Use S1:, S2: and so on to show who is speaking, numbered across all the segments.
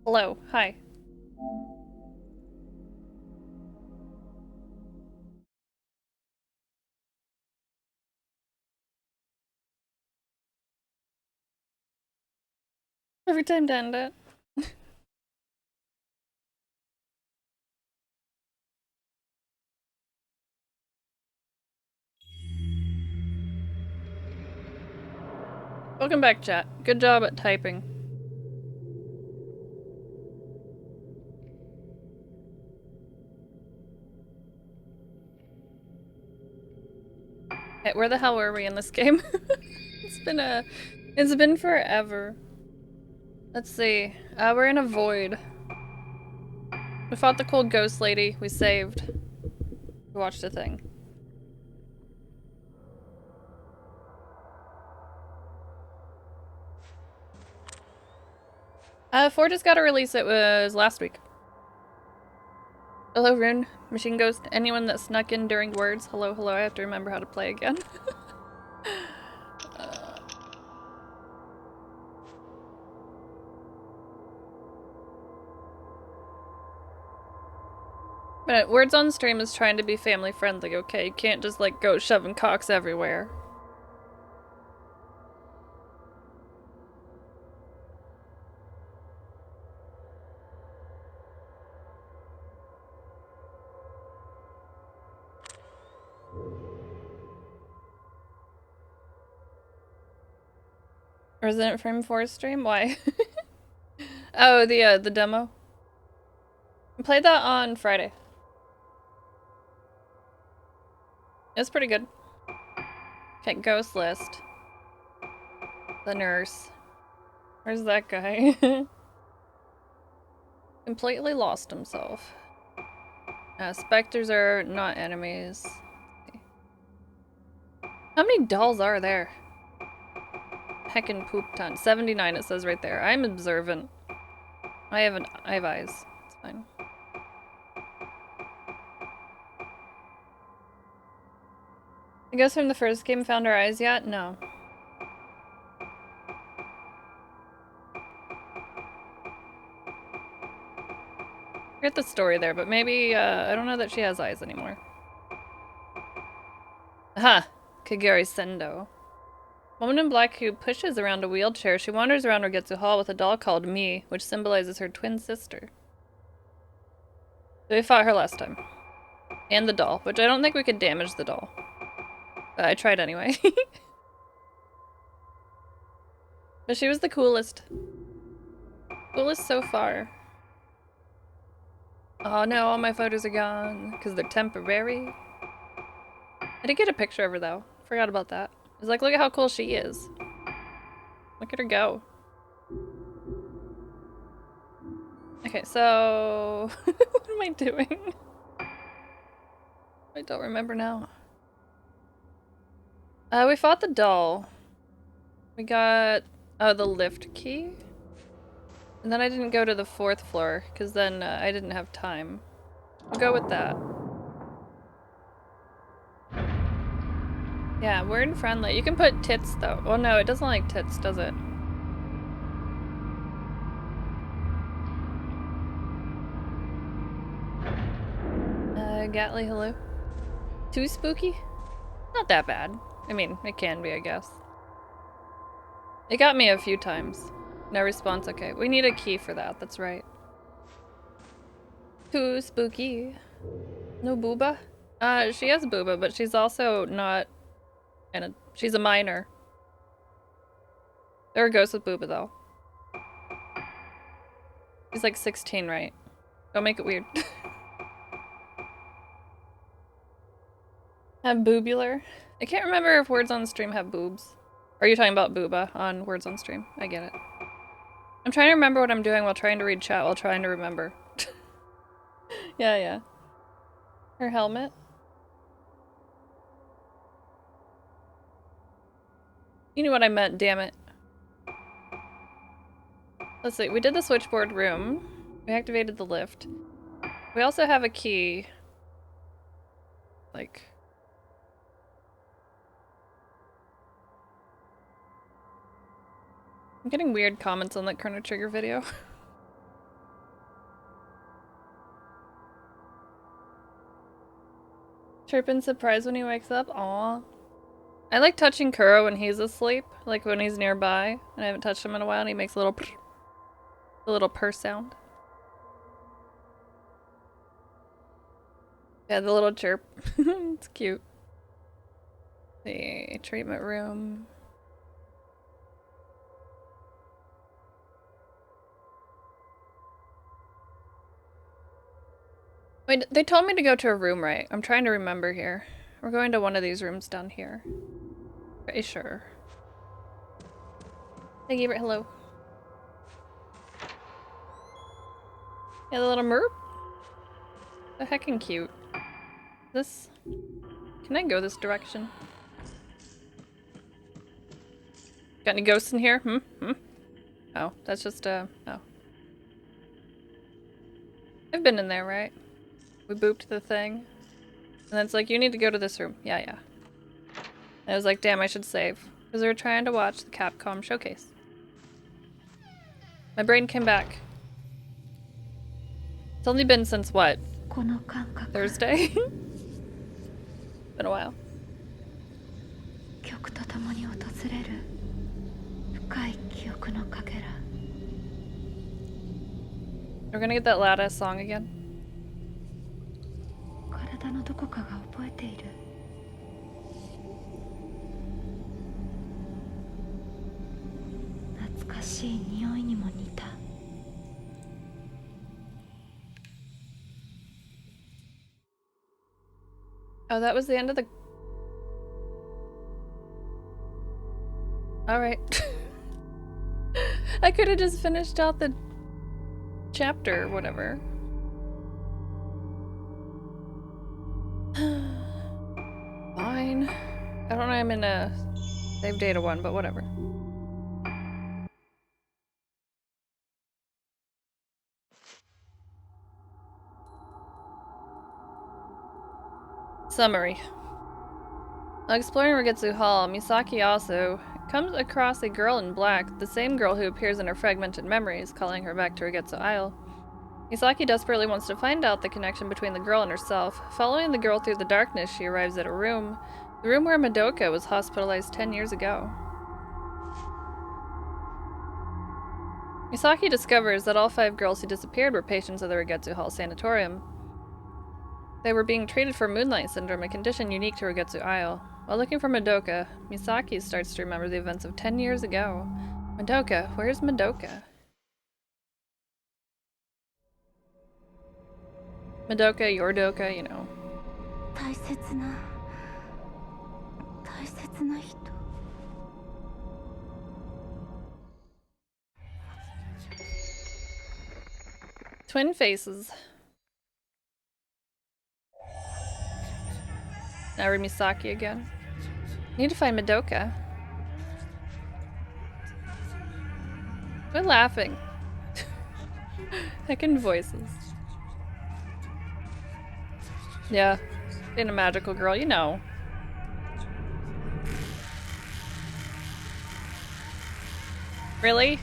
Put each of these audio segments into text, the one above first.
S1: Hello, hi. Every time to end it. Welcome back, chat. Good job at typing. Hey, where the hell were we in this game? It's been forever. Let's see. We're in a void. We fought the cold ghost lady. We saved. We watched a thing. Four just got a release. It was last week. Hello, Rune. Machine Ghost. Anyone that snuck in during words. Hello, hello. I have to remember how to play again. But words on stream is trying to be family friendly, okay? You can't just like go shoving cocks everywhere. Resident Frame 4 stream? Why? Oh, the demo. I played that on Friday. It's pretty good. Okay, ghost list. The nurse. Where's that guy? Completely lost himself. Specters are not enemies. How many dolls are there? Heckin' poop ton. 79 it says right there. I'm observant. I have eyes. It's fine. The ghost from the first game found our eyes yet? No. Forget the story there, but maybe, I don't know that she has eyes anymore. Aha! Kagari Sendo. Woman in black who pushes around a wheelchair. She wanders around Rogetsu Hall with a doll called Me, which symbolizes her twin sister. So we fought her last time. And the doll, which I don't think we could damage the doll. But I tried anyway. But she was the coolest. Coolest so far. Oh no, all my photos are gone. Because they're temporary. I did get a picture of her though. Forgot about that. I was like, look at how cool she is. Look at her go. Okay, so... what am I doing? I don't remember now. We fought the doll. We got... oh, the lift key? And then I didn't go to the 4th floor, because then I didn't have time. I'll go with that. Yeah, weird and friendly. You can put tits, though. Well, no, it doesn't like tits, does it? Gatly, hello? Too spooky? Not that bad. I mean, it can be, I guess. It got me a few times. No response, okay. We need a key for that, that's right. Too spooky. No booba? She has booba, but she's also not... and she's a minor. There are ghosts with booba, though. She's like 16, right? Don't make it weird. Have boobular? I can't remember if words on stream have boobs. Are you talking about booba on words on stream? I get it. I'm trying to remember what I'm doing while trying to read chat while trying to remember. Yeah, yeah. Her helmet? You knew what I meant, damn it. Let's see, we did the switchboard room. We activated the lift. We also have a key. Like... I'm getting weird comments on that Chrono Trigger video. Chirp in surprise when he wakes up. Aw. I like touching Kuro when he's asleep, like when he's nearby, and I haven't touched him in a while, and he makes a little purr sound. Yeah, the little chirp. It's cute. The treatment room. Wait, they told me to go to a room, right? I'm trying to remember here. We're going to one of these rooms down here. Pretty sure. Hey, Gabriel, hello. Yeah, the little merp. The heckin' cute. This... Can I go this direction? Got any ghosts in here? Oh, that's just, oh. I've been in there, right? We booped the thing. And then it's like, you need to go to this room. Yeah. And I was like, damn, I should save. Because we were trying to watch the Capcom showcase. My brain came back. It's only been since what? Thursday? Been a while. We're gonna get that loud-ass song again. Oh, that was the end of the... Alright. I could have just finished out the chapter or whatever. Fine. I don't know, I'm in a save data one, but whatever. Summary. While exploring Rigetsu Hall, Misaki also comes across a girl in black, the same girl who appears in her fragmented memories, calling her back to Rigetsu Isle. Misaki desperately wants to find out the connection between the girl and herself. Following the girl through the darkness, she arrives at a room. The room where Madoka was hospitalized 10 years ago. Misaki discovers that all 5 girls who disappeared were patients of the Rigetsu Hall Sanatorium. They were being treated for Moonlight Syndrome, a condition unique to Rigetsu Isle. While looking for Madoka, Misaki starts to remember the events of 10 years ago. Madoka, where's Madoka? Madoka, your Doka, you know. Twin faces. Now we're Misaki again. Need to find Madoka. Quit laughing. Heckin' voices. Yeah, being a magical girl, you know. Really?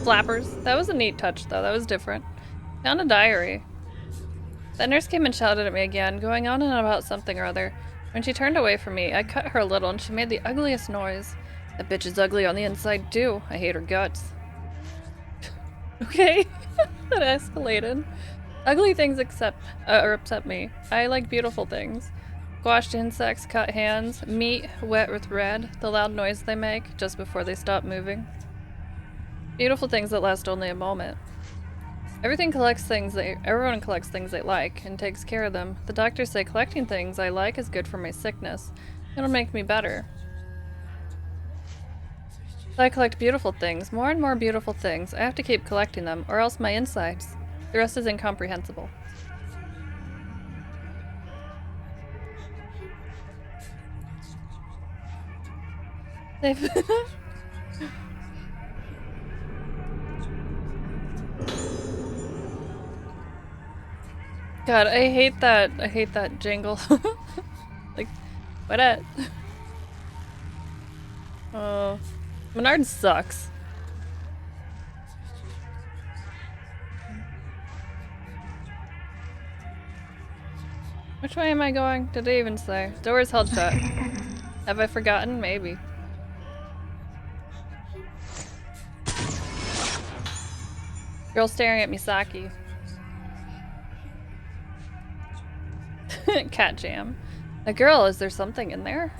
S1: Flappers. That was a neat touch, though. That was different. Found a diary. The nurse came and shouted at me again, going on and on about something or other. When she turned away from me, I cut her a little and she made the ugliest noise. That bitch is ugly on the inside, too. I hate her guts. Okay. That escalated. Ugly things upset me. I like beautiful things. Squashed insects, cut hands, meat wet with red, the loud noise they make just before they stop moving. Beautiful things that last only a moment. Everyone collects things they like and takes care of them. The doctors say collecting things I like is good for my sickness. It'll make me better. So I collect beautiful things, more and more beautiful things. I have to keep collecting them, or else my insides. The rest is incomprehensible. God, I hate that jingle. Like, what at? Oh, Menard sucks. Which way am I going? Did it even say? Door is held shut. Have I forgotten? Maybe. Girl staring at Misaki. Cat jam. A girl, is there something in there?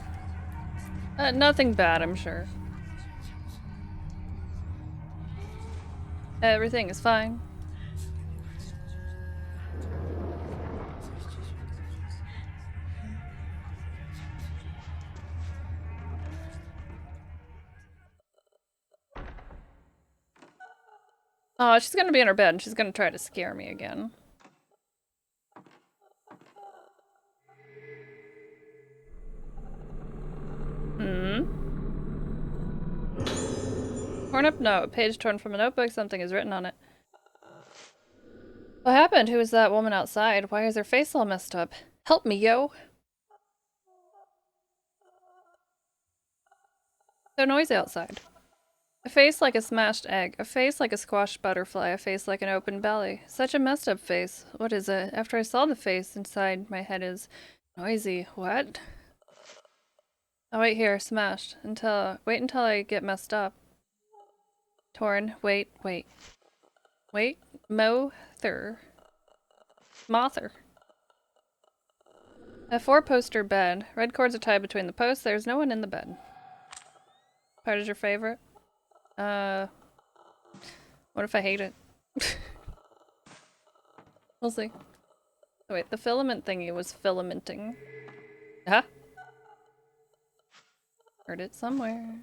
S1: Nothing bad, I'm sure. Everything is fine. Oh, she's gonna be in her bed and she's gonna try to scare me again. Torn up note. Page torn from a notebook. Something is written on it. What happened? Who is that woman outside? Why is her face all messed up? Help me, yo! So noisy outside. A face like a smashed egg. A face like a squashed butterfly. A face like an open belly. Such a messed up face. What is it? After I saw the face, inside my head is noisy. What? Oh, wait here. Smashed. Wait until I get messed up. Torn. Wait. Mother. A 4-poster bed. Red cords are tied between the posts. There's no one in the bed. Part is your favorite? What if I hate it? We'll see. Oh, wait, the filament thingy was filamenting. Huh? Heard it somewhere.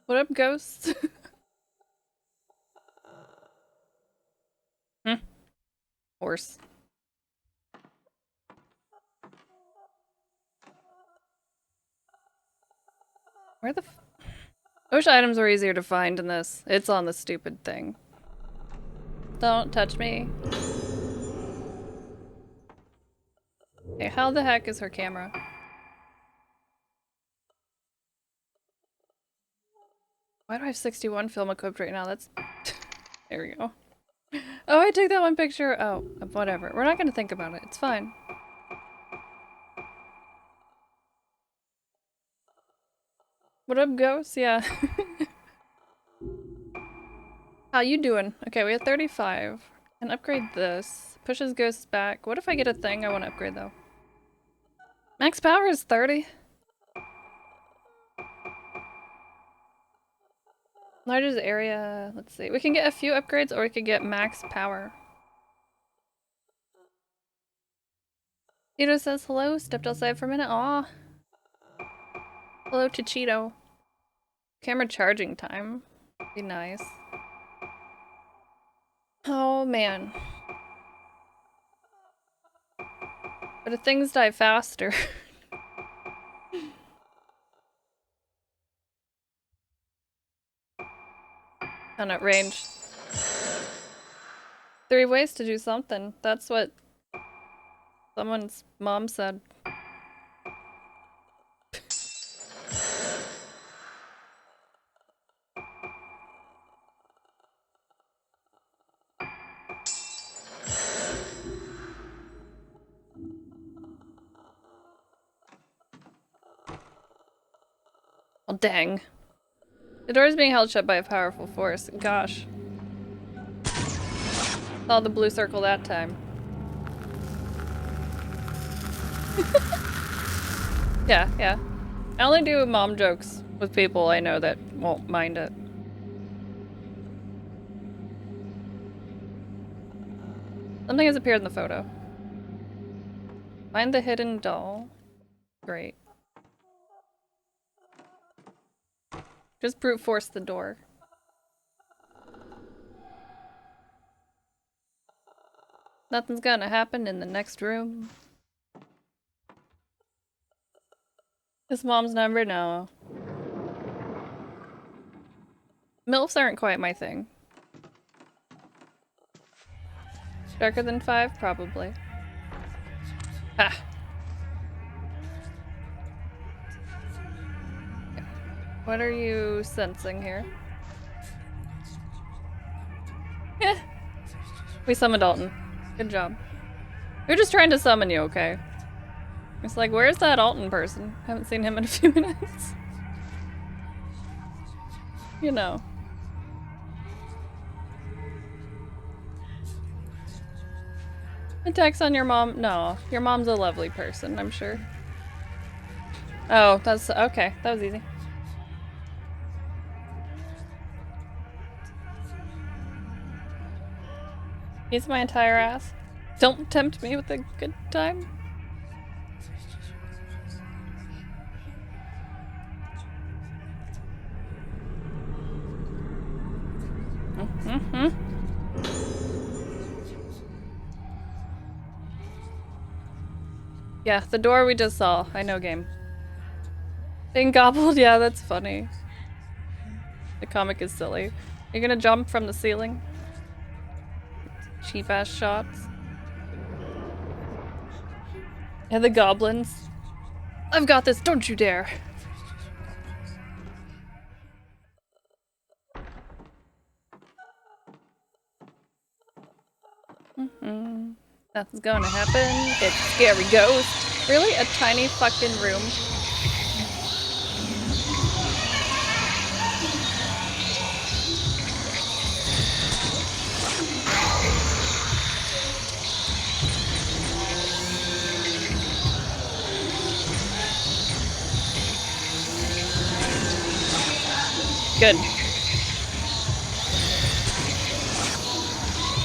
S1: What up, ghosts? Horse. Where the f- I wish items were easier to find in this. It's on the stupid thing. Don't touch me. Okay, how the heck is her camera? Why do I have 61 film equipped right now? That's... There we go. Oh, I took that one picture. Oh, whatever. We're not gonna think about it. It's fine. What up, ghosts? Yeah. How you doing? Okay, we have 35. Can upgrade this. Pushes ghosts back. What if I get a thing I want to upgrade, though? Max power is 30. Largest area. Let's see. We can get a few upgrades or we could get max power. Cheeto says hello. Stepped outside for a minute. Aw. Hello to Cheeto. Camera charging time. Be nice. Oh, man. But if things die faster. Oh, no, range. 3 ways to do something. That's what someone's mom said. Oh, dang. The door is being held shut by a powerful force. Gosh. Saw the blue circle that time. Yeah. I only do mom jokes with people I know that won't mind it. Something has appeared in the photo. Find the hidden doll. Great. Just brute force the door. Nothing's gonna happen in the next room. His mom's number? No. MILFs aren't quite my thing. Darker than 5? Probably. Ha! What are you sensing here? Yeah. We summoned Alton. Good job. We're just trying to summon you, okay? It's like, where's that Alton person? Haven't seen him in a few minutes. You know. Attacks on your mom? No. Your mom's a lovely person, I'm sure. Oh, that's okay. That was easy. He's my entire ass. Don't tempt me with a good time. Yeah, the door we just saw. I know game. Being gobbled? Yeah, that's funny. The comic is silly. You're gonna jump from the ceiling? Cheap ass shots. And the goblins. I've got this, don't you dare. Nothing's gonna happen. It's a scary ghost. Really? A tiny fucking room? Good.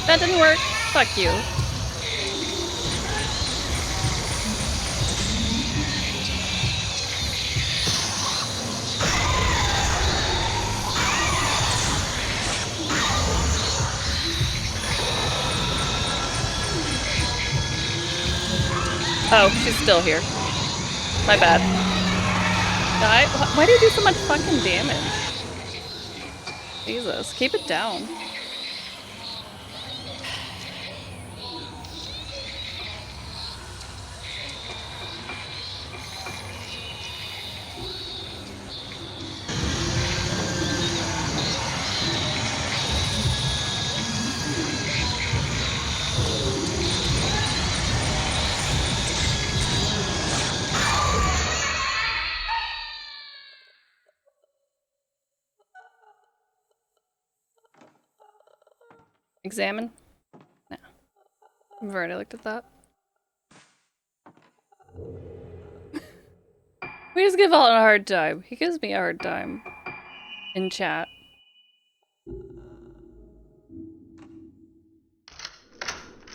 S1: That didn't work. Fuck you. Oh, she's still here. My bad. Die? Why do you do so much fucking damage? Jesus, keep it down. Examine? No. I've already looked at that. We just give Alton a hard time. He gives me a hard time. In chat.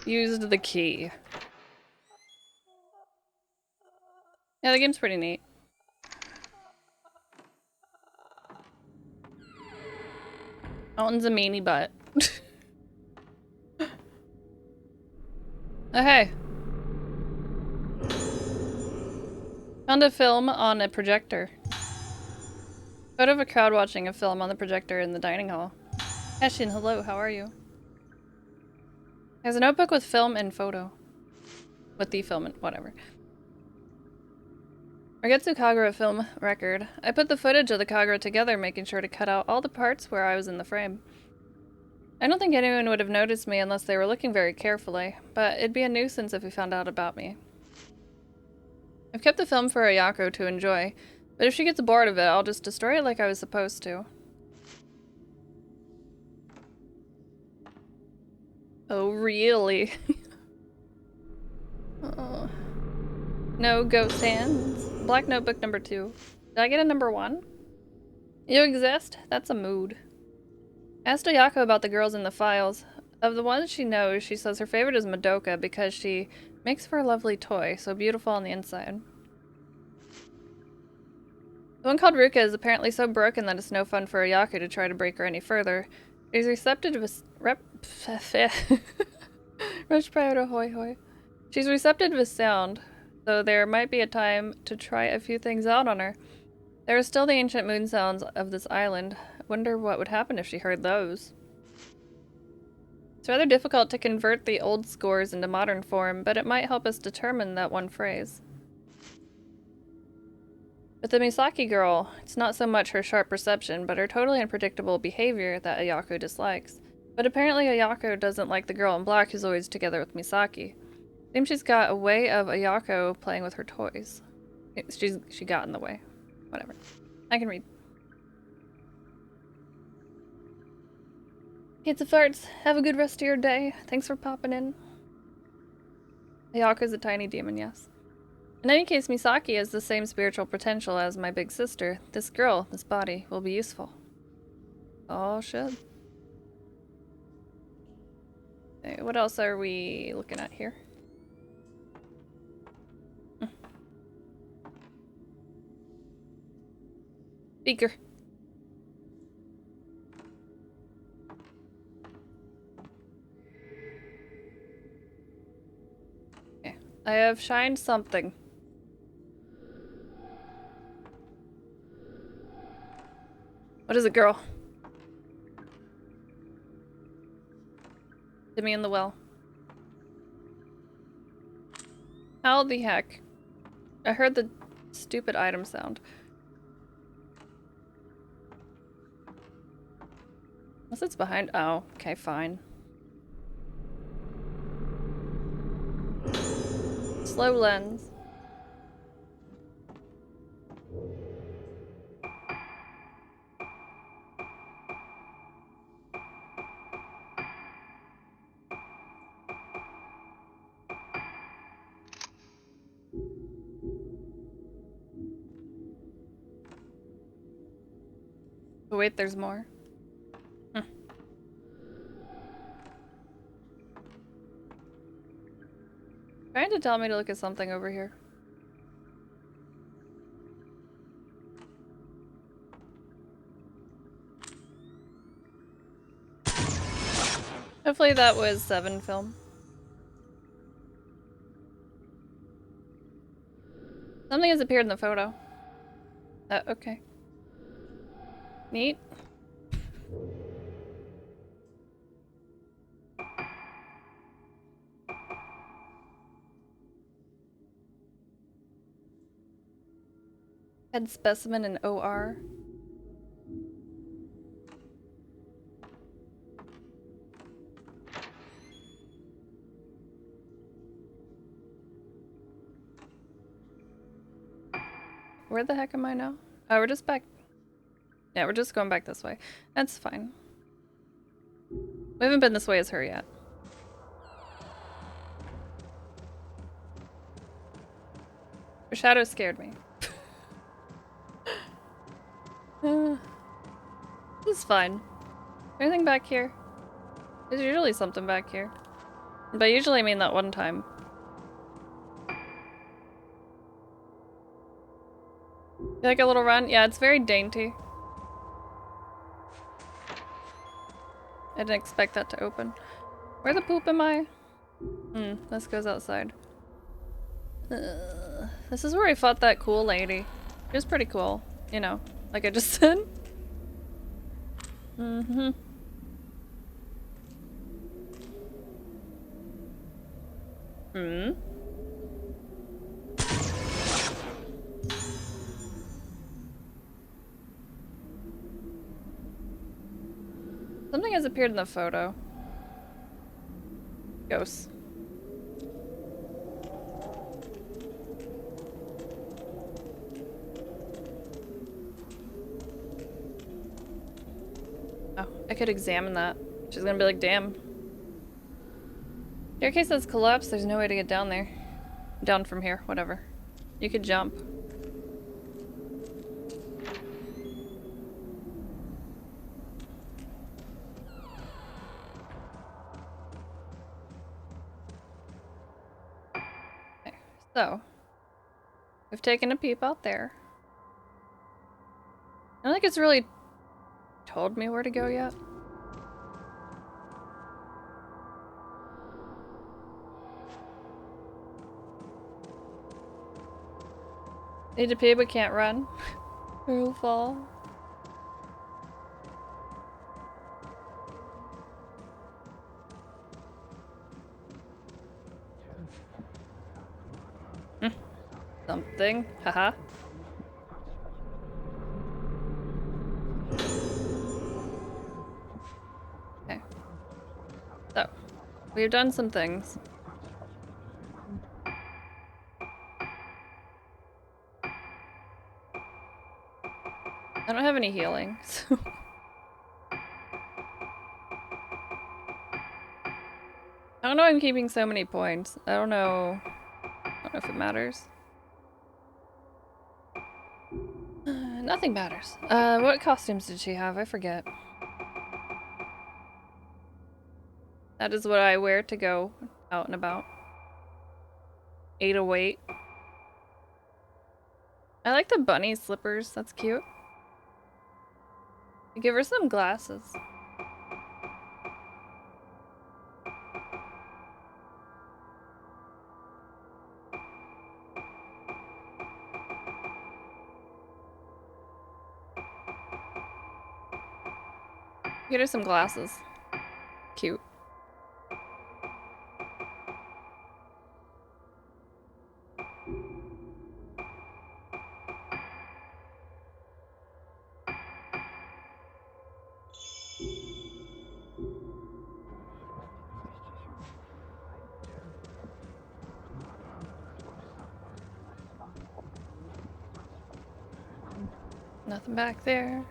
S1: Used the key. Yeah, the game's pretty neat. Alton's a meanie butt. Oh, hey. Found a film on a projector. Photo of a crowd watching a film on the projector in the dining hall. Heshin, hello, how are you? There's a notebook with film and photo. With the film and whatever. Ragetsu Kagura film record. I put the footage of the Kagura together, making sure to cut out all the parts where I was in the frame. I don't think anyone would have noticed me unless they were looking very carefully, but it'd be a nuisance if he found out about me. I've kept the film for Ayako to enjoy, but if she gets bored of it, I'll just destroy it like I was supposed to. Oh, really? Oh. No ghost hands. Black notebook number 2. Did I get a number 1? You exist? That's a mood. Asked Ayako about the girls in the files. Of the ones she knows, she says her favorite is Madoka because she makes for a lovely toy, so beautiful on the inside. The one called Ruka is apparently so broken that it's no fun for Ayako to try to break her any further. She's receptive She's receptive with sound, so there might be a time to try a few things out on her. There are still the ancient moon sounds of this island. Wonder what would happen if she heard those. It's rather difficult to convert the old scores into modern form, but it might help us determine that one phrase. With the Misaki girl, it's not so much her sharp perception, but her totally unpredictable behavior that Ayako dislikes. But apparently Ayako doesn't like the girl in black who's always together with Misaki. Seems she's got a way of Ayako playing with her toys. She got in the way. Whatever. I can read. Kids of farts, have a good rest of your day. Thanks for popping in. Ayako's a tiny demon, yes. In any case, Misaki has the same spiritual potential as my big sister. This girl, this body, will be useful. Oh, shit. Okay, what else are we looking at here? Speaker. Okay. I have shined something. What is it, girl? Hit me in the well. How the heck? I heard the stupid item sound. Unless it's behind. Oh, okay, fine. Slow lens. Oh, wait, there's more. Trying to tell me to look at something over here. Hopefully that was 7 film. Something has appeared in the photo. Okay. Neat. Head specimen in OR. Where the heck am I now? Oh, we're just back. Yeah, we're just going back this way. That's fine. We haven't been this way as her yet. Her shadow scared me. This is fine. Anything back here? There's usually something back here. But I usually mean that one time. You like a little run? Yeah, it's very dainty. I didn't expect that to open. Where the poop am I? This goes outside. This is where I fought that cool lady. She was pretty cool, you know, like I just said. Mm-hmm. Something has appeared in the photo. Ghosts. Oh, I could examine that. She's gonna be like, damn. Staircase has collapsed, there's no way to get down there. Down from here, whatever. You could jump. Okay, so. We've taken a peep out there. I don't think it's really told me where to go yet. Need to pee but can't run. Who'll fall? Something. Haha. We've done some things. I don't have any healing, so... I don't know why I'm keeping so many points. I don't know if it matters. Nothing matters. What costumes did she have? I forget. That is what I wear to go out and about. 808. I like the bunny slippers. That's cute. Give her some glasses. Get her some glasses. Cute. Nothing back there.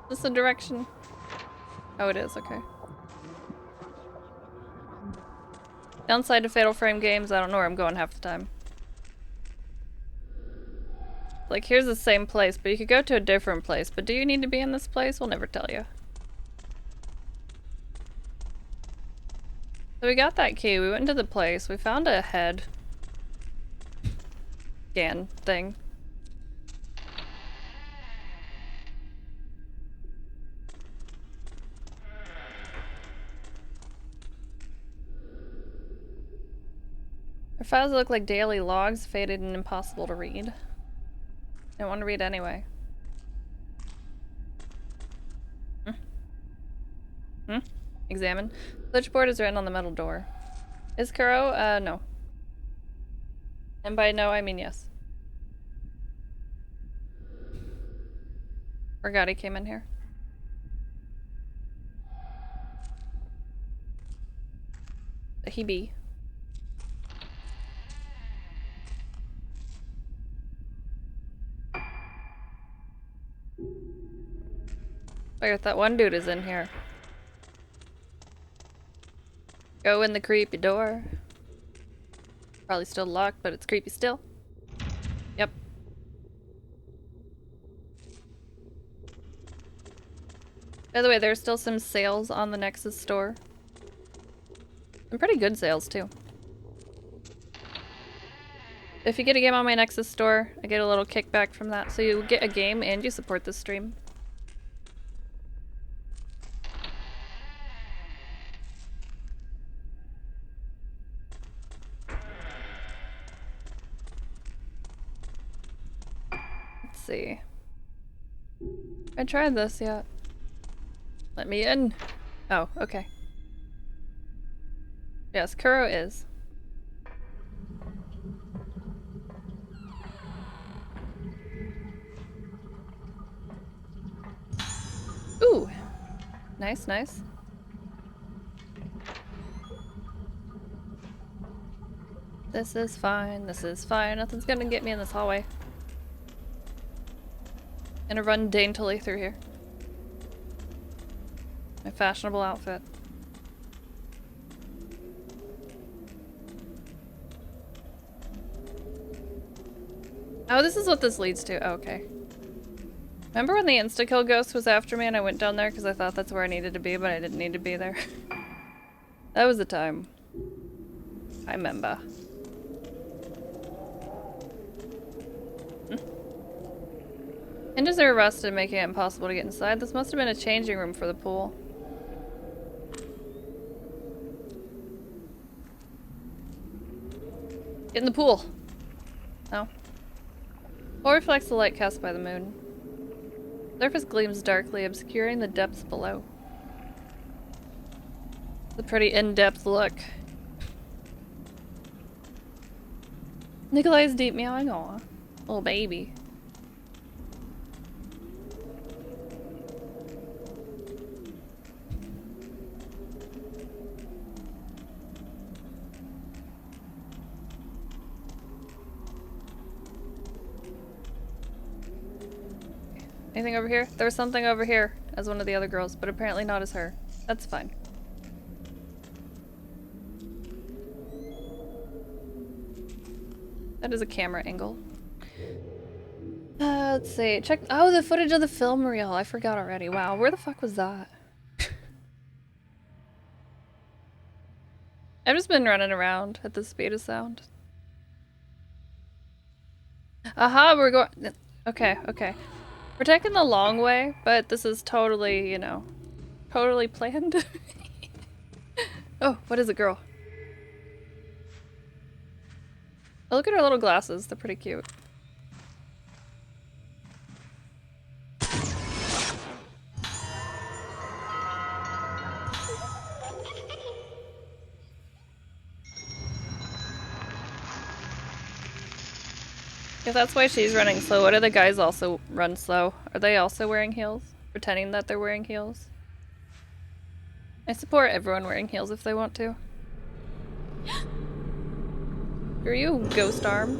S1: Is this the direction? Oh, it is, okay. Downside to Fatal Frame games, I don't know where I'm going half the time. Like, here's the same place, but you could go to a different place. But do you need to be in this place? We'll never tell you. So we got that key, we went into the place, we found a head scan thing. Our files look like daily logs, faded and impossible to read. I don't want to read anyway. Examine. Switchboard is written on the metal door. Is Kuro? No. And by no, I mean yes. Forgot he came in here. He be. Wait, that one dude is in here. Go in the creepy door. Probably still locked, but it's creepy still. Yep. By the way, there's still some sales on the Nexus store. Some pretty good sales, too. If you get a game on my Nexus store, I get a little kickback from that. So you get a game and you support this stream. Let's see. I tried this yet. Let me in. Oh, okay. Yes, Kuro is. Ooh! Nice, nice. This is fine, this is fine. Nothing's gonna get me in this hallway. Gonna run daintily through here. My fashionable outfit. Oh, this is what this leads to. Oh, okay. Remember when the insta-kill ghost was after me and I went down there because I thought that's where I needed to be, but I didn't need to be there? That was the time. I remember. Hinges are rusted, making it impossible to get inside. This must have been a changing room for the pool. Get in the pool! No. Pool reflects the light cast by the moon. Surface gleams darkly, obscuring the depths below. It's a pretty in-depth look. Nikolai's deep meowing. Aw. Little baby. Anything over here? There was something over here as one of the other girls, but apparently not as her. That's fine. That is a camera angle. Let's see. Check. Oh, the footage of the film reel. I forgot already. Wow, where the fuck was that? I've just been running around at the speed of sound. Aha, we're going. Okay, okay. We're taking the long way, but this is totally, you know, totally planned. Oh, what is it, girl? Oh, look at her little glasses. They're pretty cute. If that's why she's running slow, what do the guys also run slow? Are they also wearing heels? Pretending that they're wearing heels? I support everyone wearing heels if they want to. Are you ghost arm?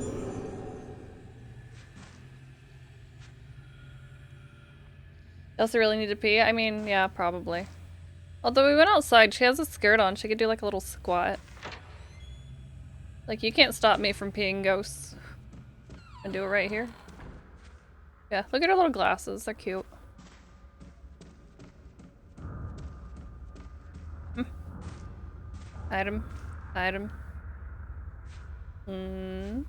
S1: You also really need to pee? I mean, yeah, probably. Although we went outside, she has a skirt on. She could do like a little squat. Like, you can't stop me from peeing ghosts. And do it right here. Yeah, look at her little glasses. They're cute. Item. Item. Hmm.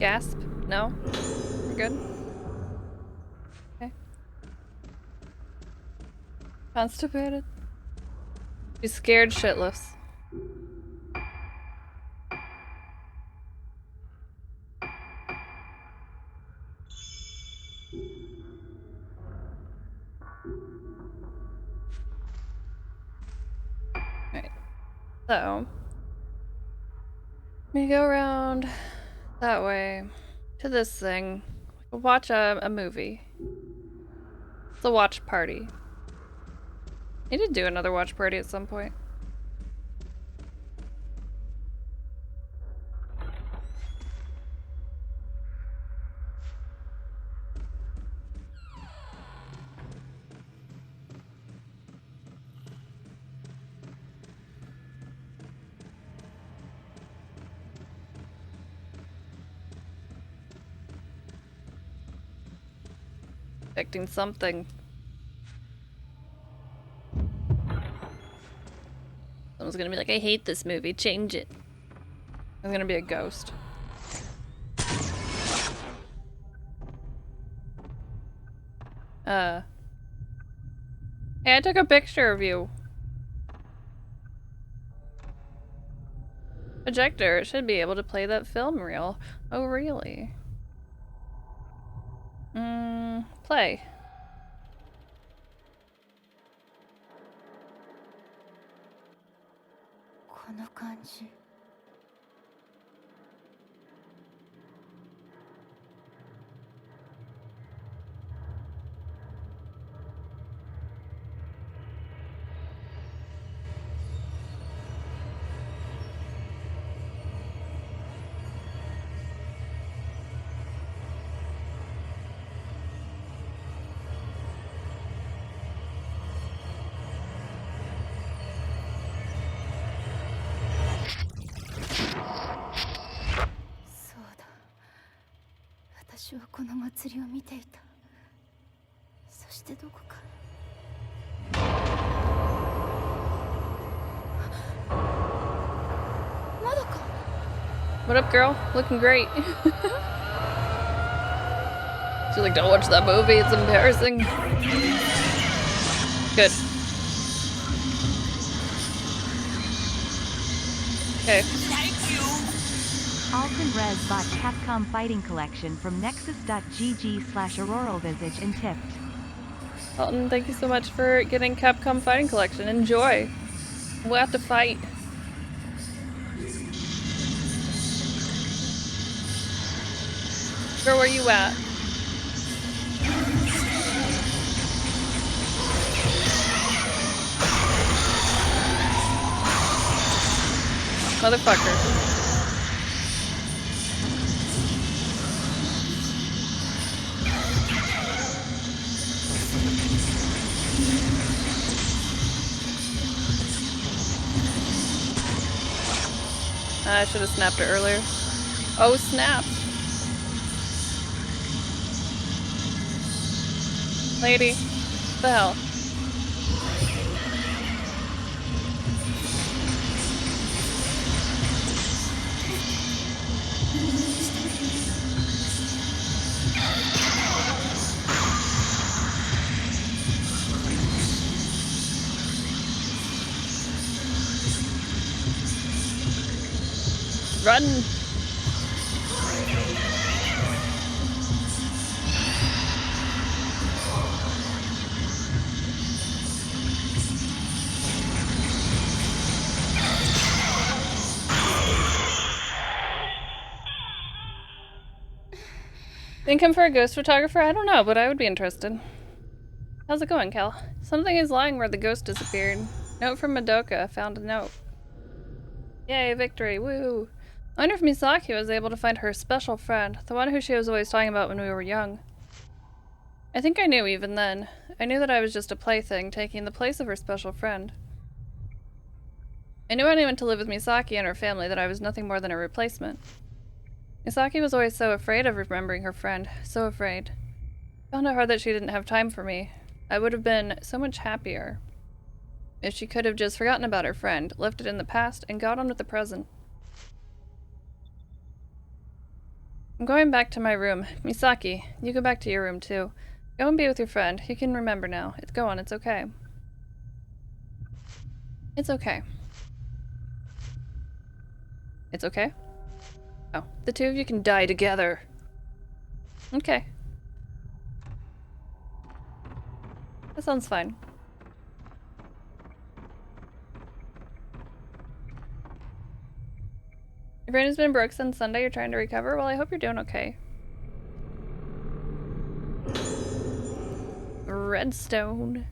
S1: Gasp? No? We're good? Okay. Constipated? She's scared shitless. Alright. So. We go around that way to this thing. We'll watch a movie. It's a watch party. Need to do another watch party at some point. Expecting something. Someone's gonna be like, I hate this movie, change it. I'm gonna be a ghost. Hey, I took a picture of you. Projector, it should be able to play that film reel. Oh, really? Play. What up, girl? Looking great. She's like, don't watch that movie, it's embarrassing. Good. Okay.
S2: Alton Rez bought Capcom Fighting Collection from nexus.gg/AuroralVisage and tipped.
S1: Alton, thank you so much for getting Capcom Fighting Collection. Enjoy. We'll have to fight. Girl, where you at? Motherfucker. I should have snapped it earlier. Oh, snap. Lady. What the hell? Run! Income for a ghost photographer? I don't know, but I would be interested. How's it going, Cal? Something is lying where the ghost disappeared. Note from Madoka. Found a note. Yay, victory. Woo! I wonder if Misaki was able to find her special friend, the one who she was always talking about when we were young. I think I knew even then. I knew that I was just a plaything, taking the place of her special friend. I knew when I went to live with Misaki and her family that I was nothing more than a replacement. Misaki was always so afraid of remembering her friend, so afraid. I found it hard that she didn't have time for me. I would have been so much happier if she could have just forgotten about her friend, left it in the past, and got on with the present. I'm going back to my room. Misaki, you go back to your room too. Go and be with your friend. You can remember now. Go on, it's okay. It's okay. It's okay? Oh, the two of you can die together. Okay. That sounds fine. Your brain has been broke since Sunday. You're trying to recover? Well, I hope you're doing okay. Redstone.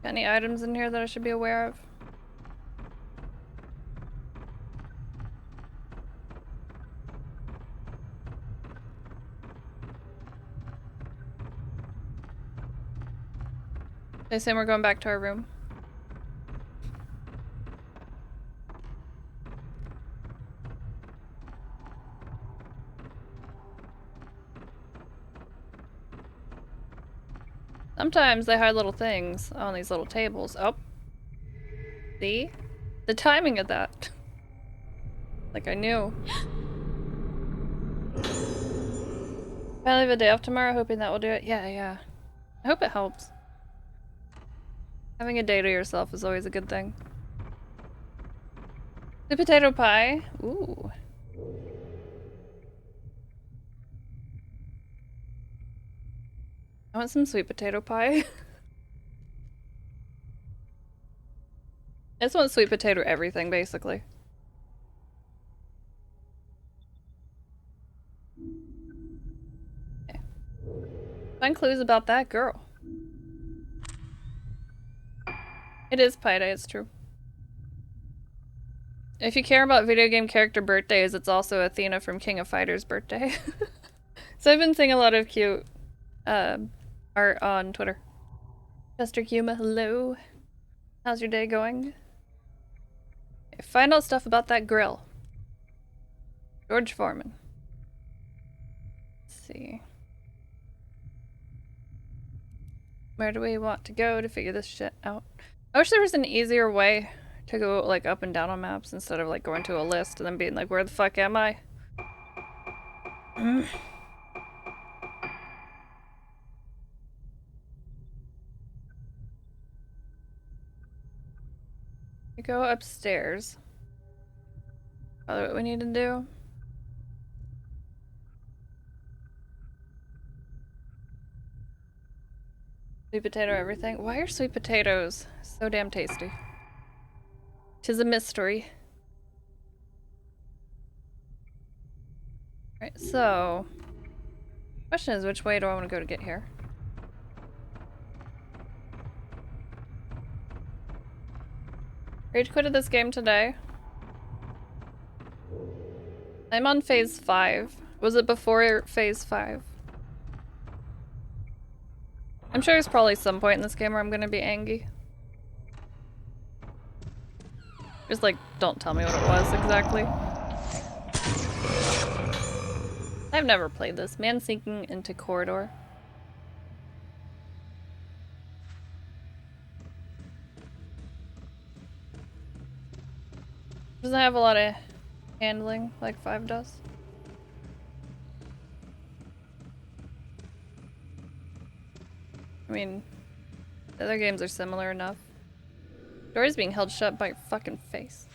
S1: Got any items in here that I should be aware of? I assume we're going back to our room. Sometimes they hide little things on these little tables. Oh. See? The timing of that. Like I knew. Finally have a day off tomorrow, hoping that will do it. Yeah. I hope it helps. Having a day to yourself is always a good thing. The potato pie. Ooh. I want some sweet potato pie. I just want sweet potato everything, basically. Okay. Find clues about that girl. It is Pie Day, it's true. If you care about video game character birthdays, it's also Athena from King of Fighters' birthday. So I've been seeing a lot of cute art on Twitter. Chester Kuma, hello. How's your day going? Okay, find out stuff about that grill. George Foreman. Let's see. Where do we want to go to figure this shit out? I wish there was an easier way to go like up and down on maps instead of like going to a list and then being like, where the fuck am I? You go upstairs. Probably what we need to do. Sweet potato everything. Why are sweet potatoes so damn tasty? 'Tis a mystery. Right, so Question is, which way do I want to go to get here? Rage quitted this game today. I'm on phase 5. Was it before phase 5? I'm sure there's probably some point in this game where I'm gonna be angry. Just like, don't tell me what it was exactly. I've never played this. Man sinking into corridor. Doesn't have a lot of handling like 5 does. I mean, the other games are similar enough. Door's being held shut by your fucking face.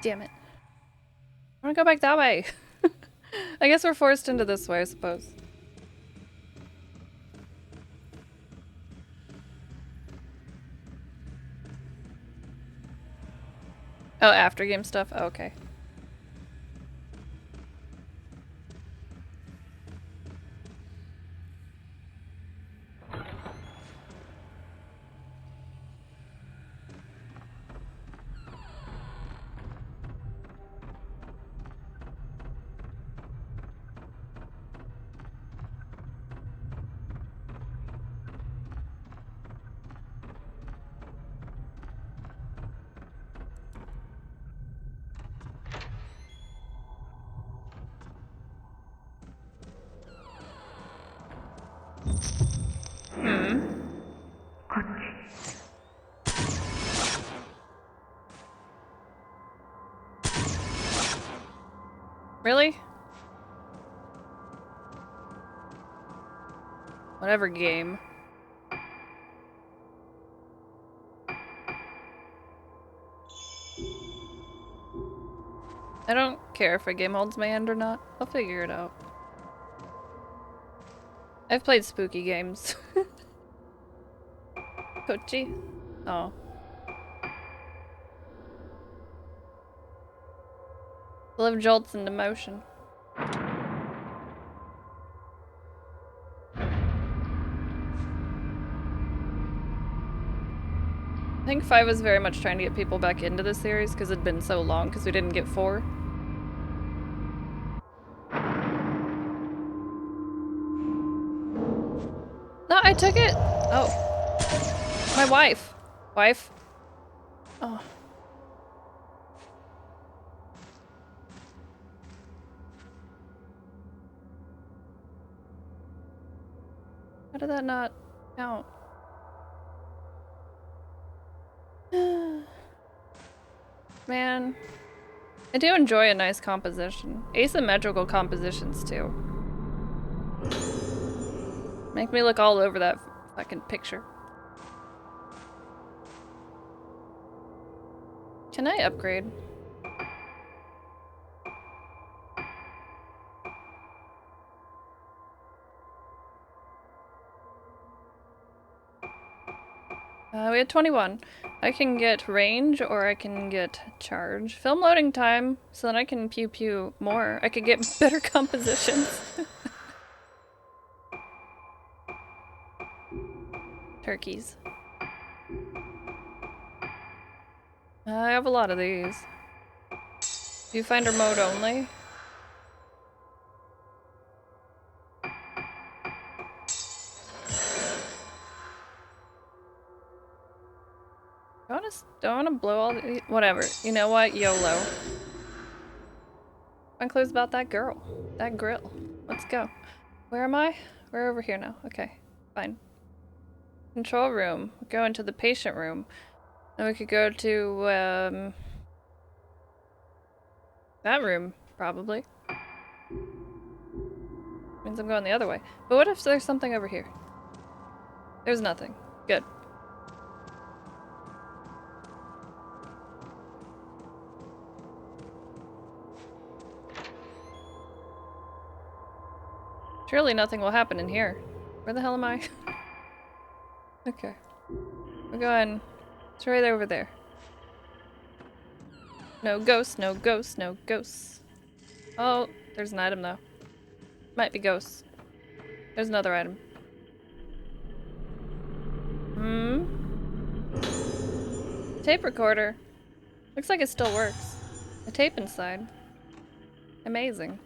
S1: Damn it. I wanna go back that way. I guess we're forced into this way, I suppose. Oh, after game stuff? Oh, okay. Really? Whatever game. I don't care if a game holds my hand or not. I'll figure it out. I've played spooky games. Kochi? Oh. Live jolts into motion. I think 5 was very much trying to get people back into the series because it'd been so long because we didn't get 4. No, I took it. Oh. My wife. Wife. Oh. How did that not count? Man. I do enjoy a nice composition. Asymmetrical compositions, too. Make me look all over that fucking picture. Can I upgrade? We had 21. I can get range or I can get charge. Film loading time, so that I can pew pew more. I could get better compositions. Turkeys. I have a lot of these. Viewfinder mode only. Don't wanna blow all the whatever. You know what? YOLO. Fun clues about that girl. That grill. Let's go. Where am I? We're over here now. Okay. Fine. Control room. Go into the patient room. Then we could go to that room, probably. Means I'm going the other way. But what if there's something over here? There's nothing. Good. Surely nothing will happen in here. Where the hell am I? Okay. We're going. It's right over there. No ghosts, no ghosts, no ghosts. Oh, there's an item though. Might be ghosts. There's another item. Tape recorder. Looks like it still works. A tape inside. Amazing.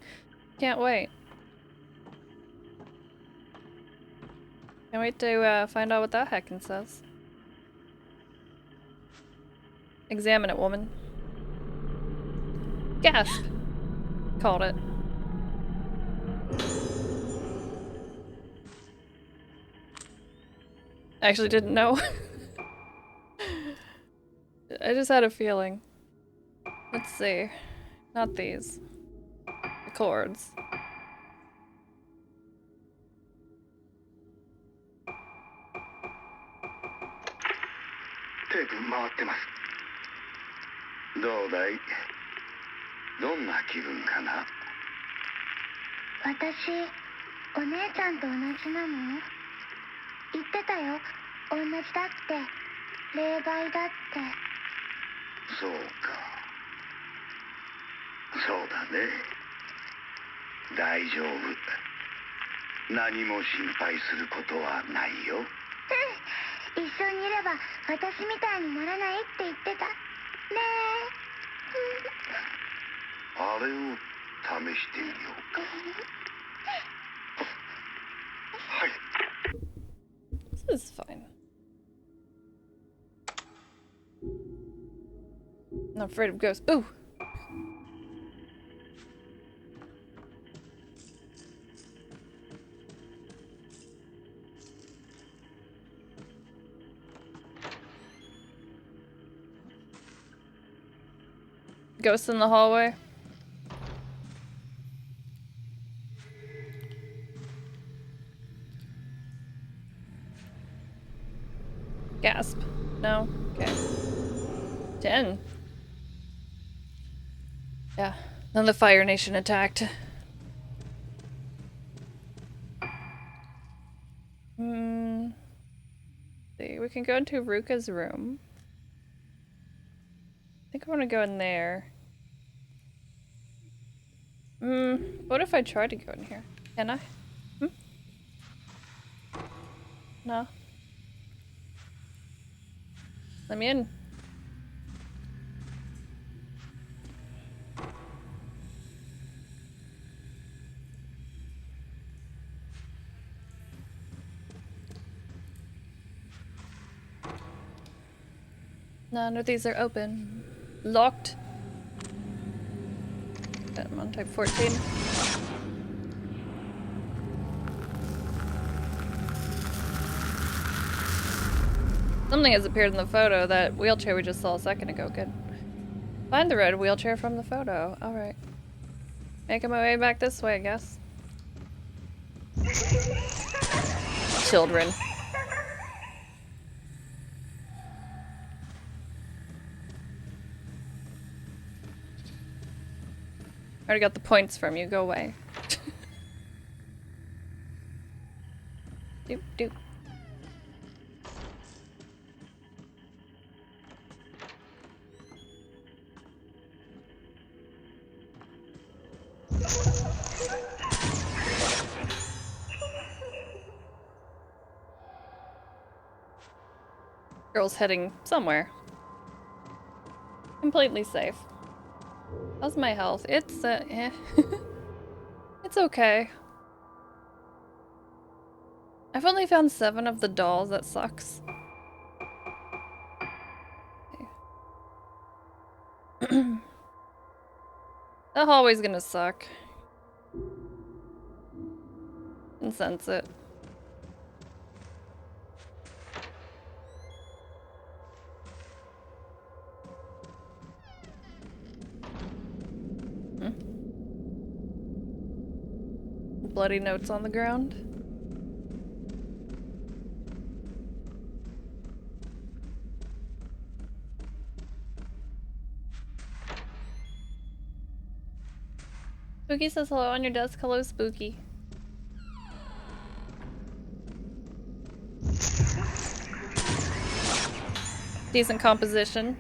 S1: Can't wait. Can't wait to find out what that heckin' says. Examine it, woman. Gasp! Called it. I actually didn't know. I just had a feeling. Let's see. Not these. The cords.
S3: テープ回ってます。どうだい？どんな気分かな？
S4: 私、お姉ちゃんと同じなの？言ってたよ。同じだって。霊媒だって。
S3: そうか。そうだね。大丈夫。何も心配することはないよ。
S4: 一緒にいれば私みたいにならないって言ってた。ねえ。
S3: あれを試してみようか。はい。
S1: This is fine. I'm not afraid of ghosts. Boo! Ghosts in the hallway. Gasp. No? Okay. 10. Yeah. Then the Fire Nation attacked. See, we can go into Ruka's room. I think I want to go in there. What if I try to go in here? Can I? No. Let me in. None of these are open. Locked. I'm on type 14. Something has appeared in the photo. That wheelchair we just saw a second ago. Good. Find the red wheelchair from the photo. Alright. Making my way back this way, I guess. Children. Already got the points from you. Go away. Doop doop. Girl's heading somewhere. Completely safe. How's my health? It's, eh. It's okay. I've only found 7 of the dolls. That sucks. That hallway's gonna suck. Can sense it. Bloody notes on the ground. Spooky says hello on your desk. Hello, Spooky. Decent composition.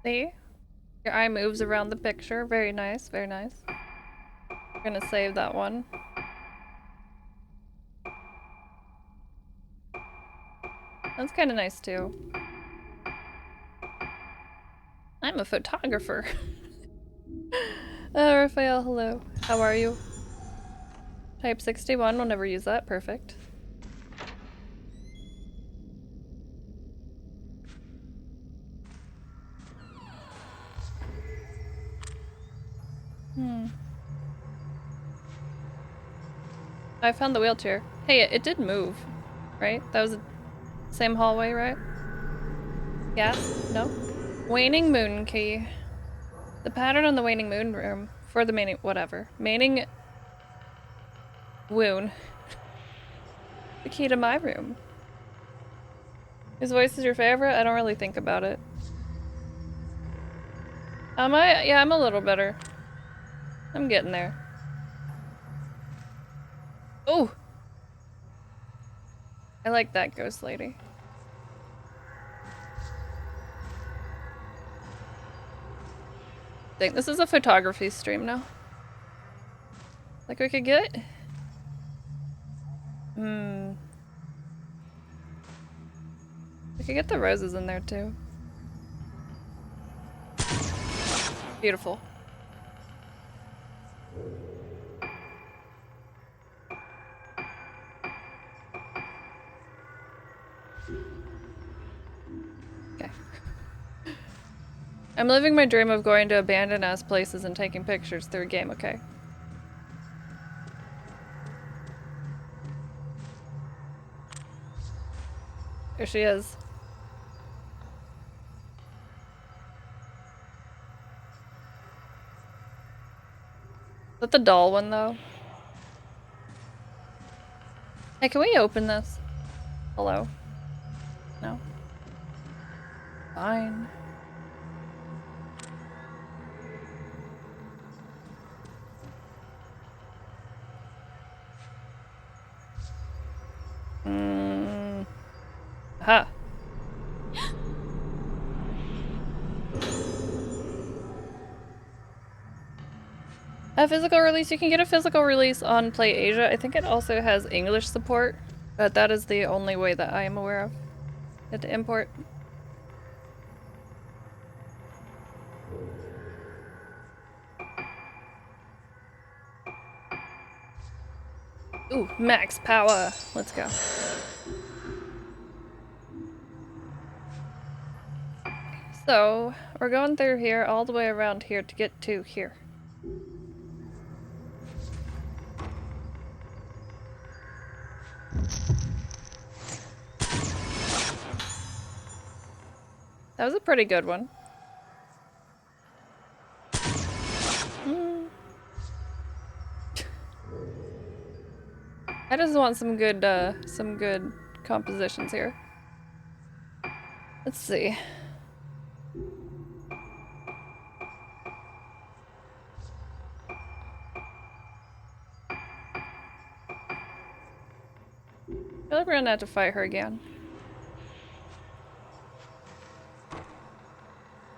S1: See? Your eye moves around the picture. Very nice, very nice. We're gonna save that one. That's kind of nice too. I'm a photographer. Raphael, hello. How are you? Type 61, we'll never use that. Perfect. I found the wheelchair. Hey, it did move, right? That was the same hallway, right? Yes? No? Waning moon key. The pattern on the waning moon room for the waning whatever. Waning woon. The key to my room. Whose voice is your favorite? I don't really think about it. Am I? Yeah, I'm a little better. I'm getting there. Oh! I like that ghost lady. Think this is a photography stream now. Like we could get? We could get the roses in there too. Beautiful. Okay. I'm living my dream of going to abandoned ass places and taking pictures through a game, okay? Here she is. Is that the doll one though? Hey, can we open this? Hello? No? Fine. Aha. A physical release. You can get a physical release on Play Asia. I think it also has English support, but that is the only way that I am aware of. You have to import. Ooh, max power. Let's go. So, we're going through here, all the way around here to get to here. That was a pretty good one. I just want some good compositions here. Let's see. I feel like we're gonna have to fight her again.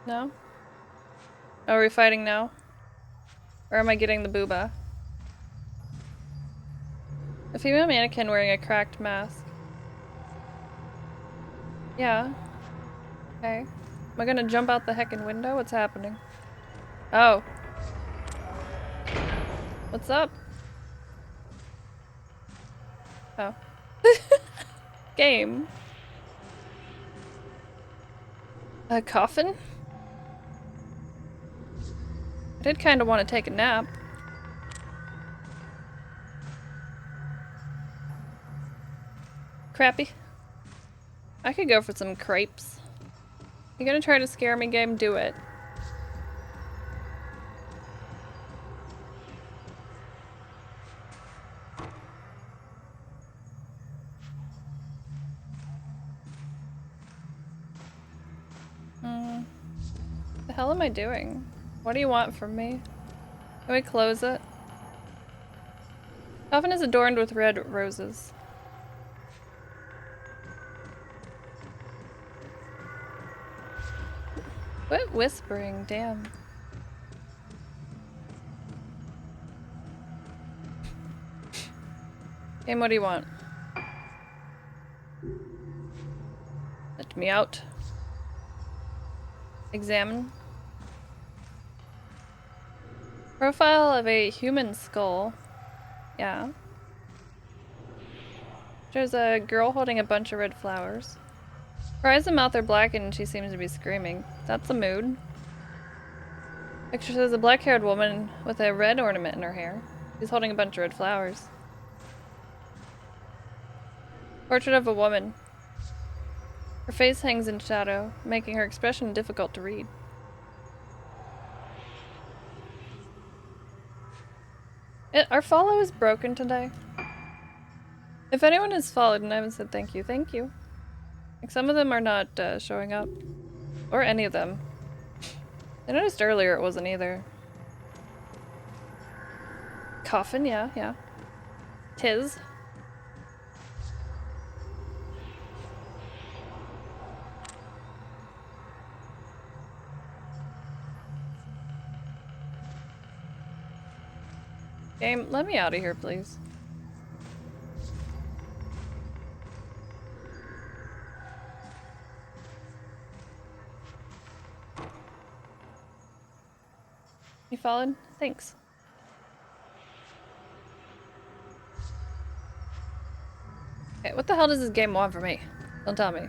S1: No? Oh, are we fighting now? Or am I getting the booba? A female mannequin wearing a cracked mask. Yeah. Okay. Am I gonna jump out the heckin' window? What's happening? Oh. What's up? Oh. Game. A coffin? I did kind of want to take a nap. Crappy. I could go for some crepes. You gonna try to scare me, game? Do it. The hell am I doing? What do you want from me? Can we close it? Coffin is adorned with red roses. Quit whispering, damn. Game, what do you want? Let me out. Examine. Profile of a human skull. Yeah. There's a girl holding a bunch of red flowers. Her eyes and mouth are blackened and she seems to be screaming. That's the mood. Picture shows a black-haired woman with a red ornament in her hair. She's holding a bunch of red flowers. Portrait of a woman. Her face hangs in shadow, making her expression difficult to read. Our follow is broken today. If anyone has followed and I haven't said thank you, thank you. Like, some of them are not showing up. Or any of them. I noticed earlier it wasn't either. Coffin, yeah, yeah. Tis. Game, let me out of here, please. You followed? Thanks. Okay, what the hell does this game want from me? Don't tell me.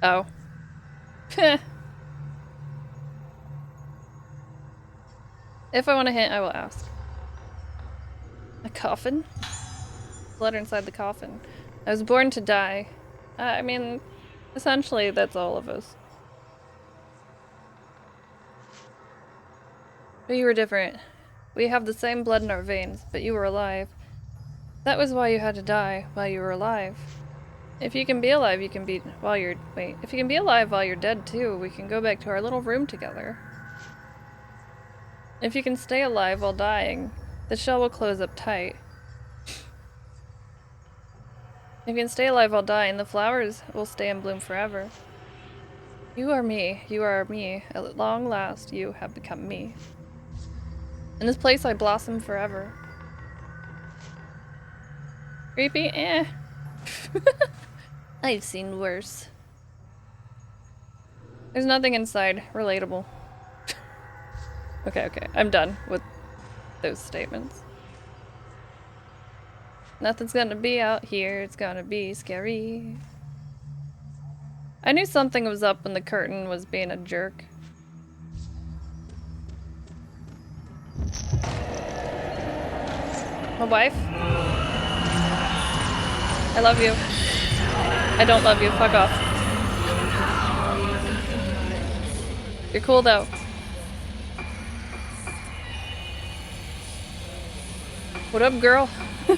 S1: Oh. If I want a hint, I will ask. A coffin? Letter inside the coffin. I was born to die. I mean, essentially, that's all of us. But you were different. We have the same blood in our veins, but you were alive. That was why you had to die, while you were alive. If you can be alive, you can be while you're— wait. If you can be alive while you're dead too, we can go back to our little room together. If you can stay alive while dying, the shell will close up tight. If you can stay alive while dying, the flowers will stay in bloom forever. You are me. You are me. At long last, you have become me. In this place, I blossom forever. Creepy? Eh. I've seen worse. There's nothing inside. Relatable. Okay, I'm done with those statements. Nothing's gonna be out here. It's gonna be scary. I knew something was up when the curtain was being a jerk. My wife? I love you. I don't love you. Fuck off. You're cool though. What up, girl? I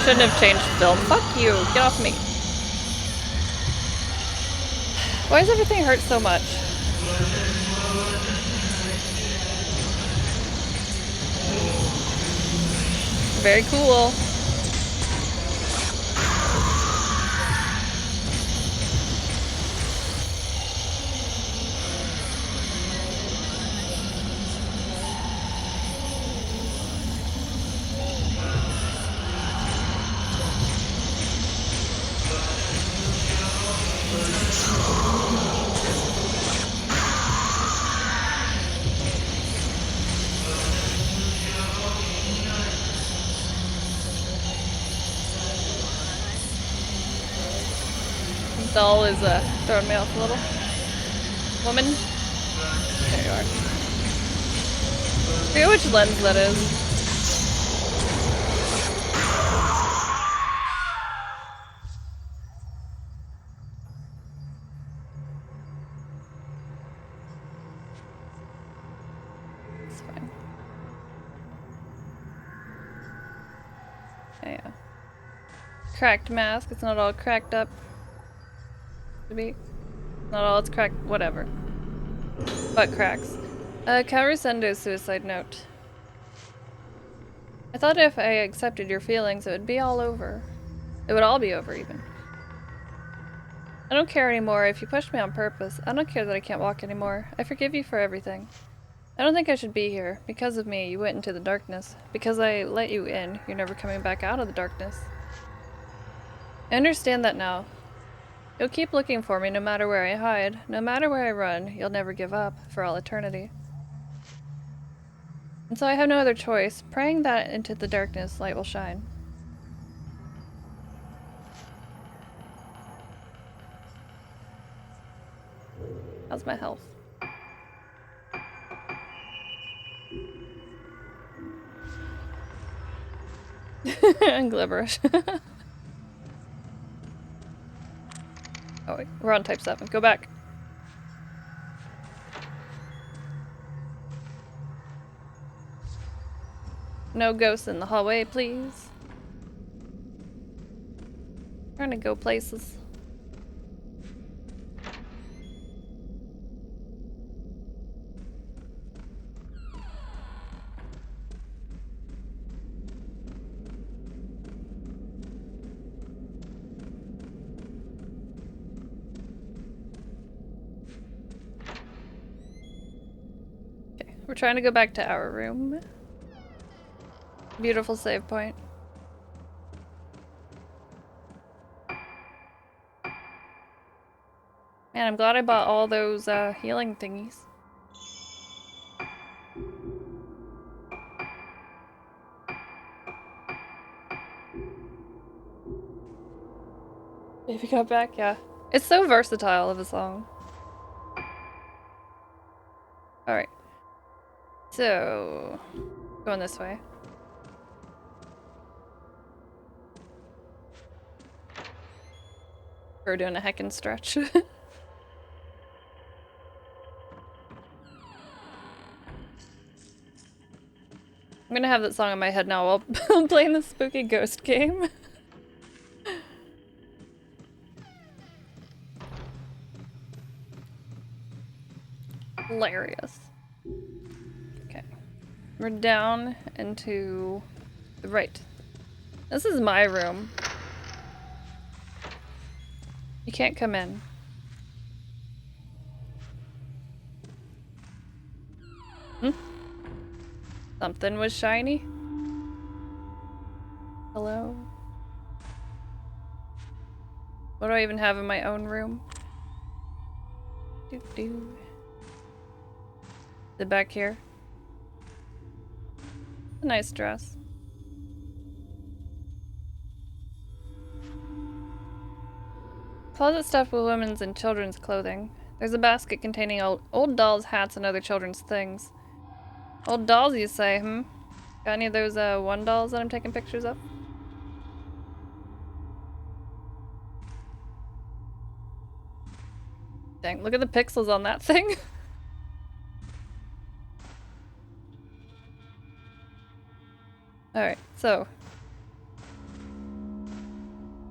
S1: shouldn't have changed film. Fuck you. Get off me. Why does everything hurt so much? Very cool. Doll is throwing me off a little. Woman? There you are. I forget which lens that is. It's fine. Yeah. Cracked mask. It's not all cracked up. To be. Not all it's cracked. Whatever. Butt cracks. Karusendo's suicide note. I thought if I accepted your feelings, it would be all over. It would all be over, even. I don't care anymore if you pushed me on purpose. I don't care that I can't walk anymore. I forgive you for everything. I don't think I should be here. Because of me, you went into the darkness. Because I let you in, you're never coming back out of the darkness. I understand that now. You'll keep looking for me no matter where I hide. No matter where I run, you'll never give up, for all eternity. And so I have no other choice. Praying that into the darkness, light will shine. How's my health? And Glibberish. Oh wait, we're on type 7. Go back. No ghosts in the hallway, please. Trying to go places. Okay, we're trying to go back to our room. Beautiful save point. Man, I'm glad I bought all those healing thingies. Baby got back, yeah. It's so versatile of a song. Alright. So, going this way. We're doing a heckin' stretch. I'm gonna have that song in my head now while I'm playing the spooky ghost game. Hilarious. Okay. We're down into the right. This is my room. You can't come in. Hmm? Something was shiny? Hello? What do I even have in my own room? Doo-doo. Is it back here? A nice dress. Closet stuffed with women's and children's clothing. There's a basket containing old dolls, hats, and other children's things. Old dolls, you say, hmm? Got any of those one dolls that I'm taking pictures of? Dang, look at the pixels on that thing. Alright, so.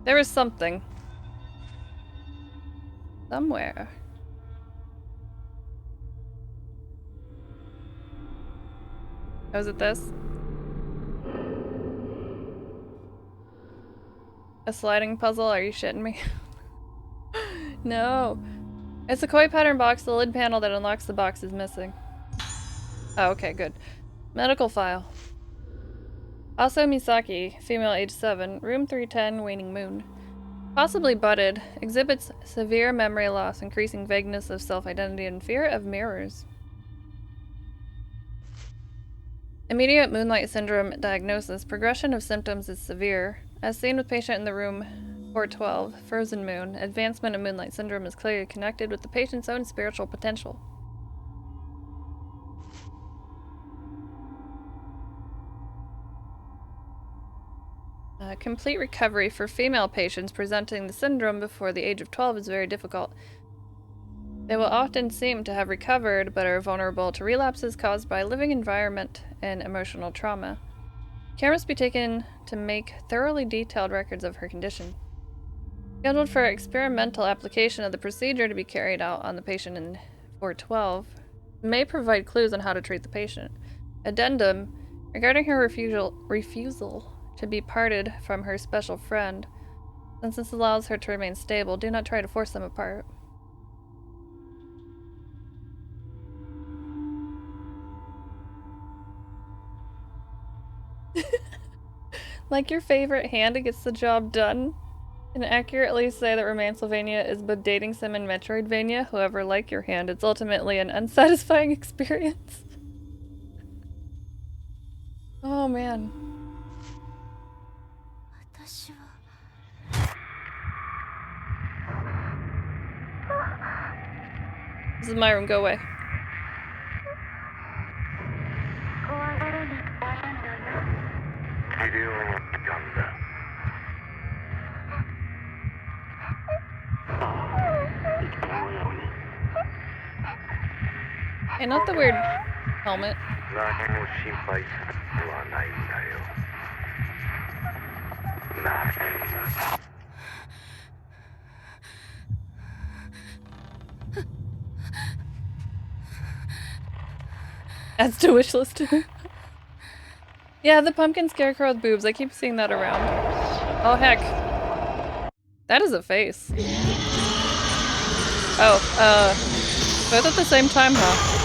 S1: There is something. Somewhere. Oh, is it this? A sliding puzzle? Are you shitting me? No. It's a Koei pattern box. The lid panel that unlocks the box is missing. Oh, okay, good. Medical file. Aso Misaki, female age 7, room 310, waning moon. Possibly budded. Exhibits severe memory loss, increasing vagueness of self-identity, and fear of mirrors. Immediate moonlight syndrome diagnosis. Progression of symptoms is severe. As seen with patient in the room 412, frozen moon, advancement of moonlight syndrome is clearly connected with the patient's own spiritual potential. Complete recovery for female patients presenting the syndrome before the age of 12 is very difficult. They will often seem to have recovered, but are vulnerable to relapses caused by living environment and emotional trauma. Care must be taken to make thoroughly detailed records of her condition. Scheduled for experimental application of the procedure to be carried out on the patient in 412. May provide clues on how to treat the patient. Addendum. Regarding her refusal to be parted from her special friend, since this allows her to remain stable, do not try to force them apart. Like your favorite hand, it gets the job done. Can accurately say that Romancevania is both dating sim and Metroidvania. However, like your hand, it's ultimately an unsatisfying experience. Oh man. This is my room, go away.
S4: 怖がらなくていいのよ。
S3: 治療の時間だ。このように
S1: Hey, not the weird helmet.
S3: 何も心配することはないんだよ。なあ。
S1: Adds to wish list. Yeah, the pumpkin scarecrow with boobs. I keep seeing that around. Oh heck. That is a face. Oh, both at the same time, huh?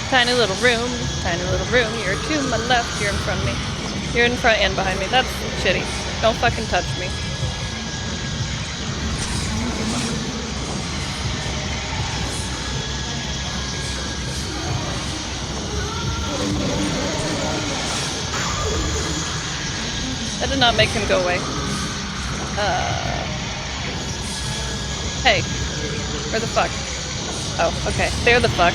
S1: Tiny little room, you're to my left, you're in front of me. You're in front and behind me. That's shitty. Don't fucking touch me. That did not make him go away. Hey. Where the fuck? Oh, okay. There the fuck.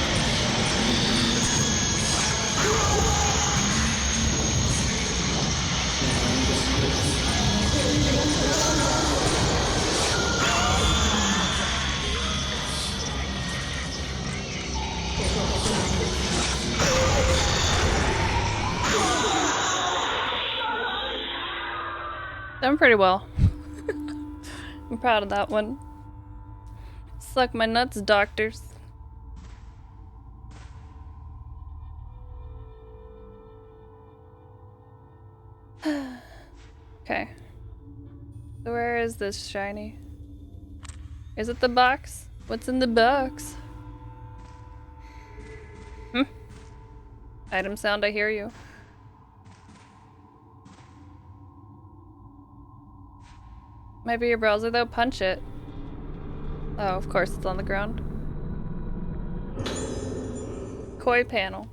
S1: Done pretty well. I'm proud of that one. Suck my nuts, doctors. Okay. So where is this shiny? Is it the box? What's in the box? Item sound, I hear you. Might be your browser though, punch it. Oh, of course it's on the ground. Koei panel.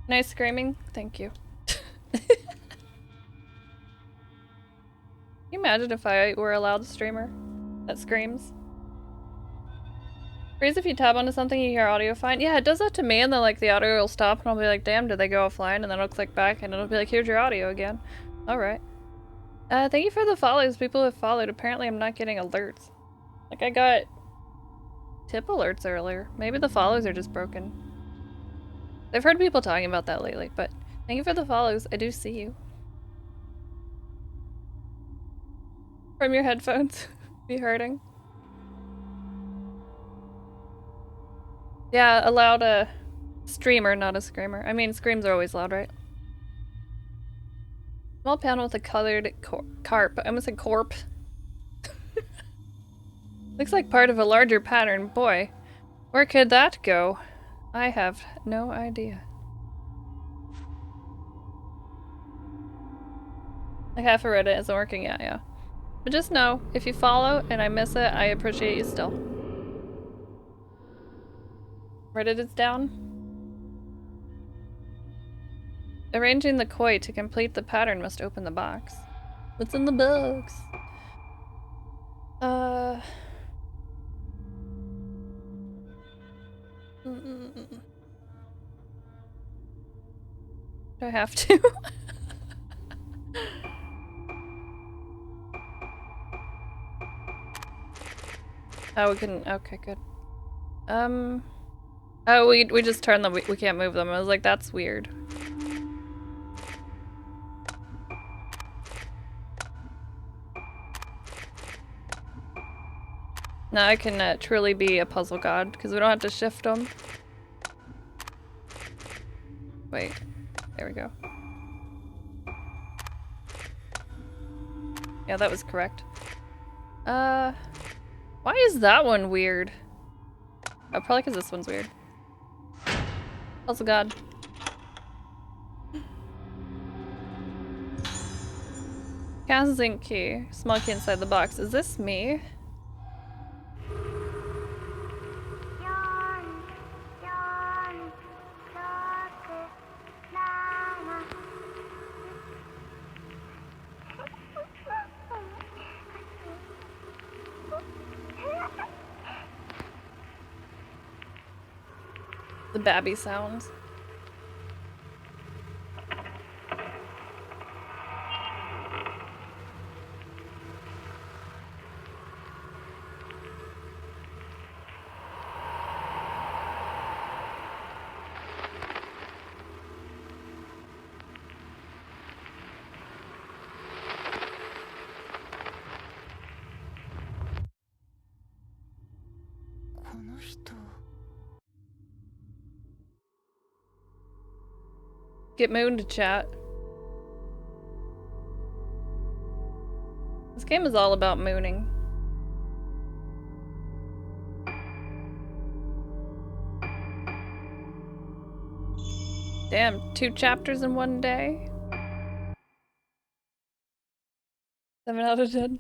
S1: Nice screaming? Thank you. Can you imagine if I were a loud streamer that screams? Freeze if you tap onto something, you hear audio fine. Yeah, it does that to me, and then like the audio will stop, and I'll be like, damn, did they go offline? And then I'll click back, and it'll be like, here's your audio again. Alright. Thank you for the follows. People have followed. Apparently I'm not getting alerts. Like, I got tip alerts earlier. Maybe the follows are just broken. I've heard people talking about that lately, but thank you for the follows. I do see you. From your headphones. Be hurting. Yeah, a loud streamer, not a screamer. I mean, screams are always loud, right? Small panel with a colored carp. I almost said corp. Looks like part of a larger pattern. Boy, where could that go? I have no idea. Like half of Reddit isn't working, yeah. But just know, if you follow and I miss it, I appreciate you still. Reddit is down. Arranging the koi to complete the pattern must open the box. What's in the box? Do I have to? Oh, we can. Okay, good. Oh, we just turned them. We can't move them. I was like, that's weird. Now I can truly be a puzzle god because we don't have to shift them. Wait, there we go. Yeah, that was correct. Why is that one weird? Oh, probably because this one's weird. Puzzle god. Cast zinc key. Small key inside the box. Is this me? The babby sounds. Get moon to chat. This game is all about mooning. Damn, 2 chapters in one day? 7 out of 10.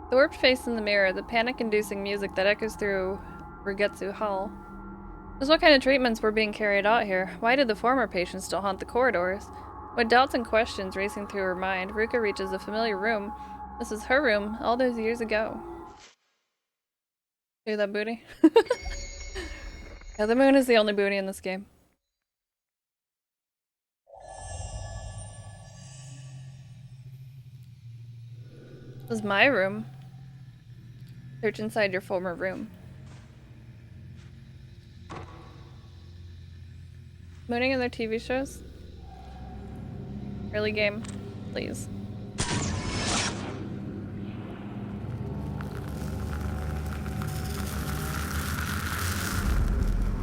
S1: The warped face in the mirror, the panic-inducing music that echoes through Rugetsu Hall. Just what kind of treatments were being carried out here? Why did the former patients still haunt the corridors? With doubts and questions racing through her mind, Ruka reaches a familiar room. This is her room, all those years ago. See that booty? Yeah, the moon is the only booty in this game. This is my room. Search inside your former room. Mooning in their TV shows? Really, game? Please.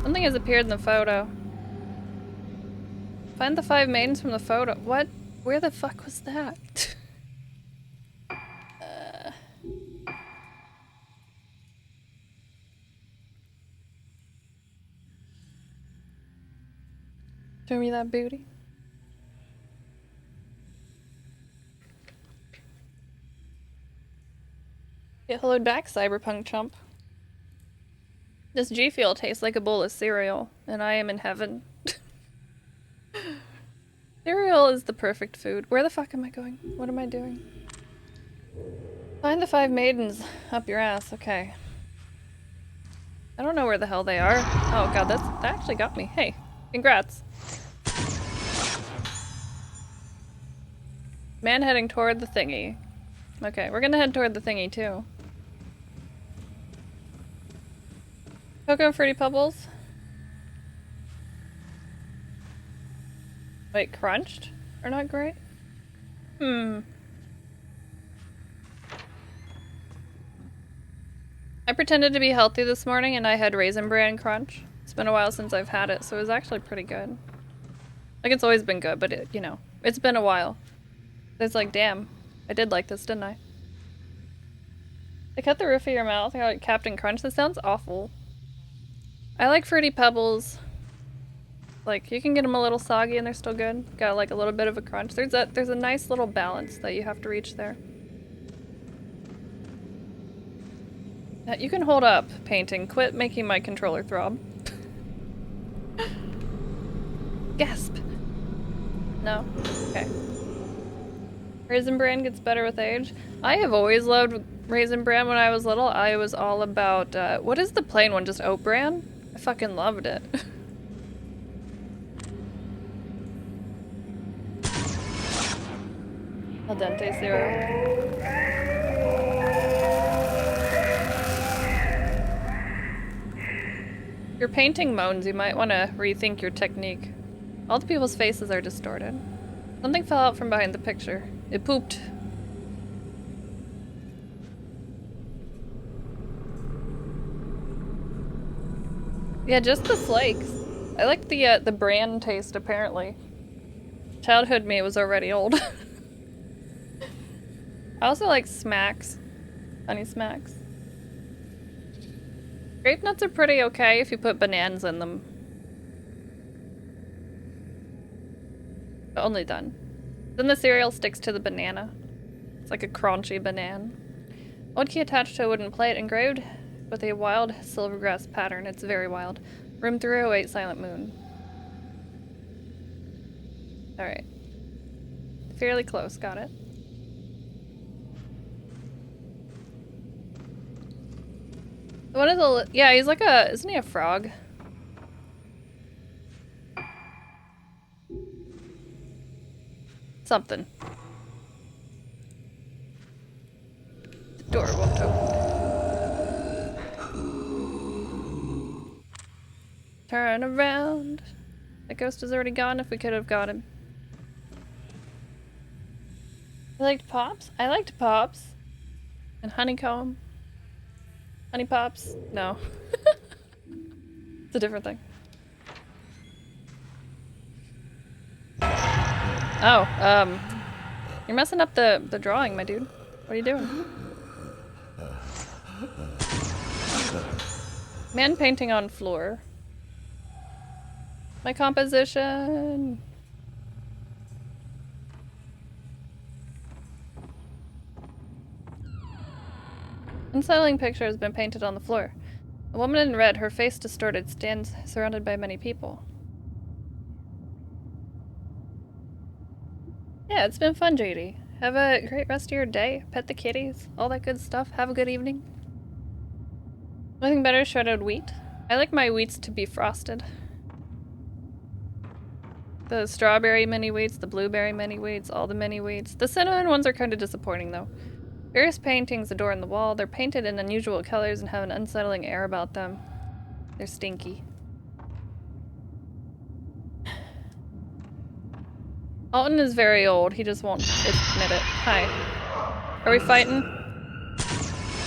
S1: Something has appeared in the photo. Find the 5 maidens from the photo. What? Where the fuck was that? Show me that booty. Get hollowed back, cyberpunk chump. This G Fuel tastes like a bowl of cereal, and I am in heaven. Cereal is the perfect food. Where the fuck am I going? What am I doing? Find the 5 maidens up your ass. Okay. I don't know where the hell they are. Oh god, that actually got me. Hey, congrats. Man heading toward the thingy. Okay, we're gonna head toward the thingy too. Cocoa Fruity Pebbles. Wait, crunched? Are not great? I pretended to be healthy this morning and I had Raisin Bran Crunch. It's been a while since I've had it, so it was actually pretty good. Like, it's always been good, but it, you know, it's been a while. It's like, damn, I did like this, didn't I? They cut the roof of your mouth. You're like Captain Crunch. This sounds awful. I like Fruity Pebbles. Like, you can get them a little soggy and they're still good. Got like a little bit of a crunch. There's a nice little balance that you have to reach there. You can hold up, painting. Quit making my controller throb. Gasp. No? Okay. Raisin Bran gets better with age. I have always loved Raisin Bran when I was little. I was all about, what is the plain one? Just Oat Bran? I fucking loved it. Al dente cereal. If you're painting moans, you might want to rethink your technique. All the people's faces are distorted. Something fell out from behind the picture. It pooped. Yeah, just the flakes. I like the bran taste, apparently. Childhood me was already old. I also like smacks. Honey smacks. Grape nuts are pretty okay if you put bananas in them. But only then. Then the cereal sticks to the banana. It's like a crunchy banana. Old key attached to a wooden plate engraved with a wild silvergrass pattern. It's very wild. Room 308, Silent Moon. Alright. Fairly close, got it. One of the, yeah, he's like a, isn't he a frog? Something. The door won't open. Turn around. The ghost is already gone if we could have got him. You liked Pops? I liked Pops. And Honeycomb. Honey Pops? No. It's a different thing. Oh, you're messing up the drawing, my dude. What are you doing? Man painting on floor. My composition. Unsettling picture has been painted on the floor. A woman in red, her face distorted, stands surrounded by many people. Yeah, it's been fun, JD. Have a great rest of your day. Pet the kitties, all that good stuff. Have a good evening. Nothing better, shredded wheat. I like my wheats to be frosted. The strawberry mini wheats, the blueberry mini wheats, all the mini wheats. The cinnamon ones are kind of disappointing though. Various paintings adorn the wall. They're painted in unusual colors and have an unsettling air about them. They're stinky. Alton is very old. He just won't admit it. Hi. Are we fighting?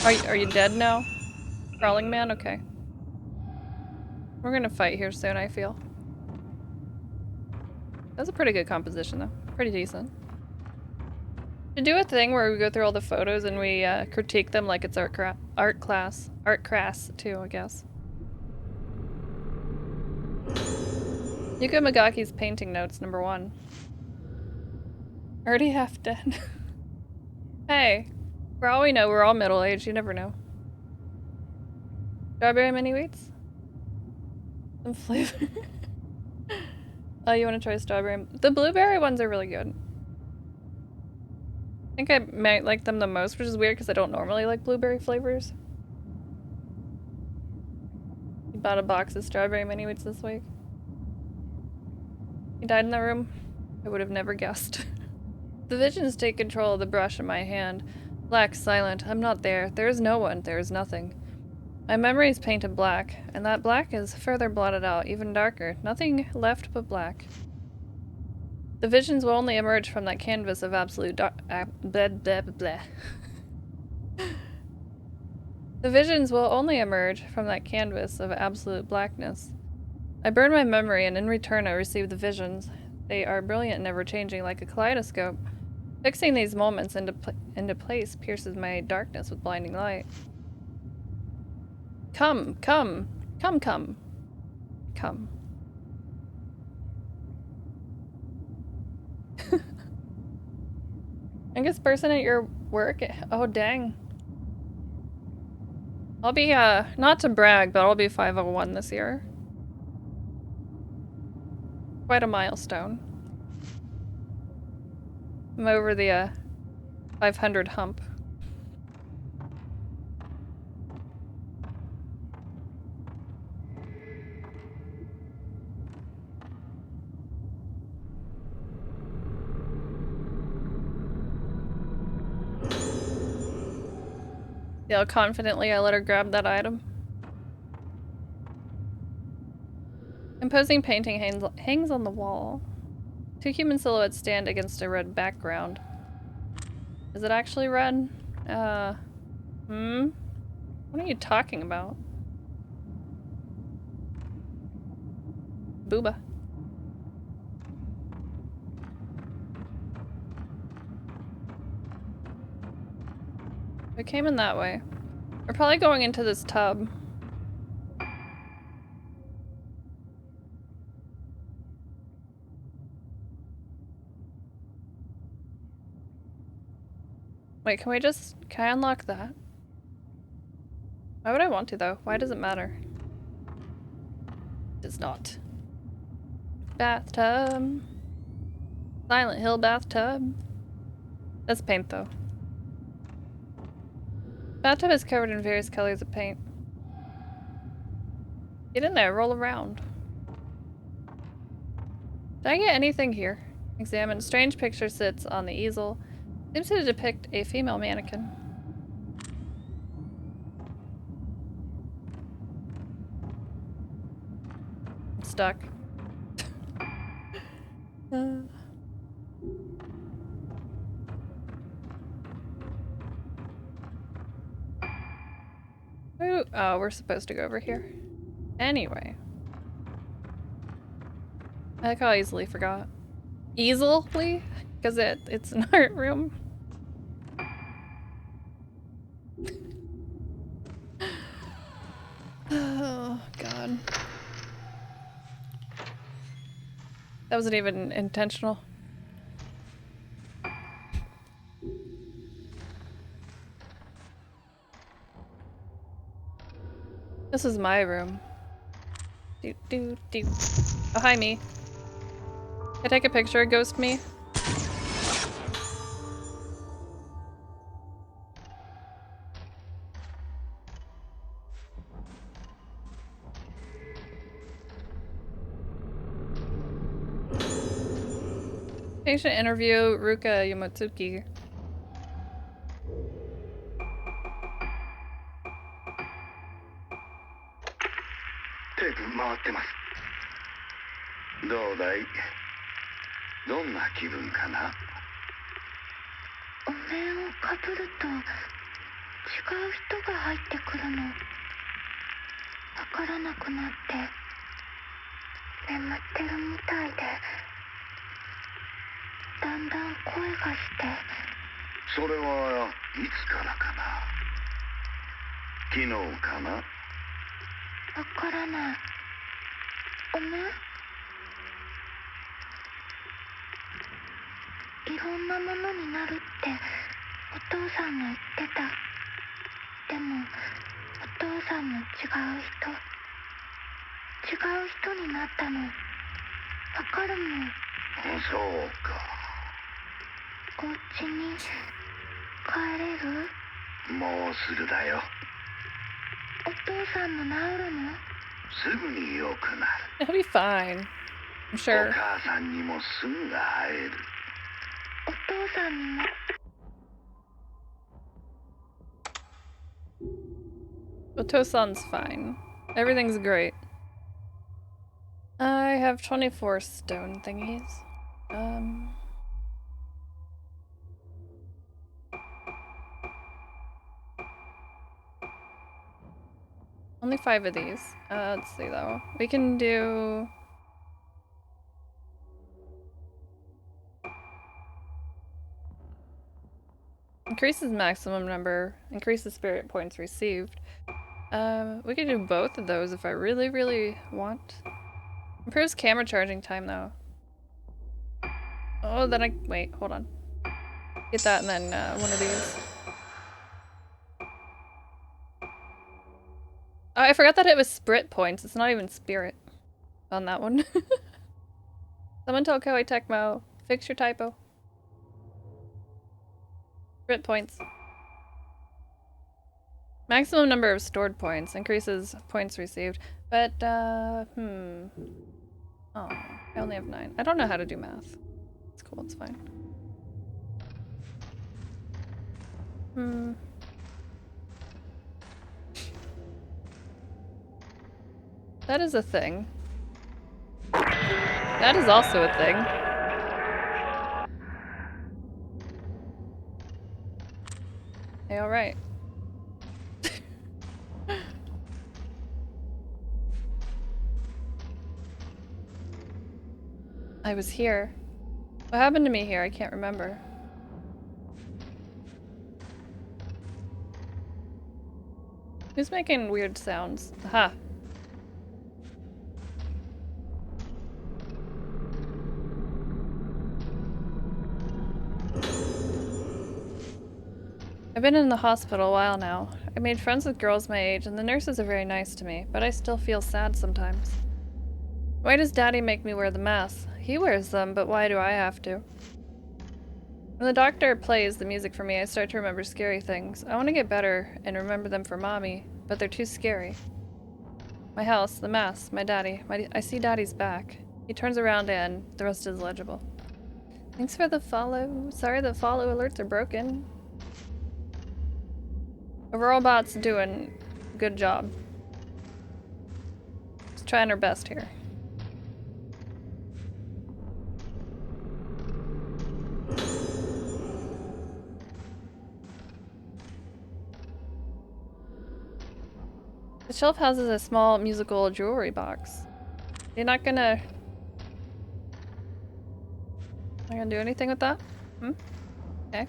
S1: Are you dead now? Crawling man? Okay. We're gonna fight here soon, I feel. That's a pretty good composition though. Pretty decent. To do a thing where we go through all the photos and we critique them like it's art class. Art crass too, I guess. Yuka Magaki's painting notes, #1. Already half dead. Hey, for all we know, we're all middle-aged. You never know. Strawberry mini wheats? Some flavor. Oh, you want to try strawberry? The blueberry ones are really good. I think I might like them the most, which is weird because I don't normally like blueberry flavors. You bought a box of strawberry mini wheats this week. He died in the room? I would have never guessed. The visions take control of the brush in my hand. Black, silent. I'm not there. There is no one. There is nothing. My memory is painted black, and that black is further blotted out, even darker. Nothing left but black. The visions will only emerge from that canvas of absolute dark. The visions will only emerge from that canvas of absolute blackness. I burn my memory, and in return I receive the visions. They are brilliant and ever-changing, like a kaleidoscope. Fixing these moments into place pierces my darkness with blinding light. Come, come, come, come, come. Youngest person at your work? Oh, dang. I'll be, not to brag, but I'll be 501 this year. Quite a milestone. I'm over the 500 hump. See how confidently I let her grab that item? Imposing painting hangs on the wall. 2 human silhouettes stand against a red background. Is it actually red? What are you talking about? Booba. We came in that way. We're probably going into this tub. Wait, can I unlock that? Why would I want to though? Why does it matter? It does not. Bathtub. Silent Hill bathtub. That's paint though. Bathtub is covered in various colors of paint. Get in there, roll around. Did I get anything here? Examine. Strange picture sits on the easel. Seems to depict a female mannequin. I'm stuck. Ooh, oh, we're supposed to go over here. Anyway. I like how I easily forgot. Easily? Because it's an art room. Oh, God. That wasn't even intentional. This is my room. Do do do. Behind me. Can I take a picture of Ghost Me? Patient interview, Ruka Yamotsuki.
S3: テープ回ってます。どうだい？どんな気分かな？
S4: お面をかぶると違う人が入ってくるの。わからなくなって眠ってるみたいで、だんだん声がして。
S3: それはいつからかな？昨日かな？
S4: わからない。お面？いろんなものになるってお父さんが言ってた。でもお父さんも違う人になったの。わかるもん。
S3: そうか。
S4: お家に帰れる？
S3: もうすぐだよ。
S4: お父さんも治るの？
S3: すぐに良くなる。
S1: It'll be fine. I'm sure.
S3: お母さんにもすぐ会える。
S4: お父さんにも。
S1: Otosan's fine. Everything's great. I have 24 stone thingies. Only 5 of these. Let's see though. We can do... Increases maximum number, increases spirit points received. We could do both of those if I really, really want. Improves camera charging time though. Oh, then wait, hold on. Get that and then one of these. Oh, I forgot that it was spirit points. It's not even spirit on that one. Someone tell Koei Tecmo, fix your typo. Crit points. Maximum number of stored points increases points received. But, Oh, I only have 9. I don't know how to do math. It's cool, it's fine. That is a thing. That is also a thing. Hey, alright. I was here. What happened to me here? I can't remember. Who's making weird sounds? Aha. I've been in the hospital a while now. I made friends with girls my age, and the nurses are very nice to me, but I still feel sad sometimes. Why does Daddy make me wear the masks? He wears them, but why do I have to? When the doctor plays the music for me, I start to remember scary things. I want to get better and remember them for Mommy, but they're too scary. My house, the mask, my daddy. I see Daddy's back. He turns around and the rest is legible. Thanks for the follow. Sorry the follow alerts are broken. Overall bot's doing a good job. Just trying her best here. The shelf houses a small musical jewelry box. You're not gonna do anything with that? Hmm? Okay.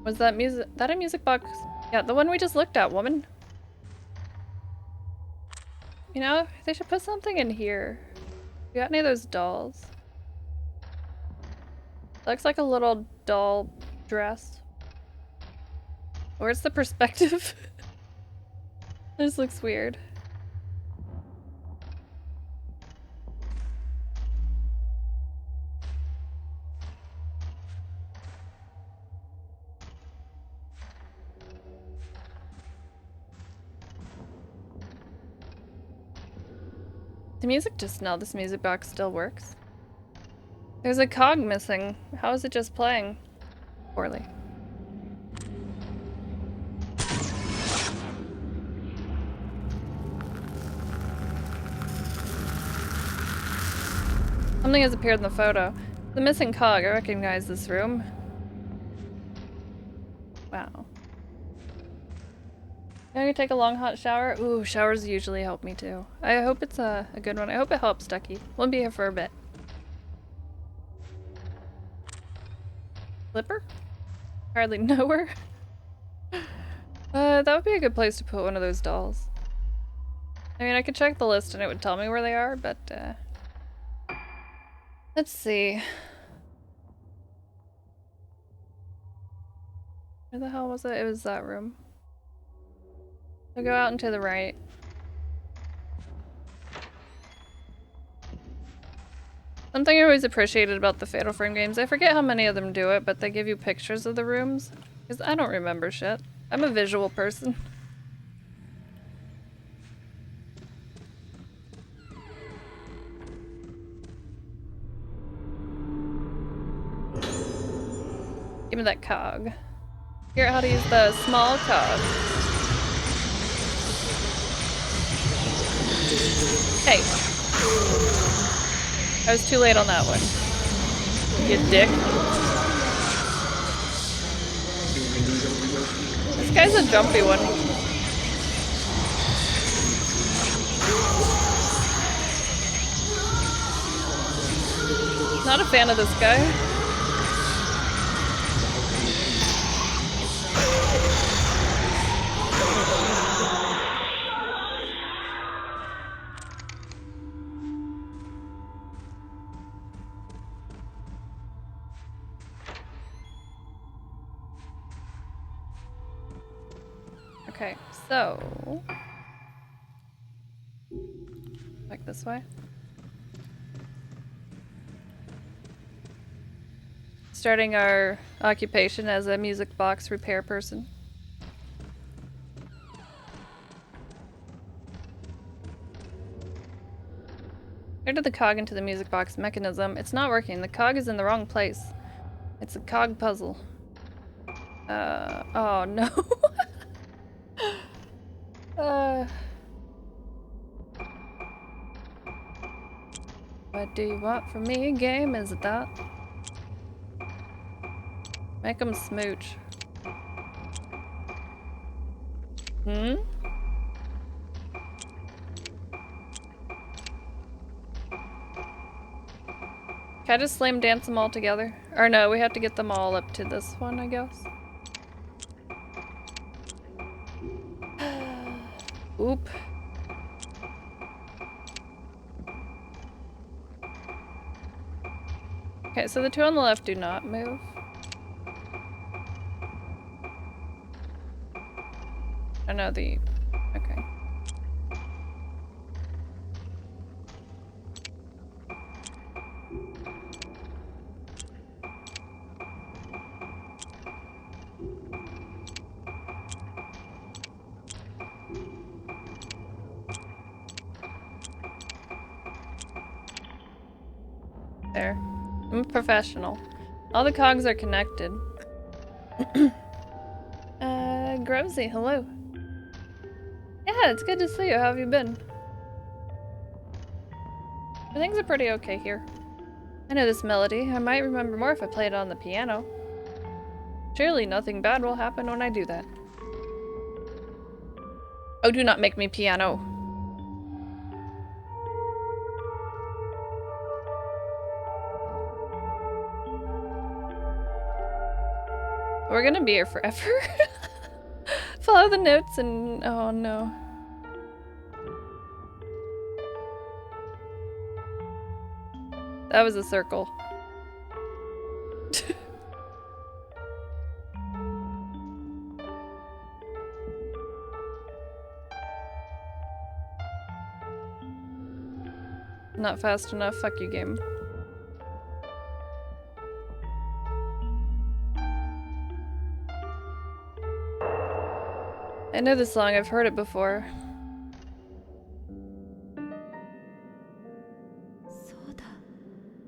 S1: Was that a music box? Yeah, the one we just looked at, woman. You know, they should put something in here. You got any of those dolls? Looks like a little doll dress. Where's the perspective? This looks weird. The music just now, this music box still works. There's a cog missing. How is it just playing? Poorly. Something has appeared in the photo. The missing cog. I recognize this room. Wow. I'm gonna take a long hot shower. Ooh, showers usually help me too. I hope it's a good one. I hope it helps, Ducky. We'll be here for a bit. Flipper? Hardly know her. That would be a good place to put one of those dolls. I mean, I could check the list and it would tell me where they are, but let's see. Where the hell was it? It was that room. So go out and to the right. Something I always appreciated about the Fatal Frame games, I forget how many of them do it, but they give you pictures of the rooms. Because I don't remember shit. I'm a visual person. Give me that cog. Figure out how to use the small cog. Hey. I was too late on that one. You dick. This guy's a jumpy one. Not a fan of this guy. Okay, so... Like this way? starting our occupation as a music box repair person. Where did the cog into the music box mechanism? It's not working. The cog is in the wrong place. It's a cog puzzle. Oh no. What do you want from me, game? Is it that? Make them smooch. Hmm? Can I just slam dance them all together? Or no, we have to get them all up to this one, I guess. Oop. Okay, so the two on the left do not move. I know the... Okay. There. I'm a professional. All the cogs are connected. Grosy, hello. Yeah, it's good to see you. How have you been? Things are pretty okay here. I know this melody. I might remember more if I played it on the piano. Surely nothing bad will happen when I do that. Oh, do not make me piano. We're gonna be here forever. Follow the notes and... oh no. That was a circle. Not fast enough. Fuck you, game. I know this song. I've heard it before.
S5: そうだ。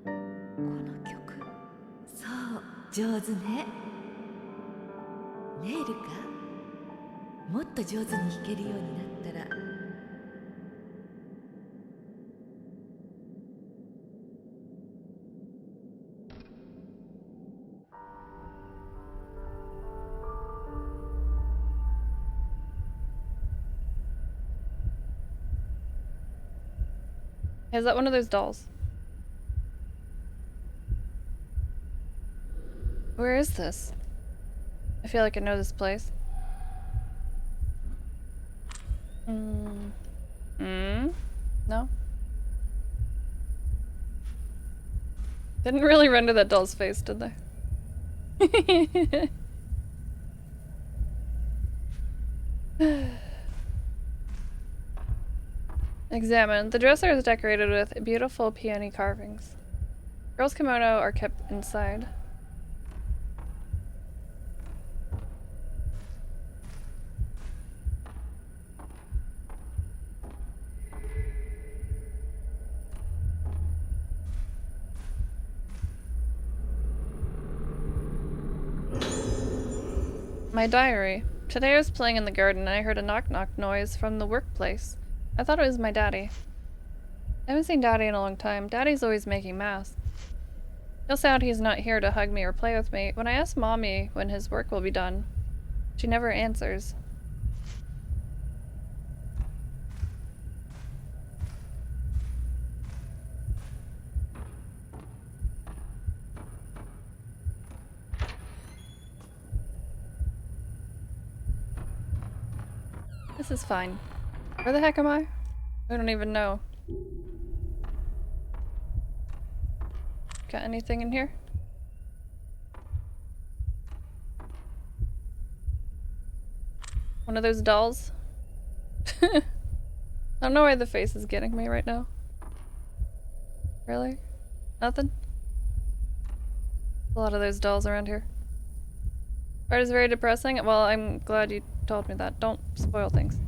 S5: この曲。そう、上手ね。ネイルか。もっと上手に弾けるようになったら。
S1: Is that one of those dolls? Where is this? I feel like I know this place. No? Didn't really render that doll's face, did they? Examine. The dresser is decorated with beautiful peony carvings. Girls' kimono are kept inside. My diary. Today I was playing in the garden and I heard a knock-knock noise from the workplace. I thought it was my daddy. I haven't seen Daddy in a long time. Daddy's always making masks. Feels sad he's not here to hug me or play with me. When I ask Mommy when his work will be done, she never answers. This is fine. Where the heck am I? I don't even know. Got anything in here? One of those dolls? I don't know why the face is getting me right now. Really? Nothing? A lot of those dolls around here. Art is very depressing. Well, I'm glad you told me that. Don't spoil things.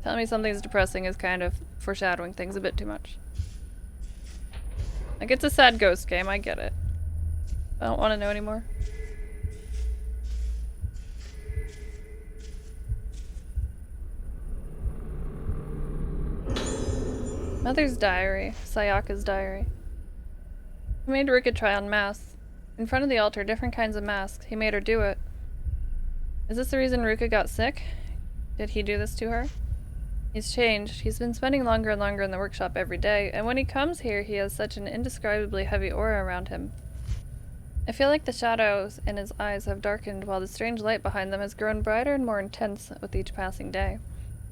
S1: Telling me something's depressing is kind of foreshadowing things a bit too much. Like, it's a sad ghost game, I get it. I don't want to know anymore. Mother's diary. Sayaka's diary. He made Ruka try on masks. In front of the altar, different kinds of masks. He made her do it. Is this the reason Ruka got sick? Did he do this to her? He's changed. He's been spending longer and longer in the workshop every day, and when he comes here, he has such an indescribably heavy aura around him. I feel like the shadows in his eyes have darkened, while the strange light behind them has grown brighter and more intense with each passing day.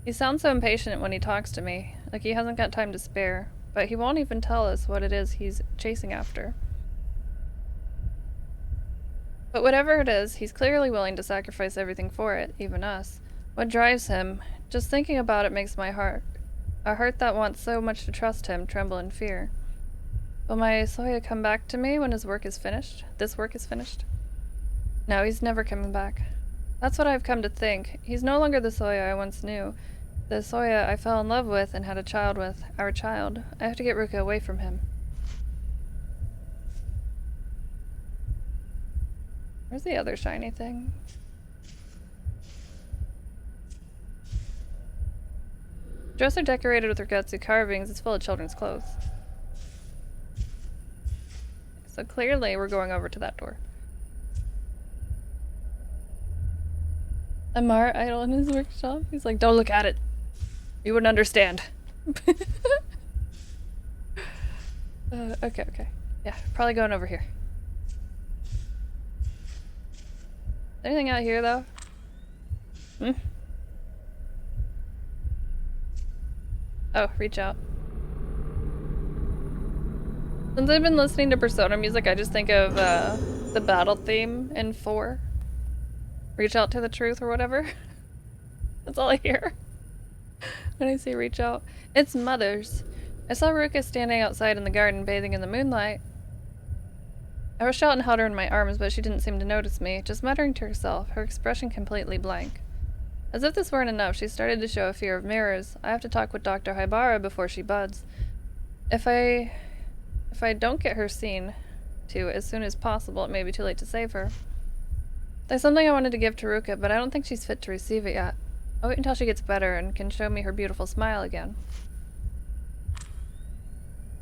S1: He sounds so impatient when he talks to me, like he hasn't got time to spare, but he won't even tell us what it is he's chasing after. But whatever it is, he's clearly willing to sacrifice everything for it, even us. What drives him? Just thinking about it makes my heart, a heart that wants so much to trust him, tremble in fear. Will my Soya come back to me when his work is finished? This work is finished? No, he's never coming back. That's what I've come to think. He's no longer the Soya I once knew. The Soya I fell in love with and had a child with, our child. I have to get Ruka away from him. Where's the other shiny thing? Dresser decorated with Riketsu carvings is full of children's clothes. So clearly we're going over to that door. Amar idle in his workshop. He's like, don't look at it. You wouldn't understand. Okay. Yeah, probably going over here. Anything out here though? Oh, reach out. Since I've been listening to Persona music, I just think of the battle theme in 4. Reach out to the truth or whatever. That's all I hear when I say reach out. It's Mother's. I saw Ruka standing outside in the garden bathing in the moonlight. I rushed out and held her in my arms, but she didn't seem to notice me, just muttering to herself, her expression completely blank. As if this weren't enough, she started to show a fear of mirrors. I have to talk with Dr. Haibara before she buds. If I don't get her seen to as soon as possible, it may be too late to save her. There's something I wanted to give to Ruka, but I don't think she's fit to receive it yet. I'll wait until she gets better and can show me her beautiful smile again.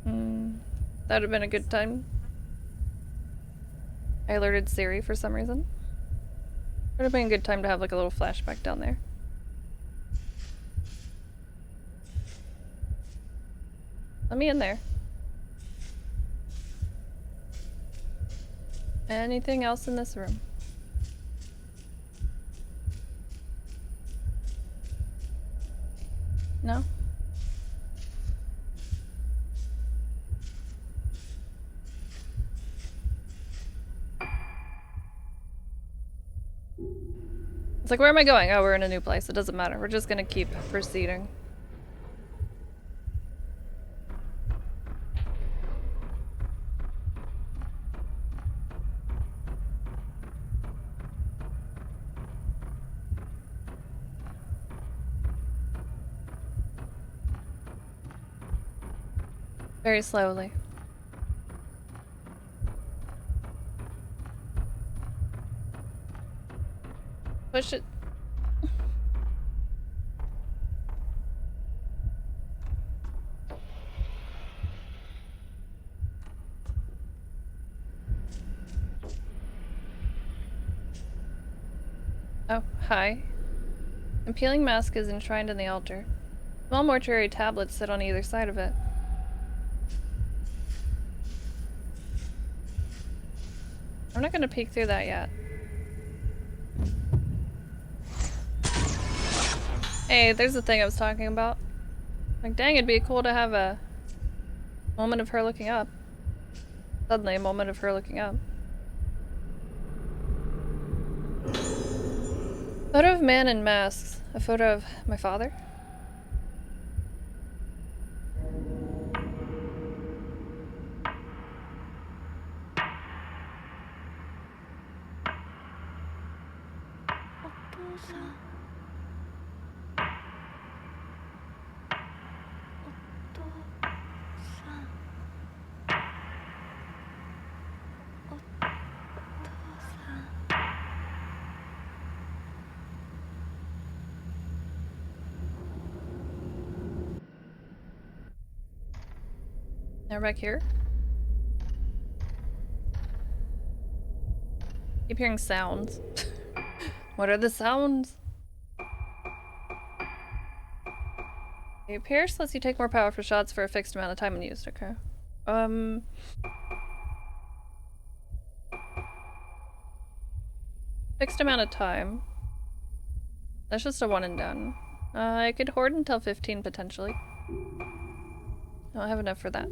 S1: That would have been a good time. I alerted Siri for some reason. Would have been a good time to have like a little flashback down there. Let me in there. Anything else in this room? No? It's like, where am I going? Oh, we're in a new place. It doesn't matter. We're just gonna keep proceeding. Very slowly. Push it. Oh, hi. A peeling mask is enshrined in the altar. Small mortuary tablets sit on either side of it. I'm not gonna peek through that yet. Hey, there's the thing I was talking about. Like, dang, it'd be cool to have a moment of her looking up. Suddenly, a moment of her looking up. Photo of man in masks. A photo of my father? Now back here. Keep hearing sounds. What are the sounds? Okay, Pierce lets you take more powerful shots for a fixed amount of time when used. Okay. Fixed amount of time. That's just a one and done. I could hoard until 15 potentially. I don't have enough for that.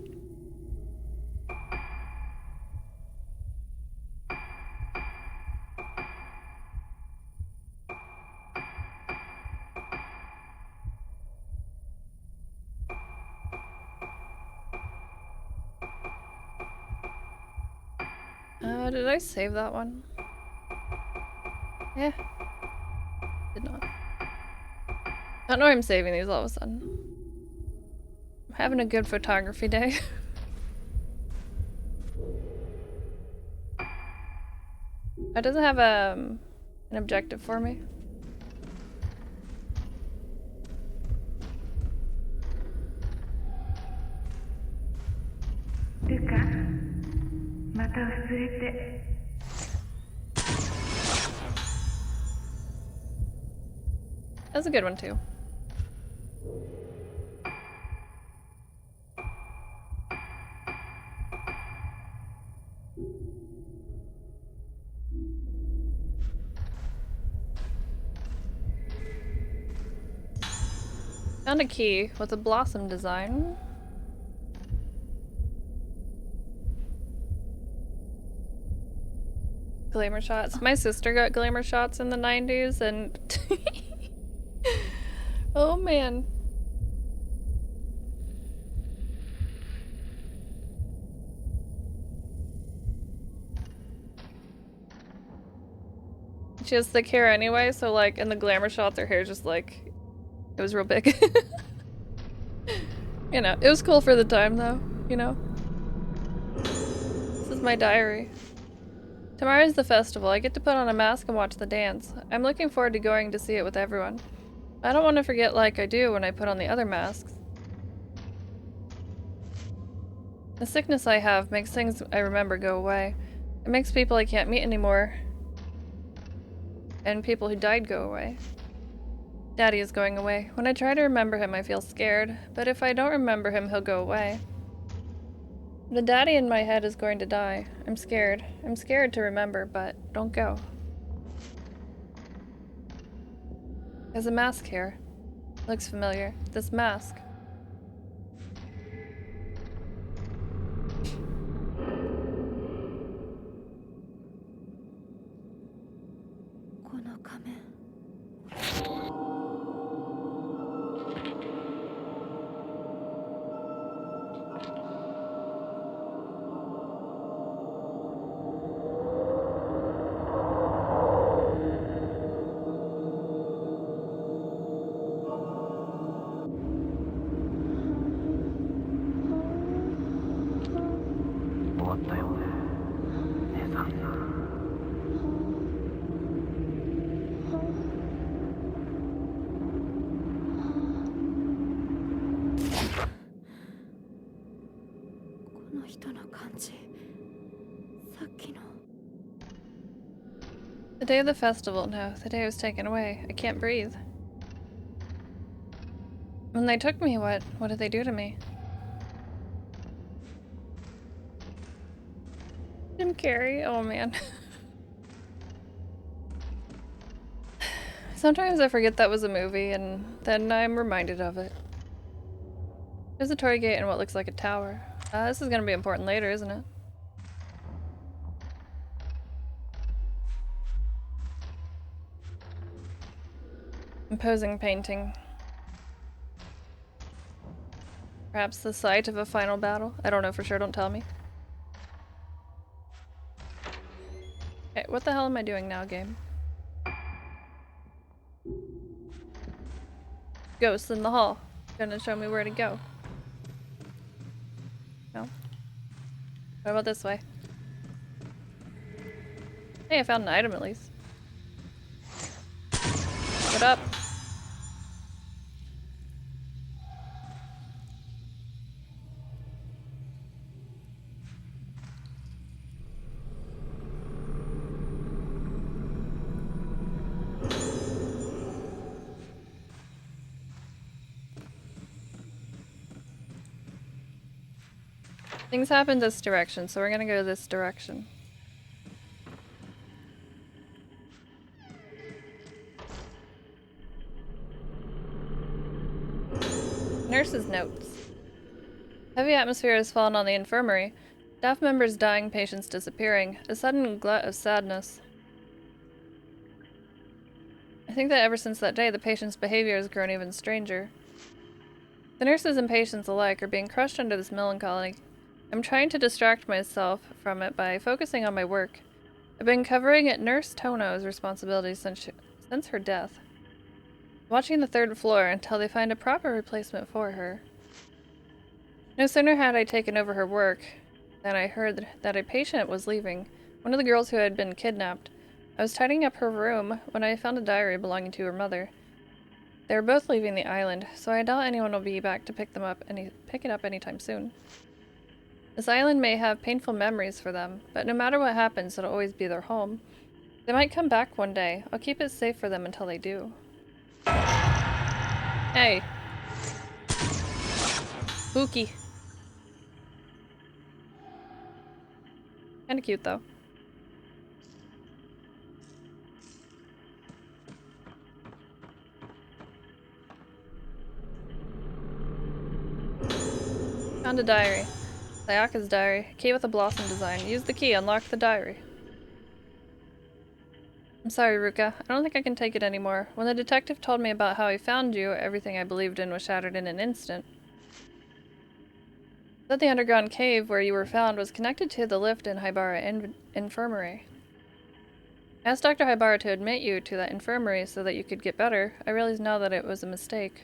S1: Did I save that one? Yeah. Did not. I don't know why I'm saving these all of a sudden. I'm having a good photography day. It doesn't have an objective for me. That's a good one too. Found a key with a blossom design. Glamour shots. My sister got glamour shots in the 90s and oh man. She has thick hair anyway, so like in the glamour shots her hair just like it was real big. You know, it was cool for the time though, you know. This is my diary. Tomorrow's the festival. I get to put on a mask and watch the dance. I'm looking forward to going to see it with everyone. I don't want to forget like I do when I put on the other masks. The sickness I have makes things I remember go away. It makes people I can't meet anymore. And people who died go away. Daddy is going away. When I try to remember him, I feel scared. But if I don't remember him, he'll go away. The daddy in my head is going to die. I'm scared. I'm scared to remember, but don't go. There's a mask here. Looks familiar. This mask. The day of the festival. No, the day I was taken away. I can't breathe. When they took me, what did they do to me? Jim Carrey? Oh man. Sometimes I forget that was a movie and then I'm reminded of it. There's a torii gate and what looks like a tower. This is gonna be important later, isn't it? Imposing painting. Perhaps the site of a final battle? I don't know for sure, don't tell me. Okay, what the hell am I doing now, game? Ghosts in the hall. Gonna show me where to go. No? What about this way? Hey, I found an item at least. What up? Things happen this direction, so we're gonna go this direction. Nurse's notes. Heavy atmosphere has fallen on the infirmary. Staff members dying, patients disappearing. A sudden glut of sadness. I think that ever since that day, the patient's behavior has grown even stranger. The nurses and patients alike are being crushed under this melancholy. I'm trying to distract myself from it by focusing on my work. I've been covering at Nurse Tono's responsibilities since her death. Watching the third floor until they find a proper replacement for her. No sooner had I taken over her work than I heard that a patient was leaving, one of the girls who had been kidnapped. I was tidying up her room when I found a diary belonging to her mother. They were both leaving the island, so I doubt anyone will be back to pick it up anytime soon. This island may have painful memories for them, but no matter what happens, it'll always be their home. They might come back one day. I'll keep it safe for them until they do. Hey. Spooky. Kinda cute, though. Found a diary. Sayaka's diary. Key with a blossom design. Use the key, unlock the diary. I'm sorry, Ruka. I don't think I can take it anymore. When the detective told me about how he found you, everything I believed in was shattered in an instant. That the underground cave where you were found was connected to the lift in Haibara Infirmary. I asked Dr. Haibara to admit you to that infirmary so that you could get better. I realized now that it was a mistake.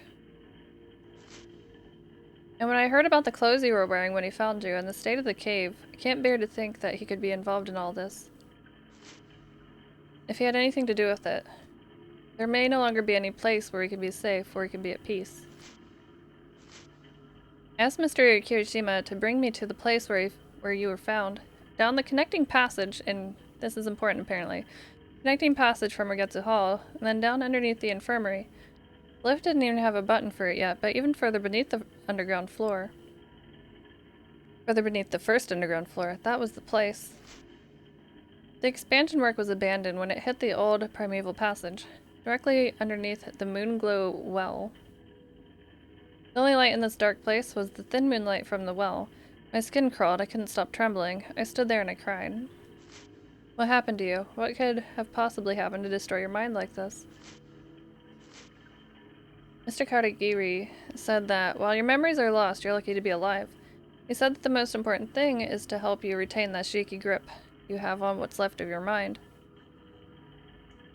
S1: And when I heard about the clothes you were wearing when he found you and the state of the cave, I can't bear to think that he could be involved in all this. If he had anything to do with it, there may no longer be any place where he can be safe, where he can be at peace. I asked Mr. Kirishima to bring me to the place where you were found. Down the connecting passage, and this is important apparently, connecting passage from Regetsu Hall, and then down underneath the infirmary. The lift didn't even have a button for it yet, but even further beneath the underground floor. Further beneath the first underground floor, that was the place. The expansion work was abandoned when it hit the old primeval passage, directly underneath the Moonglow well. The only light in this dark place was the thin moonlight from the well. My skin crawled, I couldn't stop trembling. I stood there and I cried. What happened to you? What could have possibly happened to destroy your mind like this? Mr. Katagiri said that while your memories are lost, you're lucky to be alive. He said that the most important thing is to help you retain that shaky grip you have on what's left of your mind.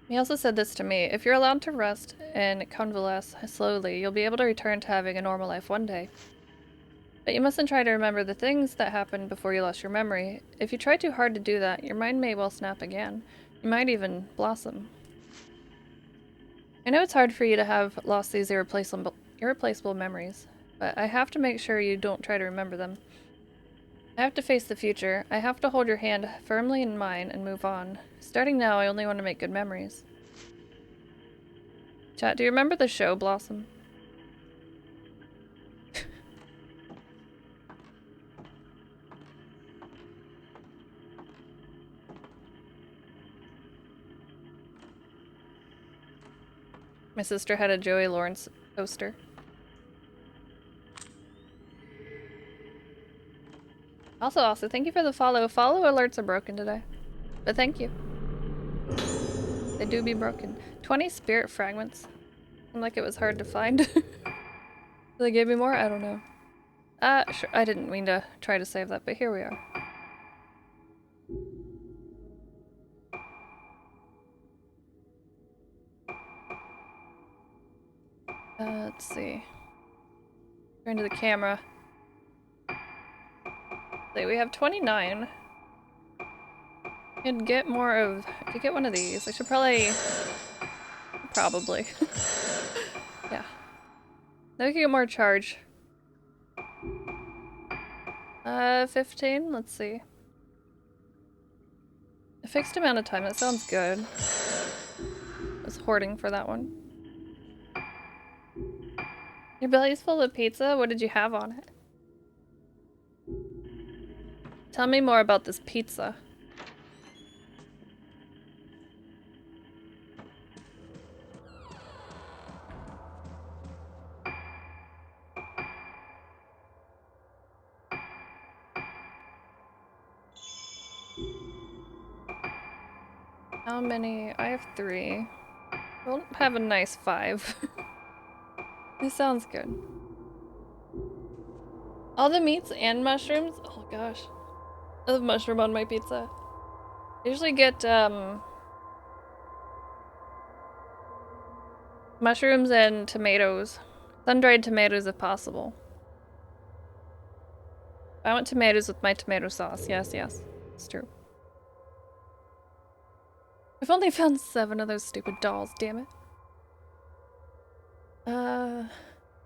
S1: He also said this to me: if you're allowed to rest and convalesce slowly, you'll be able to return to having a normal life one day. But you mustn't try to remember the things that happened before you lost your memory. If you try too hard to do that, your mind may well snap again. You might even blossom. I know it's hard for you to have lost these irreplaceable memories, but I have to make sure you don't try to remember them. I have to face the future. I have to hold your hand firmly in mine and move on. Starting now, I only want to make good memories. Chat, do you remember the show Blossom? My sister had a Joey Lawrence poster. Also, thank you for the follow. Follow alerts are broken today. But thank you. They do be broken. 20 spirit fragments. Like it was hard to find. They gave me more? I don't know. Sure. I didn't mean to try to save that, but here we are. Let's see. Turn to the camera. See, we have 29. I could get more of... I could get one of these. I should probably... Probably. Yeah. Then we can get more charge. 15? Let's see. A fixed amount of time. That sounds good. I was hoarding for that one. Your belly's full of pizza? What did you have on it? Tell me more about this pizza. How many? I have 3. We'll have a nice 5. This sounds good. All the meats and mushrooms? Oh gosh. I love mushroom on my pizza. I usually get mushrooms and tomatoes. Sun-dried tomatoes if possible. I want tomatoes with my tomato sauce. Yes, yes. It's true. I've only found 7 of those stupid dolls, damn it.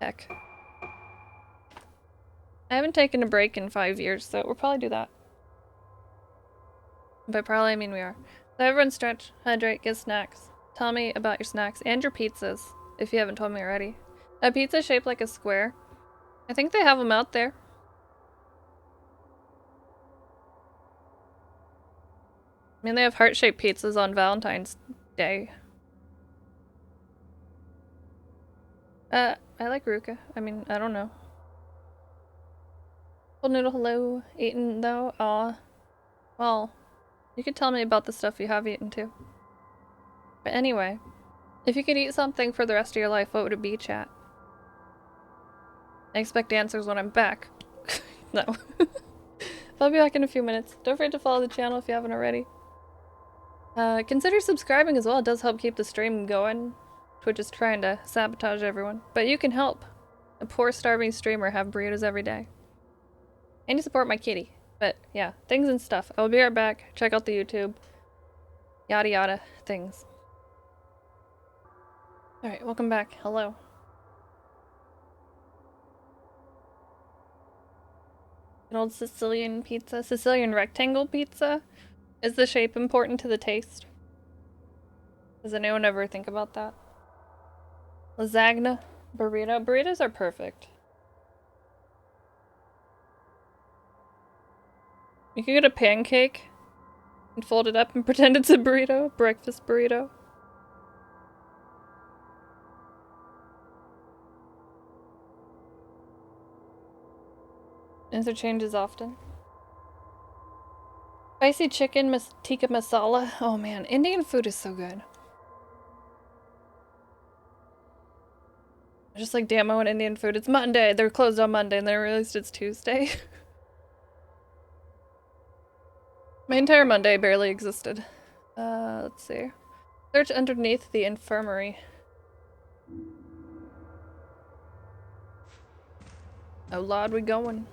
S1: Heck. I haven't taken a break in 5 years, so we'll probably do that. By probably, I mean we are. So everyone stretch, hydrate, get snacks. Tell me about your snacks and your pizzas, if you haven't told me already. A pizza shaped like a square. I think they have them out there. I mean, they have heart-shaped pizzas on Valentine's Day. I like Ruka. I mean, I don't know. Full noodle, hello. Eaten, though? Aw. Well, you could tell me about the stuff you have eaten, too. But anyway, if you could eat something for the rest of your life, what would it be, chat? I expect answers when I'm back. No. I'll be back in a few minutes. Don't forget to follow the channel if you haven't already. Consider subscribing as well. It does help keep the stream going. Twitch is trying to sabotage everyone. But you can help a poor starving streamer have burritos every day. And you support my kitty. But yeah, things and stuff. I'll be right back. Check out the YouTube. Yada yada things. Alright, welcome back. Hello. An old Sicilian pizza. Sicilian rectangle pizza? Is the shape important to the taste? Does anyone ever think about that? Lasagna? Burrito? Burritos are perfect. You can get a pancake and fold it up and pretend it's a burrito. Breakfast burrito. Interchanges often. Spicy chicken, tikka masala. Oh man, Indian food is so good. Just like damn, I want Indian food. It's Monday. They're closed on Monday and they released it's Tuesday. My entire Monday barely existed. Let's see. Search underneath the infirmary. Oh Lord, we going.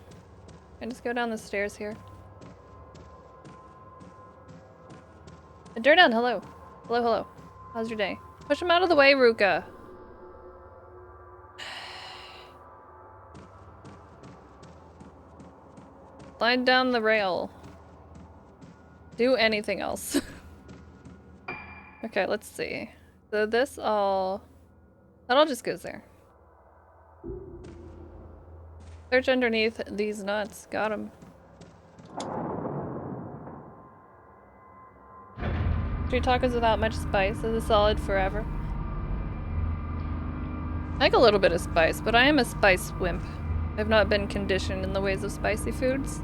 S1: I just go down the stairs here. Durdan, hello. Hello, hello. How's your day? Push him out of the way, Ruka. Slide down the rail. Do anything else. Okay, let's see. So this all... That all just goes there. Search underneath these nuts. Got them. Street tacos without much spice is a solid forever. I like a little bit of spice, but I am a spice wimp. I've not been conditioned in the ways of spicy foods.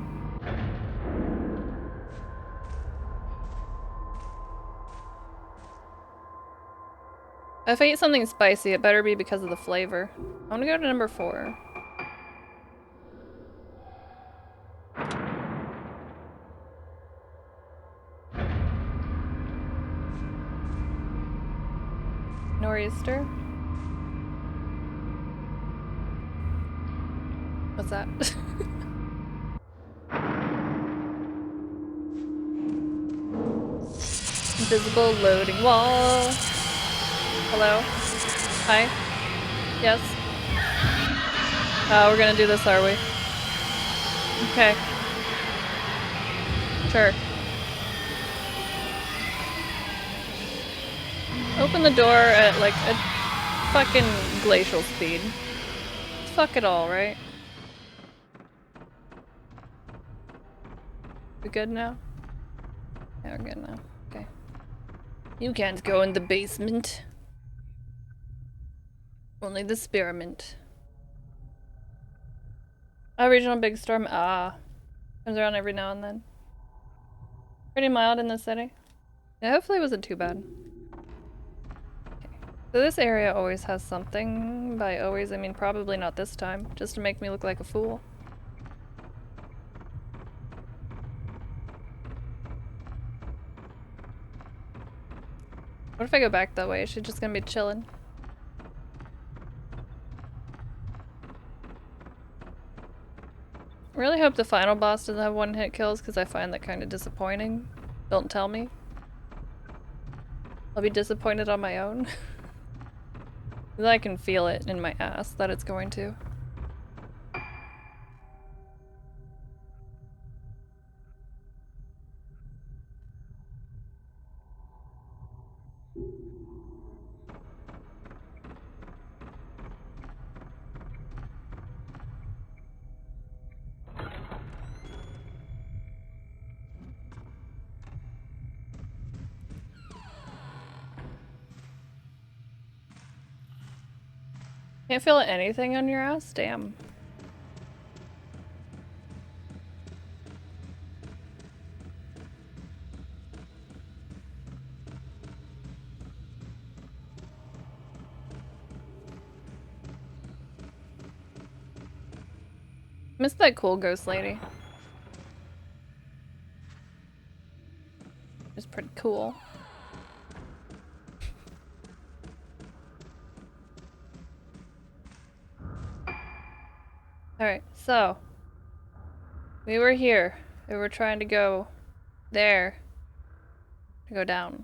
S1: If I eat something spicy, it better be because of the flavor. I want to go to number 4. Nor'easter? What's that? Invisible loading wall. Hello? Hi? Yes? Oh, we're gonna do this, are we? Okay. Sure. Open the door at like a fucking glacial speed. Fuck it all, right? We good now? Yeah, we're good now. Okay. You can't go in the basement. Only the spearmint. A regional big storm. Ah. Comes around every now and then. Pretty mild in the city. Yeah, hopefully it wasn't too bad. Okay. So this area always has something. By always, I mean probably not this time. Just to make me look like a fool. What if I go back that way? Is she just gonna be chilling? I really hope the final boss doesn't have one-hit kills because I find that kind of disappointing. Don't tell me. I'll be disappointed on my own. Because I can feel it in my ass that it's going to. Can't feel anything on your ass? Damn. Miss that cool ghost lady. It's pretty cool. Alright, so. We were here. We were trying to go there. To go down,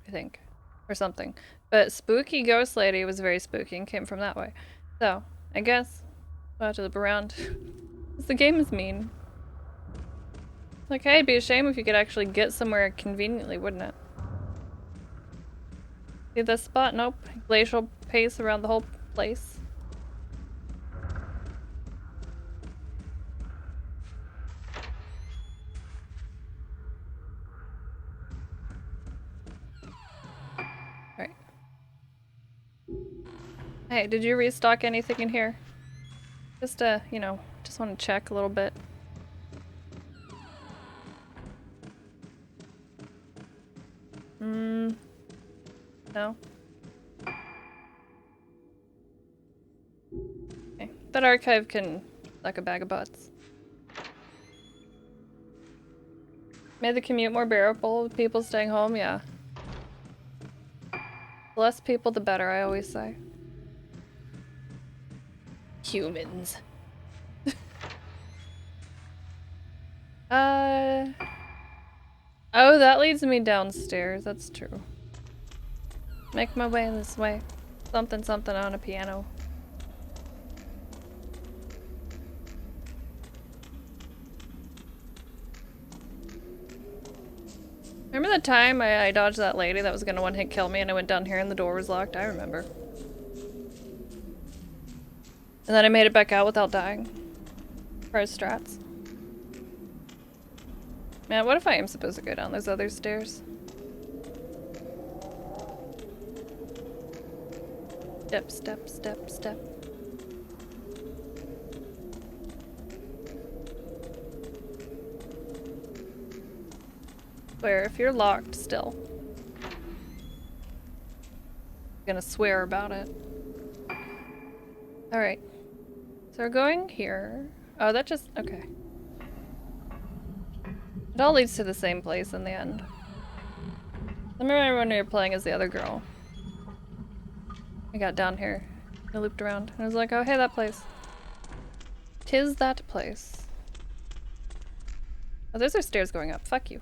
S1: I think. Or something. But spooky ghost lady was very spooky and came from that way. So, I guess we'll have to loop around. Because the game is mean. Like, hey, it'd be a shame if you could actually get somewhere conveniently, wouldn't it? See this spot? Nope. Glacial pace around the whole place. Alright. Hey, did you restock anything in here? Just, you know, just want to check a little bit. No? Okay. That archive can suck a bag of butts. Made the commute more bearable with people staying home, yeah. The less people, the better, I always say. Humans. Oh, that leads me downstairs, that's true. Make my way this way. Something something on a piano. Remember the time I dodged that lady that was gonna one-hit kill me and I went down here and the door was locked? I remember. And then I made it back out without dying. Pro strats. Man, what if I am supposed to go down those other stairs? Step, step, step, step. Where if you're locked still. gonna swear about it. Alright. So we're going here. Oh, that just... okay. It all leads to the same place in the end. I remember when we were playing as the other girl. I got down here. I looped around. And I was like, oh, hey, that place. 'Tis that place. Oh, those are stairs going up. Fuck you.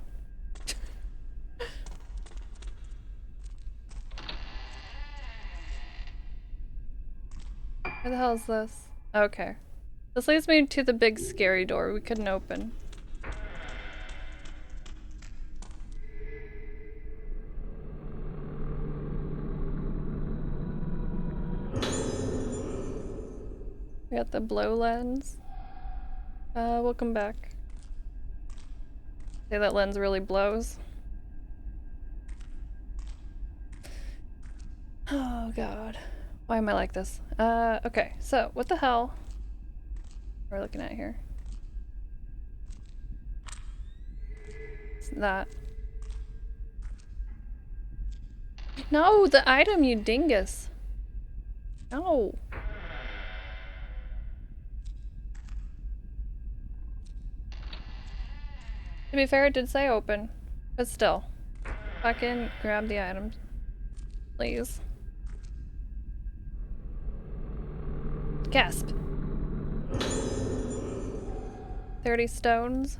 S1: Where the hell is this? Okay. This leads me to the big scary door we couldn't open. We got the blow lens. Welcome back. Say that lens really blows. Oh god. Why am I like this? Okay, so what the hell are we looking at here? It's that. No, the item, you dingus. No. To be fair, it did say open, but still. Fucking grab the items. Please. Gasp. 30 stones.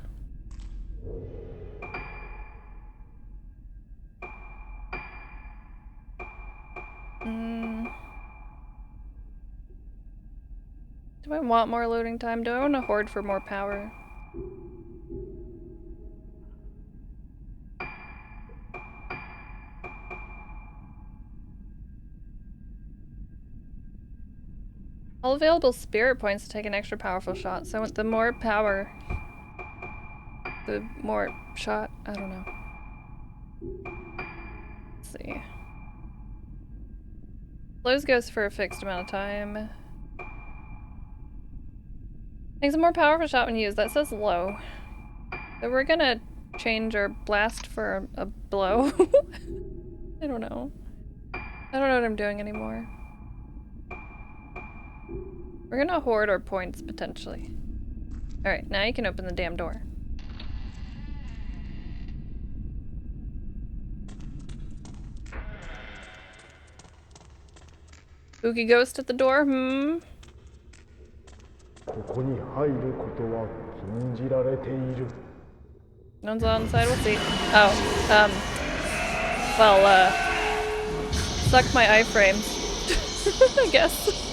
S1: Do I want more loading time? Do I want to hoard for more power? All available spirit points to take an extra powerful shot. So the more power, the more shot. I don't know. Let's see. Blows goes for a fixed amount of time. Makes a more powerful shot when used. That says low. So we're gonna change our blast for a blow. I don't know. I don't know what I'm doing anymore. We're gonna hoard our points, potentially. Alright, now you can open the damn door. Spooky ghost at the door? Hmm?
S6: ここに入ることは禁じられている。
S1: No one's on the side, we'll see. Oh, suck my iframes. I guess.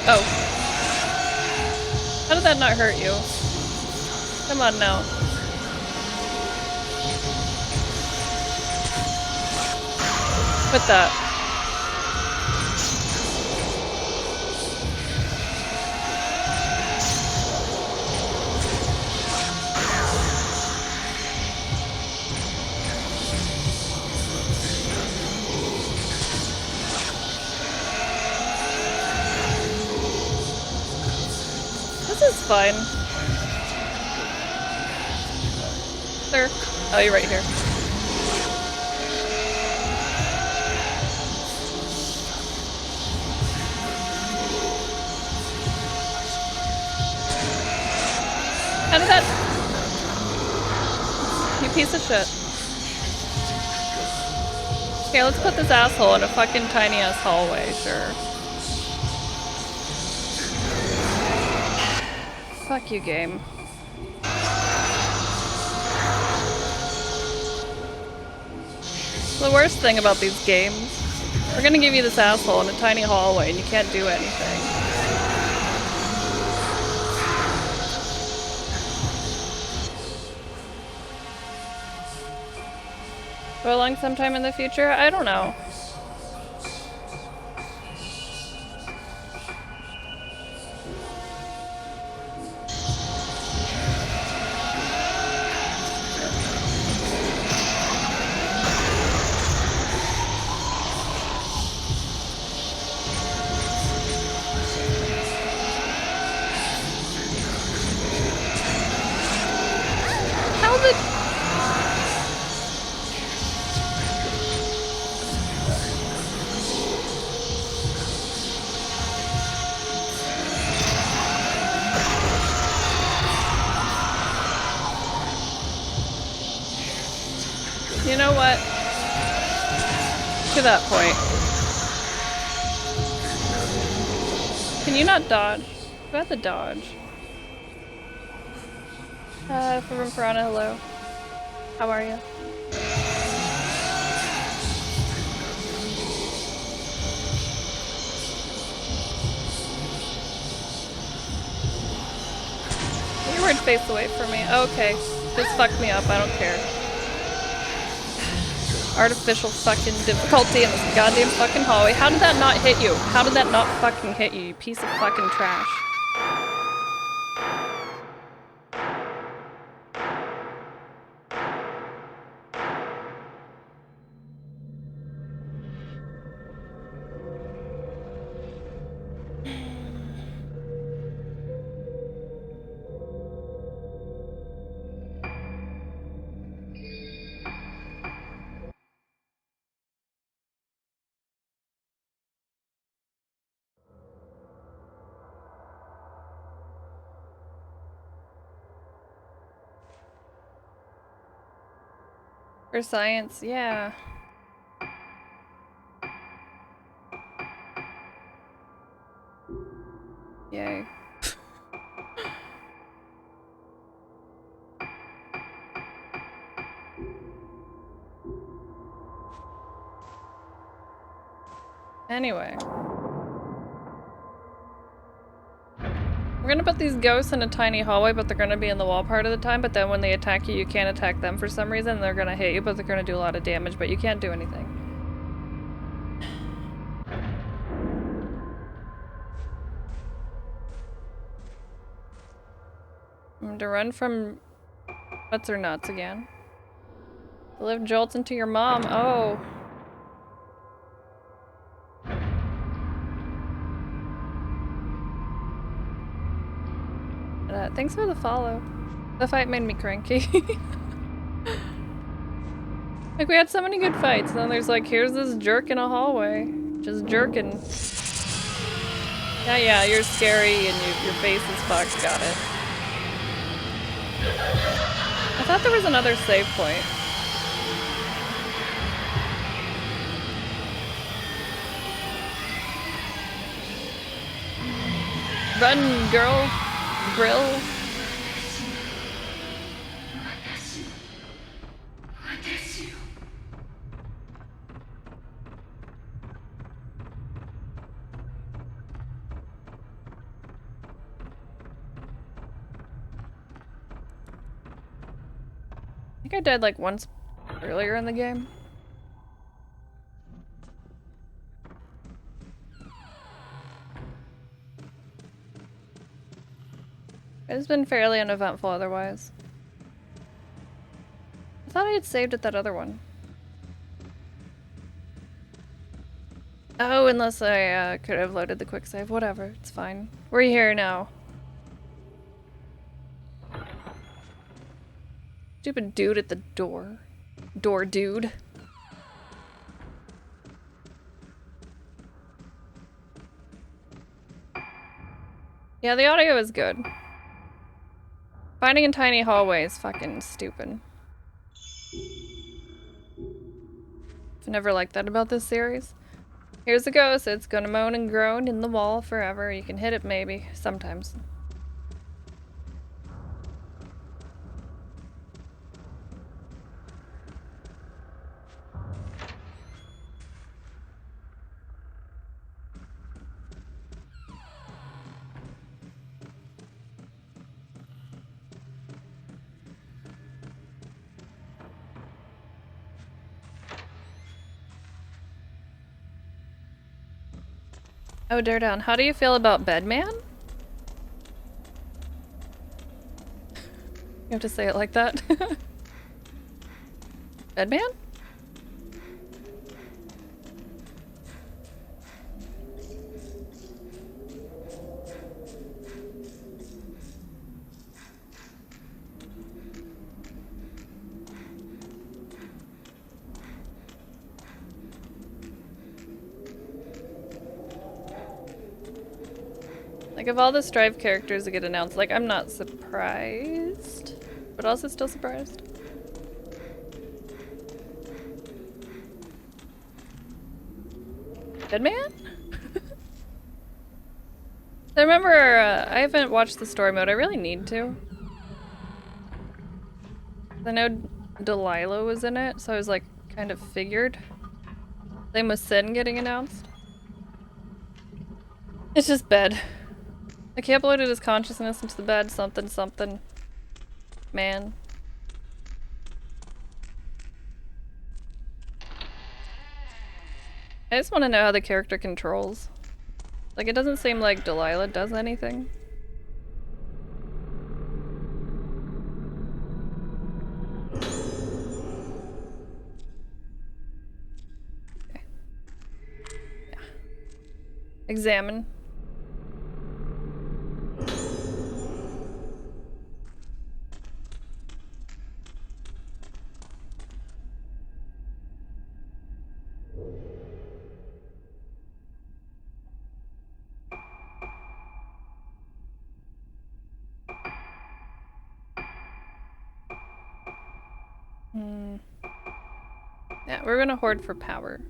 S1: Oh. How did that not hurt you? Come on now. With that. This is fine. Sir. Oh, you're right here. How did that... You piece of shit. Okay, let's put this asshole in a fucking tiny ass hallway, sure. Fuck you, game. The worst thing about these games, we're gonna give you this asshole in a tiny hallway and you can't do anything. Go along sometime in the future? I don't know. You know what? To that point. Can you not dodge? Who had the dodge? From Piranha, hello. How are you? Your word face away from me. Okay. Just fuck me up, I don't care. Artificial fucking difficulty in this goddamn fucking hallway. How did that not hit you? How did that not fucking hit you, you piece of fucking trash? For science, yeah. Yay. Anyway. We're gonna put these ghosts in a tiny hallway, but they're gonna be in the wall part of the time, but then when they attack you, you can't attack them for some reason. They're gonna hit you, but they're gonna do a lot of damage, but you can't do anything. I'm going to run from butts or nuts again. Live jolts into your mom. Oh. Thanks for the follow. The fight made me cranky. Like, we had so many good fights, and then there's like, here's this jerk in a hallway. Just jerking. Yeah, you're scary and your face is fucked. Got it. I thought there was another save point. Run, girl. Grill. I think I died like once earlier in the game. It's been fairly uneventful otherwise. I thought I had saved at that other one. Oh, unless I could have loaded the quick save. Whatever, it's fine. We're here now. Stupid dude at the door. Door dude. Yeah, the audio is good. Finding in tiny hallways is fucking stupid. I've never liked that about this series. Here's a ghost. It's gonna moan and groan in the wall forever. You can hit it maybe. Sometimes. Oh, Dare Down. How do you feel about Bedman? You have to say it like that. Bedman? Like, of all the Strive characters that get announced, like, I'm not surprised, but also still surprised. Dead man? I remember, I haven't watched the story mode. I really need to. I know Delilah was in it, so I was like, kind of figured. Same with Sin getting announced. It's just bed. I can't uploaded his consciousness into the bed, something something. Man. I just want to know how the character controls. Like, it doesn't seem like Delilah does anything. Okay. Yeah. Examine. Yeah, we're gonna hoard for power.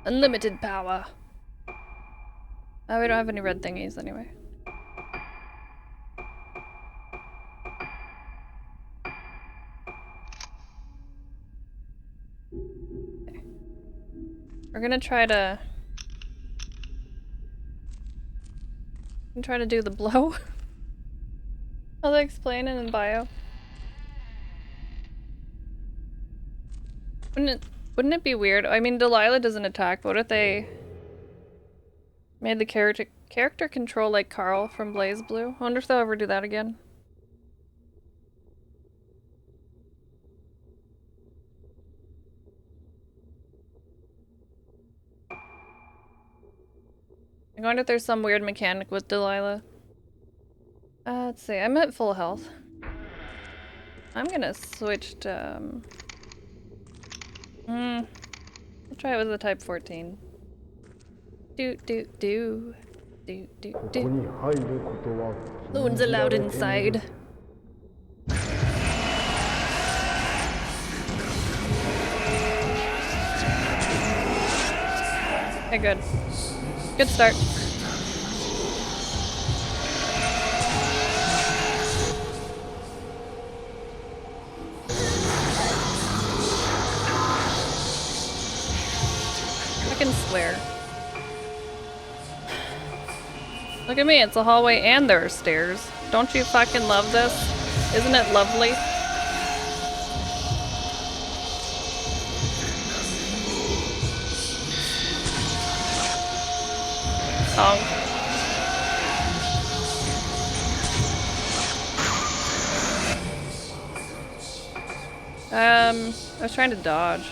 S1: Unlimited power. Oh, we don't have any red thingies anyway. Okay. We're gonna try to... do the blow. How they explain it in bio. Wouldn't it be weird? I mean, Delilah doesn't attack, but what if they made the character control like Carl from Blaze Blue? I wonder if they'll ever do that again. I wonder if there's some weird mechanic with Delilah. Let's see, I'm at full health. I'm gonna switch to, I'll try it with the type 14. Do. No one's allowed inside. Okay, good. Good start. I can swear. Look at me, it's a hallway and there are stairs. Don't you fucking love this? Isn't it lovely? Honk. I was trying to dodge.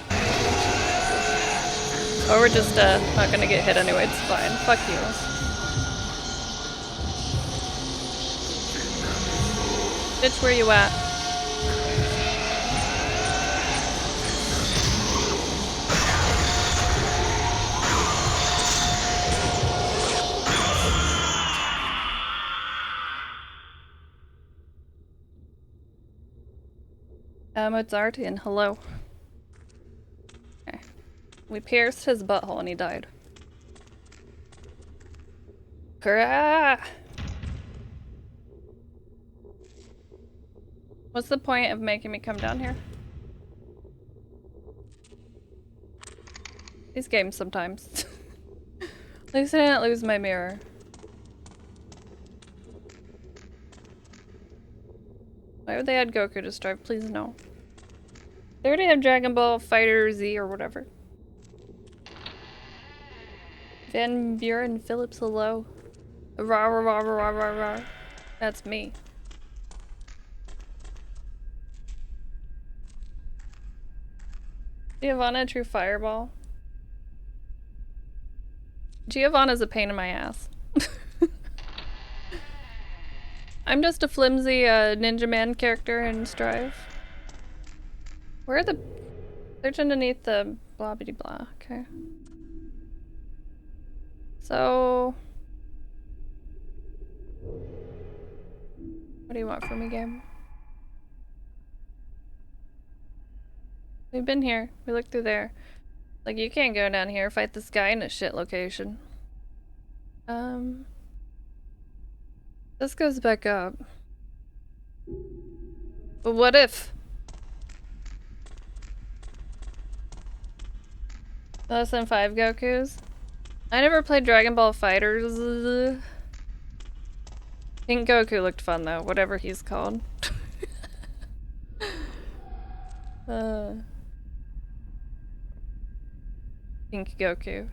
S1: Or we're just, not gonna get hit anyway, it's fine. Fuck you. Bitch, where you at? Mozartian, hello. Okay. We pierced his butthole and he died. Hurrah! What's the point of making me come down here? These games sometimes. At least I didn't lose my mirror. Why would they add Goku to Strive? Please no. They already have Dragon Ball Fighter Z or whatever. Van Buren Phillips, hello. Rah rah rah rah rah rah. That's me. Giovanna, true fireball. Giovanna's a pain in my ass. I'm just a flimsy Ninja Man character in Strive. Where are the... Search underneath the blah bitty blah. Okay. So... What do you want from me, game? We've been here. We looked through there. Like, you can't go down here, fight this guy in a shit location. This goes back up. But what if? Less than 5 Gokus? I never played Dragon Ball Fighters. Pink Goku looked fun though, whatever he's called. Pink Goku.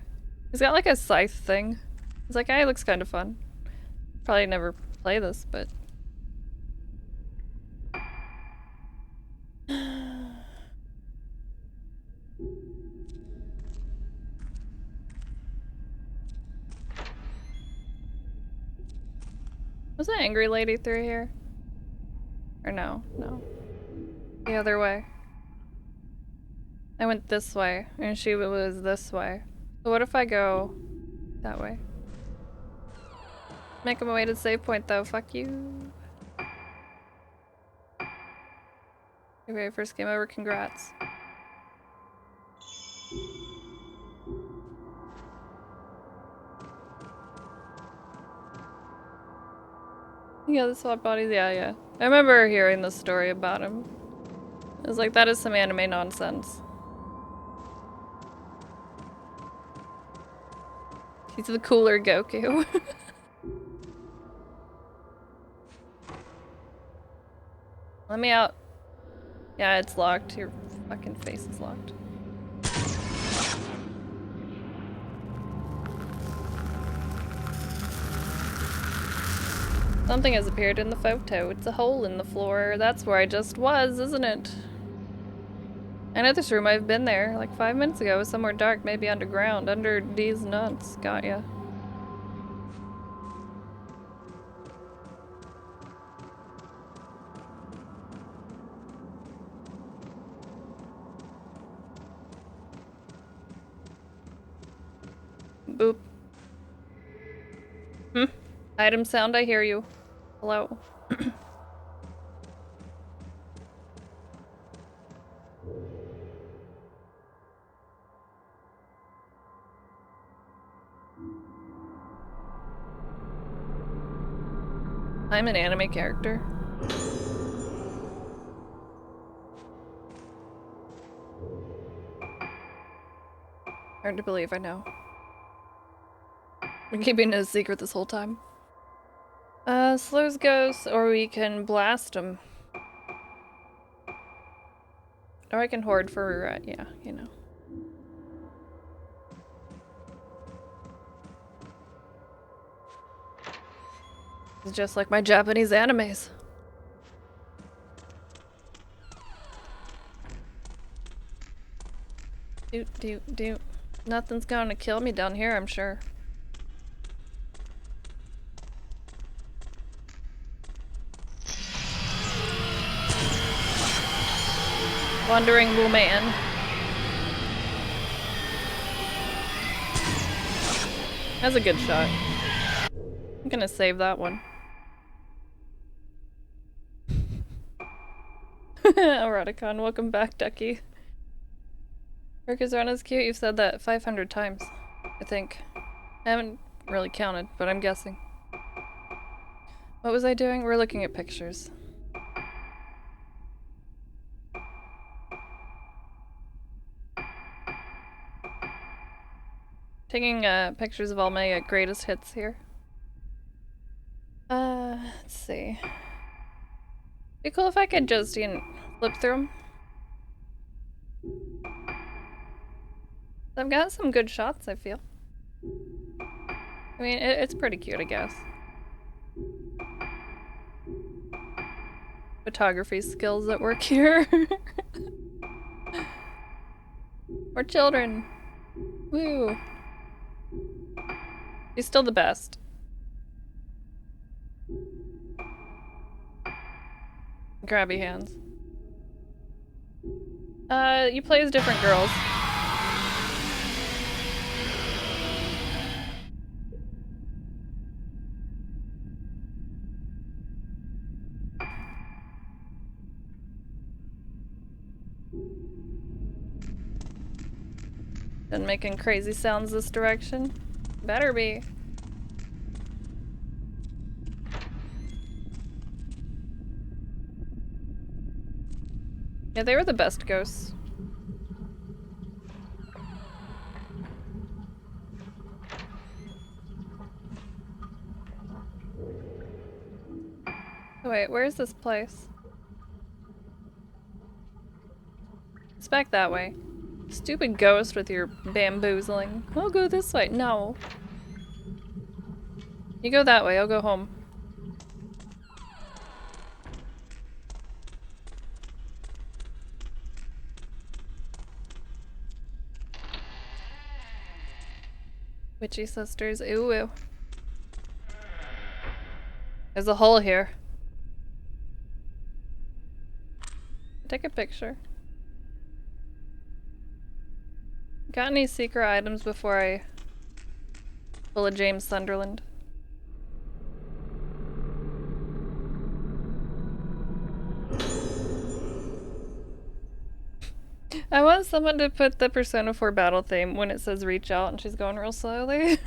S1: He's got like a scythe thing. It's like, looks kind of fun. Probably never play this, but... Was that angry lady through here? Or no? No. The other way. I went this way, and she was this way. So what if I go that way? Make my way to the save point though, fuck you. Your very first game ever, congrats. Yeah, the swap bodies, yeah. I remember hearing the story about him. It was like, that is some anime nonsense. He's the cooler Goku. Let me out. Yeah, it's locked. Your fucking face is locked. Something has appeared in the photo. It's a hole in the floor. That's where I just was, isn't it? I know this room. I've been there like 5 minutes ago. It was somewhere dark, maybe underground, under these nuts. Got ya. Boop. Item sound, I hear you. Hello. I'm an anime character. Hard to believe, I know. Been keeping it a secret this whole time. Slows ghosts, or we can blast them. Or I can hoard for, yeah, you know. It's just like my Japanese animes. Doot. Nothing's gonna kill me down here, I'm sure. Wandering woman. That's a good shot. I'm gonna save that one. Eroticon, welcome back, Ducky. Workers aren't as cute. You've said that 500 times, I think. I haven't really counted, but I'm guessing. What was I doing? We're looking at pictures. Taking pictures of all my greatest hits here. Let's see. Be cool if I could just, you know, flip through them. I've got some good shots, I feel. I mean, it's pretty cute, I guess. Photography skills at work here. We're children. Woo. He's still the best. Grabby hands. You play as different girls. Been making crazy sounds this direction. Better be. Yeah, they were the best ghosts. Oh, wait, where's this place? It's back that way. Stupid ghost with your bamboozling. I'll go this way. No. You go that way, I'll go home. Witchy sisters, ooh ooh. There's a hole here. Take a picture. Got any secret items before I pull a James Sunderland? I want someone to put the Persona 4 battle theme when it says reach out and she's going real slowly.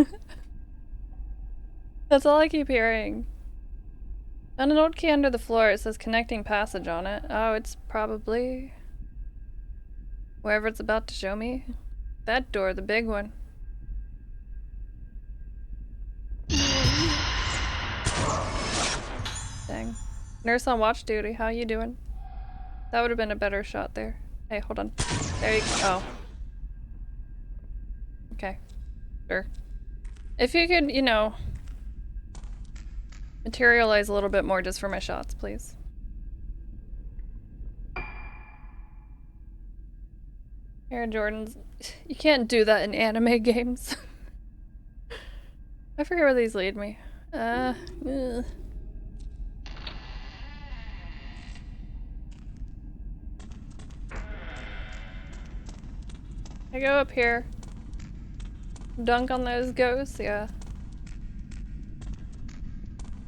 S1: That's all I keep hearing. On an old key under the floor, it says connecting passage on it. Oh, it's probably wherever it's about to show me. That door, the big one. Dang. Nurse on watch duty, how you doing? That would have been a better shot there. Hey, hold on. There you go. Oh. Okay. Sure. If you could, you know, materialize a little bit more just for my shots, please. Air Jordans. You can't do that in anime games. I forget where these lead me. Ugh. I go up here. Dunk on those ghosts, yeah.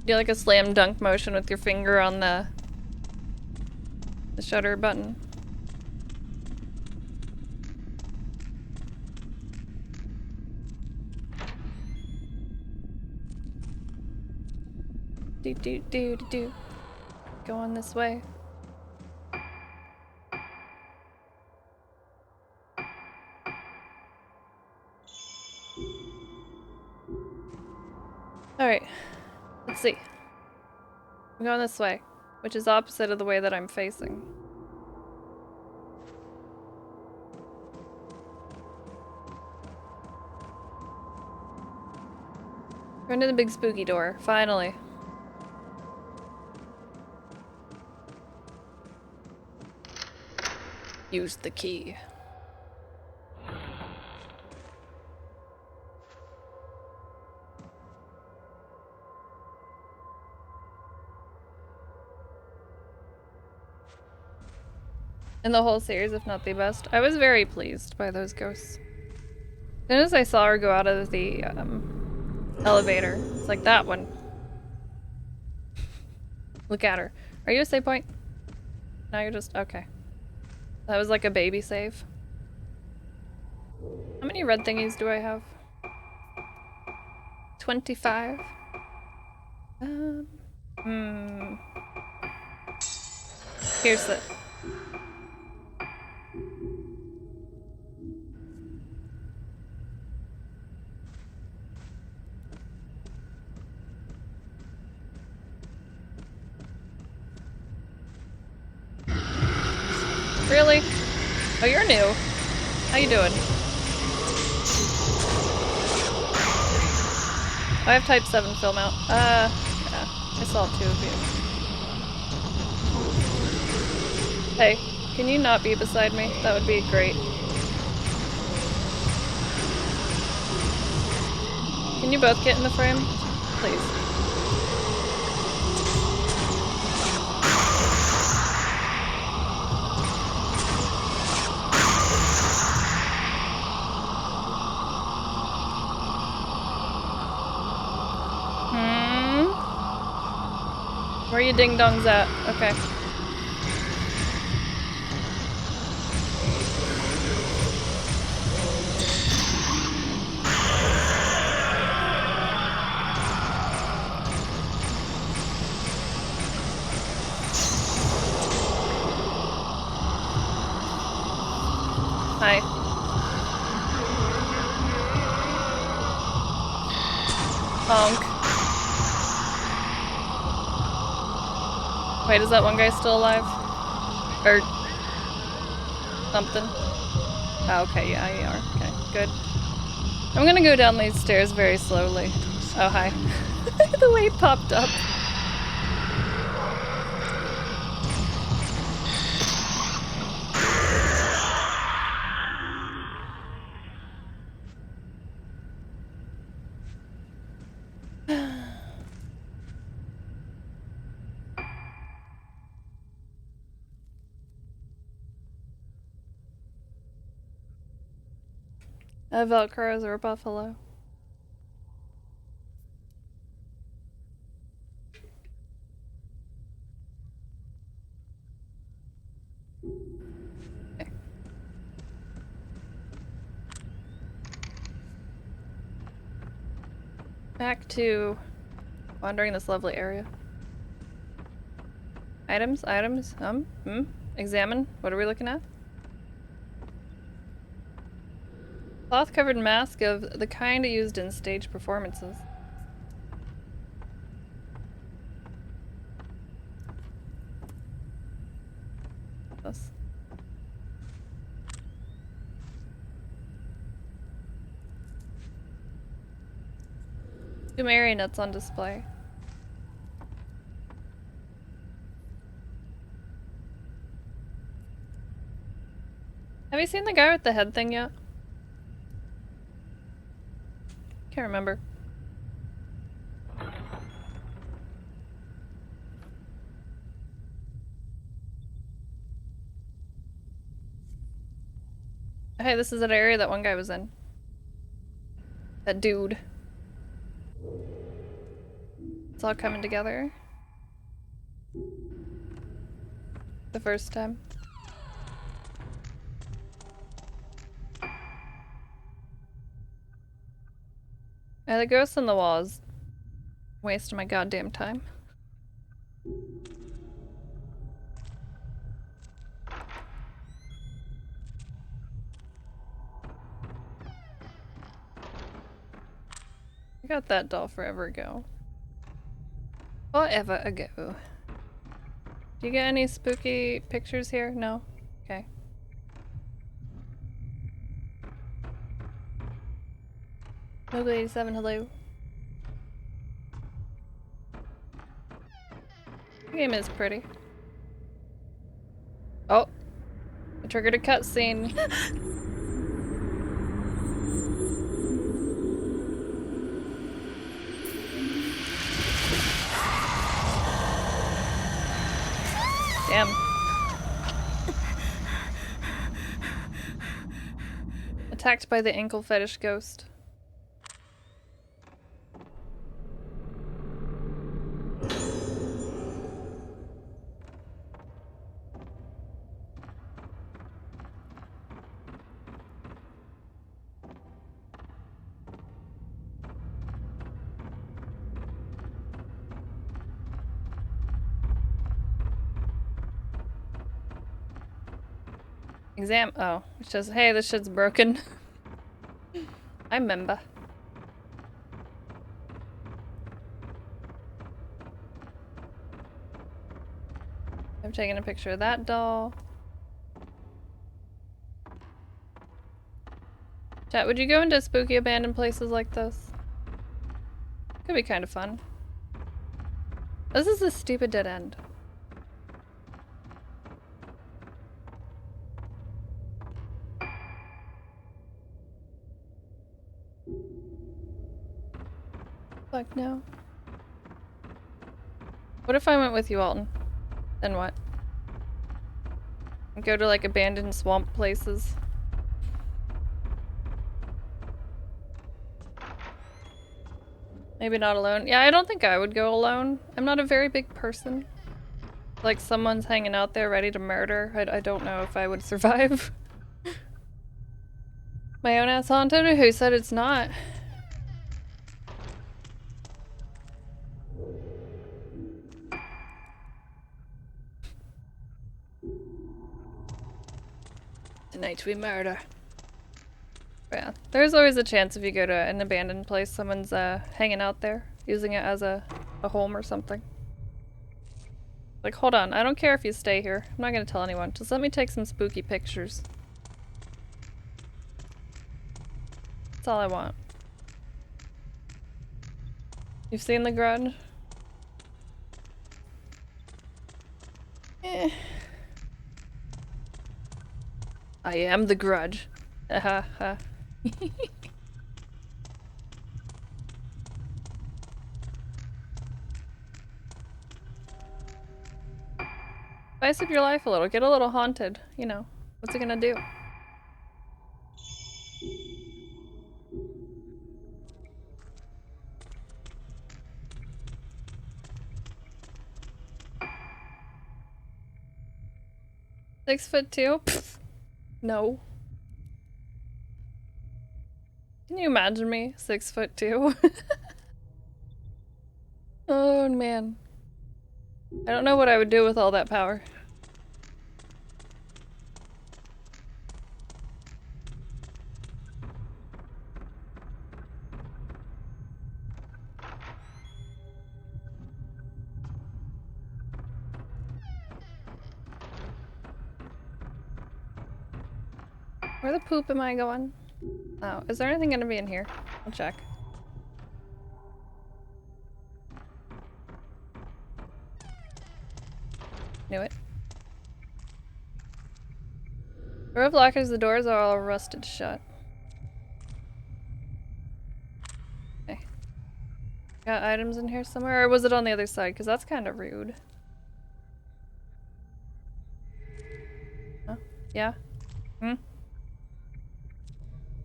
S1: Do like a slam dunk motion with your finger on the shutter button. Do do do do do. Going this way. Alright. Let's see. I'm going this way, which is opposite of the way that I'm facing. Going to the big spooky door, finally. Use the key. In the whole series, if not the best. I was very pleased by those ghosts. As soon as I saw her go out of the elevator, it's like that one. Look at her. Are you a save point? No, you're just okay. That was like a baby save. How many red thingies do I have? 25. Here's the. Really? Oh, you're new. How you doing? I have type 7 film out. Yeah. I saw 2 of you. Hey, can you not be beside me? That would be great. Can you both get in the frame? Please. Where are you ding-dongs at? Okay. Hi. Honk. Wait, is that one guy still alive? Or something? Oh, okay, yeah, you are. Okay, good. I'm gonna go down these stairs very slowly. Oh, hi. The way it popped up. A Velcros or a buffalo. Okay. Back to wandering this lovely area. Items, items, examine. What are we looking at? Cloth-covered mask of the kind used in stage performances. This. Two marionettes on display. Have you seen the guy with the head thing yet? Can't remember. Hey, this is an area that one guy was in. That dude. It's all coming together. The first time. Yeah, the ghost on the wall is wasting my goddamn time. I got that doll forever ago. Forever ago. Do you get any spooky pictures here? No? Okay. Noble 87, hello. The game is pretty. Oh! I triggered a cutscene. Damn. Attacked by the ankle fetish ghost. Exam- oh. It's just, hey, this shit's broken. I remember. I've taken a picture of that doll. Chat, would you go into spooky abandoned places like this? Could be kind of fun. This is a stupid dead end. Fuck no. What if I went with you, Alton? Then what? Go to like abandoned swamp places. Maybe not alone. Yeah, I don't think I would go alone. I'm not a very big person. Like someone's hanging out there ready to murder. I don't know if I would survive. My own ass haunted? Who said it's not? Tonight we murder. Yeah, there's always a chance if you go to an abandoned place, someone's hanging out there, using it as a home or something. Like, hold on, I don't care if you stay here. I'm not gonna tell anyone. Just let me take some spooky pictures. That's all I want. You've seen The Grudge? Eh. I am the Grudge. Ha ha. Spice up your life a little. Get a little haunted. You know, what's it gonna do? (6'2"? Pfft. No. Can you imagine me? 6'2"? Oh man. I don't know what I would do with all that power. Where the poop am I going? Oh, is there anything gonna be in here? I'll check. Knew it. Door of lockers, the doors are all rusted shut. Okay. Got items in here somewhere? Or was it on the other side? Because that's kind of rude. Huh? Yeah? Hmm?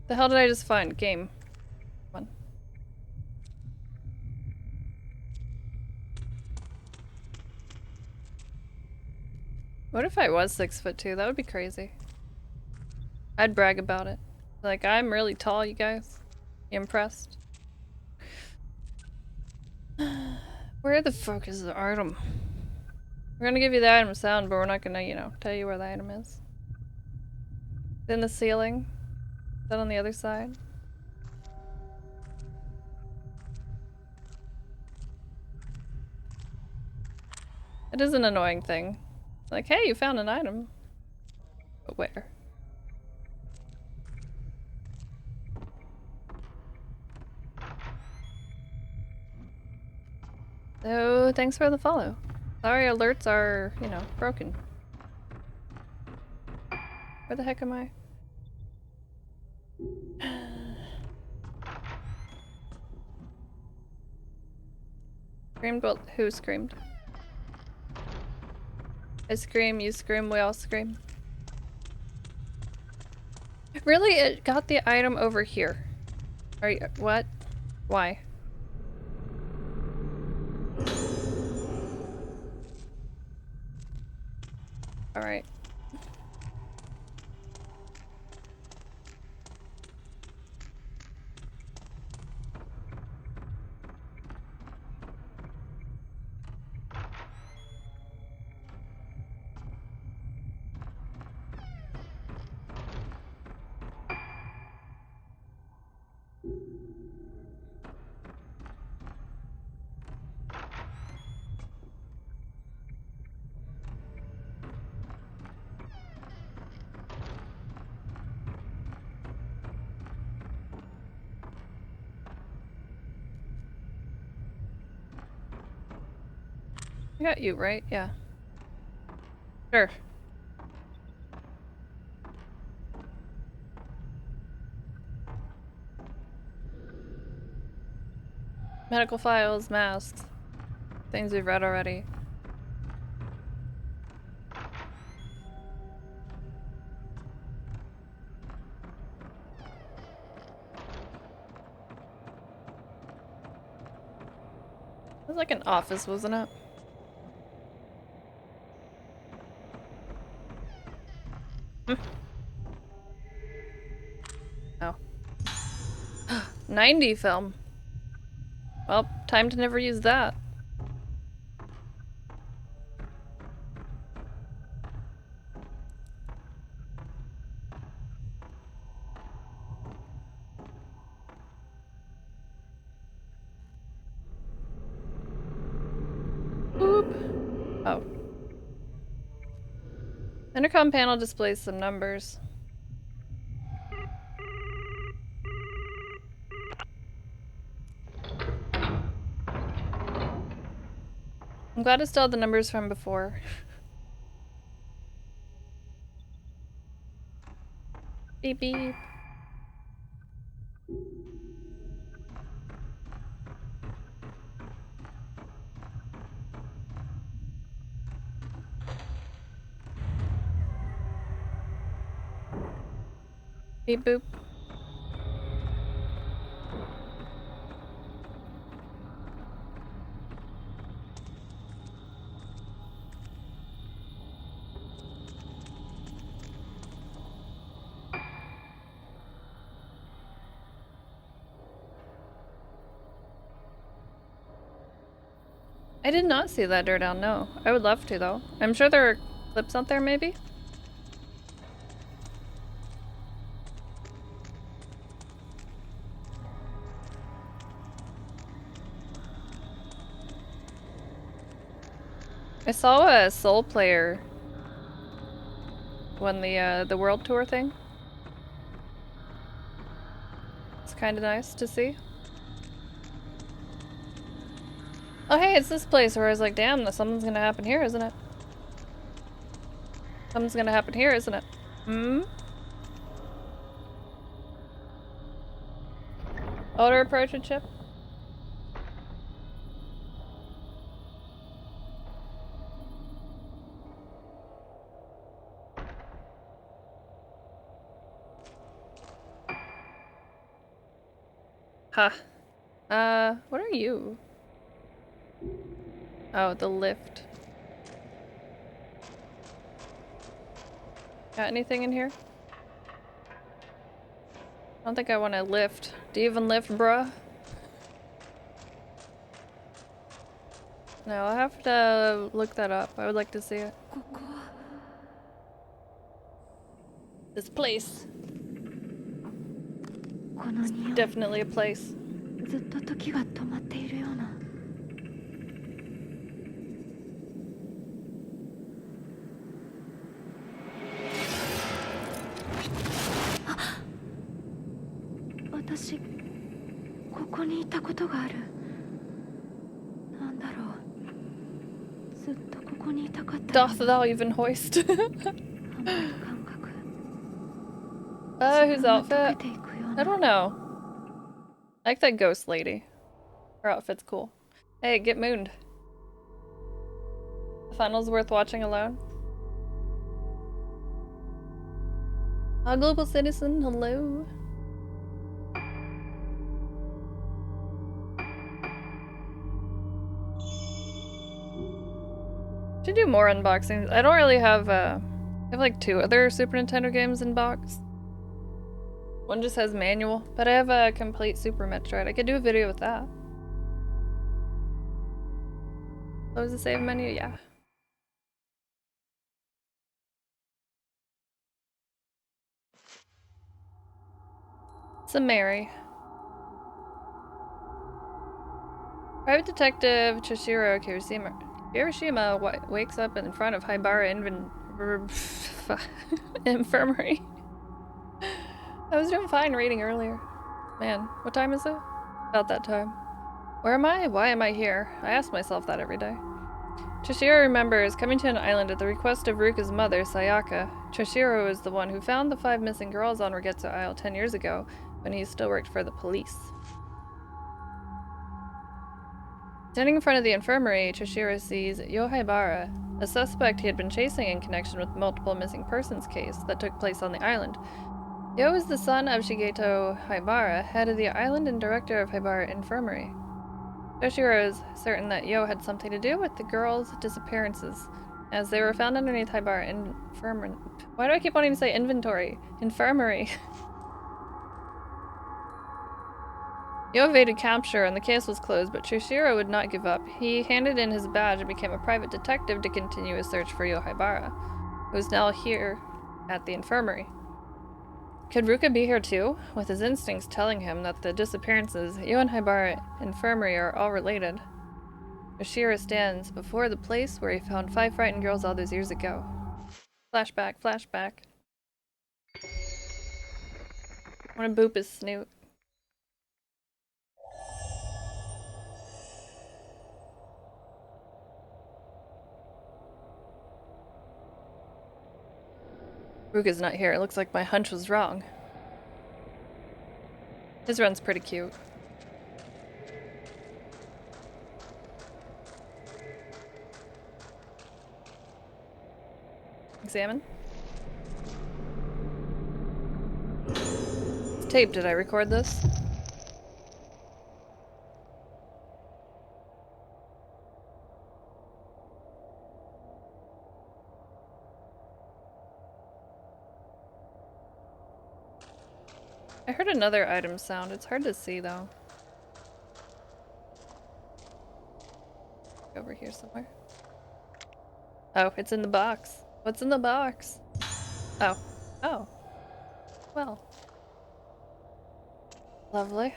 S1: The hell did I just find? Game. Come on. What if I was 6'2"? That would be crazy. I'd brag about it. Like, I'm really tall, you guys. You impressed? Where the fuck is the item? We're gonna give you the item sound, but we're not gonna, you know, tell you where the item is. It's in the ceiling. Is that on the other side? It is an annoying thing. Like, hey, you found an item. But where? So, thanks for the follow. Sorry, alerts are, you know, broken. Where the heck am I? Screamed? Well, who screamed? I scream, you scream, we all scream. Really? It got the item over here. Are you- what? Why? Alright. I got you, right? Yeah. Sure. Medical files, masks. Things we've read already. It was like an office, wasn't it? Hmm. Oh. 90 film. Well, time to never use that. Intercom panel displays some numbers. I'm glad it's still the numbers from before. Beep beep. Beep boop. I did not see that door down, no. I would love to, though. I'm sure there are clips out there, maybe? I saw a Soul Player won the World Tour thing. It's kind of nice to see. Oh hey, it's this place where I was like, damn, something's gonna happen here, isn't it? Something's gonna happen here, isn't it? Hmm? Auto approach and chip? Ha. What are you? Oh, the lift. Got anything in here? I don't think I want to lift. Do you even lift, bruh? No, I'll have to look that up. I would like to see it. This place.
S4: この匂い
S1: Definitely a place.
S4: ずっと時が止まっているようなあ私ここにいたことがあるなんだろうずっとここにいたかったよ
S1: Doth thou even hoist?
S4: ハマる感覚
S1: Whose
S4: 時間が
S1: outfit?
S4: 溶けていくよう
S1: I
S4: な
S1: don't know. I like that ghost lady. Her outfit's cool. Hey, get mooned. The final's worth watching alone. Our global citizen, hello. Should do more unboxings. I don't really have, I have like 2 other Super Nintendo games in box. One just has manual, but I have a complete Super Metroid. I could do a video with that. Close the save menu? Yeah. It's a Mary. Private Detective Chishiro Kirishima wakes up in front of Haibara Infirmary. I was doing fine reading earlier. Man, what time is it? About that time. Where am I? Why am I here? I ask myself that every day. Chishiro remembers coming to an island at the request of Ruka's mother, Sayaka. Chishiro is the one who found the 5 missing girls on Rigetsu Isle 10 years ago, when he still worked for the police. Standing in front of the infirmary, Chishiro sees Yohaibara, a suspect he had been chasing in connection with multiple missing persons case that took place on the island. Yo is the son of Shigeto Haibara, head of the island and director of Haibara Infirmary. Chishiro is certain that Yo had something to do with the girls' disappearances, as they were found underneath Haibara Infirmary. Why do I keep wanting to say inventory? Infirmary. Yo evaded capture and the case was closed, but Chishiro would not give up. He handed in his badge and became a private detective to continue his search for Yo Haibara, who is now here at the infirmary. Could Ruka be here too? With his instincts telling him that the disappearances, Yo and Haibara Infirmary are all related. Chishiro stands before the place where he found 5 frightened girls all those years ago. Flashback, flashback. I want to boop his snoot. Ruka's not here. It looks like my hunch was wrong. His run's pretty cute. Examine. It's tape. Did I record this? I heard another item sound. It's hard to see though. Over here somewhere. Oh, it's in the box. What's in the box? Oh. Oh. Well. Lovely.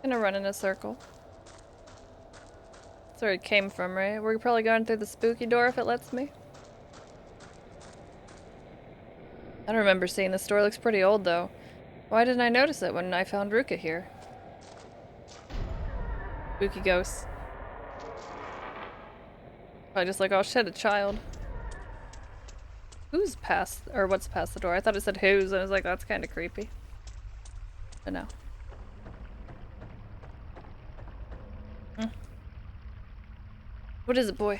S1: Gonna run in a circle. That's where it came from, right? We're probably going through the spooky door if it lets me. I don't remember seeing this door. Looks pretty old though. Why didn't I notice it when I found Ruka here? Spooky ghosts. I just like, oh shit, a child. Who's past, or what's past the door? I thought it said who's, and I was like, that's kind of creepy. But no. What is it, boy?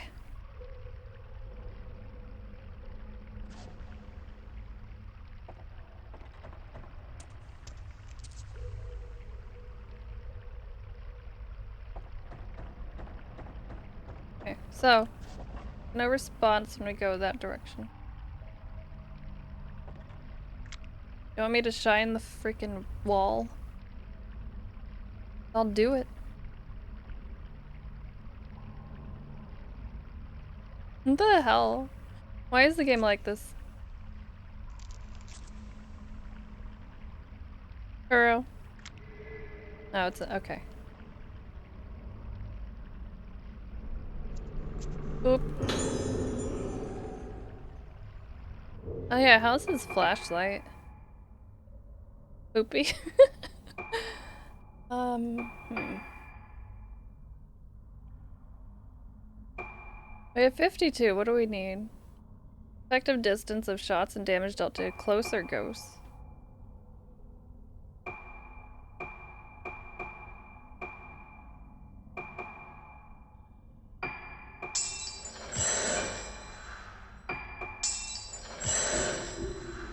S1: Okay, so no response when we go that direction. You want me to shine the freaking wall? I'll do it. What the hell? Why is the game like this? Kuro. No, it's okay. Oop. Oh yeah, how's his flashlight? Poopy. We have 52. What do we need? Effective distance of shots and damage dealt to closer ghosts.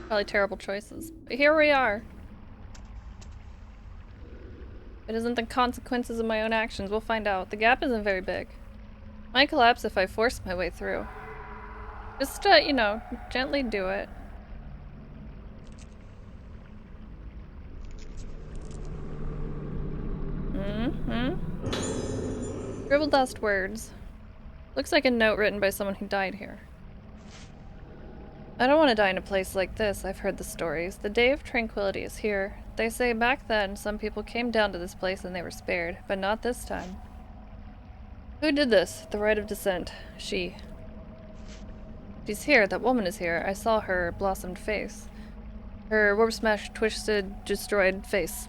S1: Probably terrible choices. But here we are. It isn't the consequences of my own actions. We'll find out. The gap isn't very big. Might collapse if I force my way through. Just, you know, gently do it. Scribble dust words. Looks like a note written by someone who died here. I don't want to die in a place like this. I've heard the stories. The day of tranquility is here. They say back then some people came down to this place and they were spared, but not this time. Who did this? The rite of descent. She. She's here. That woman is here. I saw her blossomed face. Her warp smashed, twisted, destroyed face.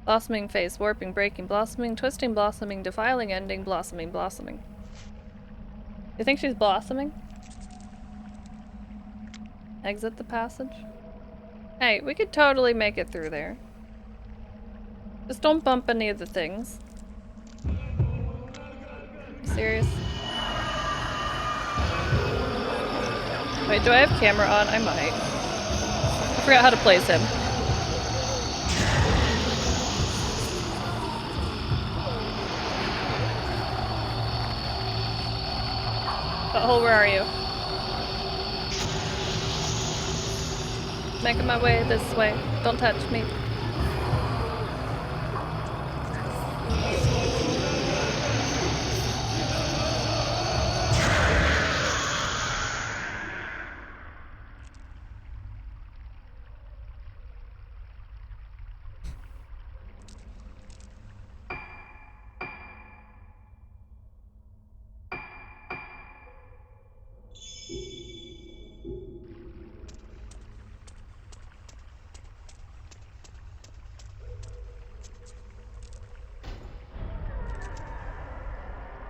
S1: Blossoming face, warping, breaking, blossoming, twisting, blossoming, defiling, ending, blossoming, blossoming. You think she's blossoming? Exit the passage? Hey, we could totally make it through there. Just don't bump any of the things. You serious? Wait, do I have camera on? I might. I forgot how to place him. Butthole, where are you? Making my way this way. Don't touch me.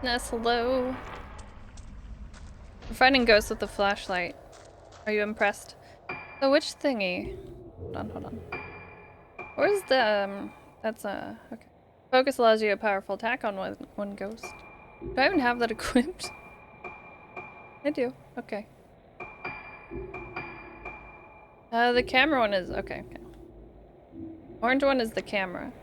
S1: Ness, hello. We're finding ghosts with the flashlight. Are you impressed? So which thingy? Hold on. Where's the, that's, okay. Focus allows you a powerful attack on one ghost. Do I even have that equipped? I do. Okay. The camera one is, okay. Orange one is the camera.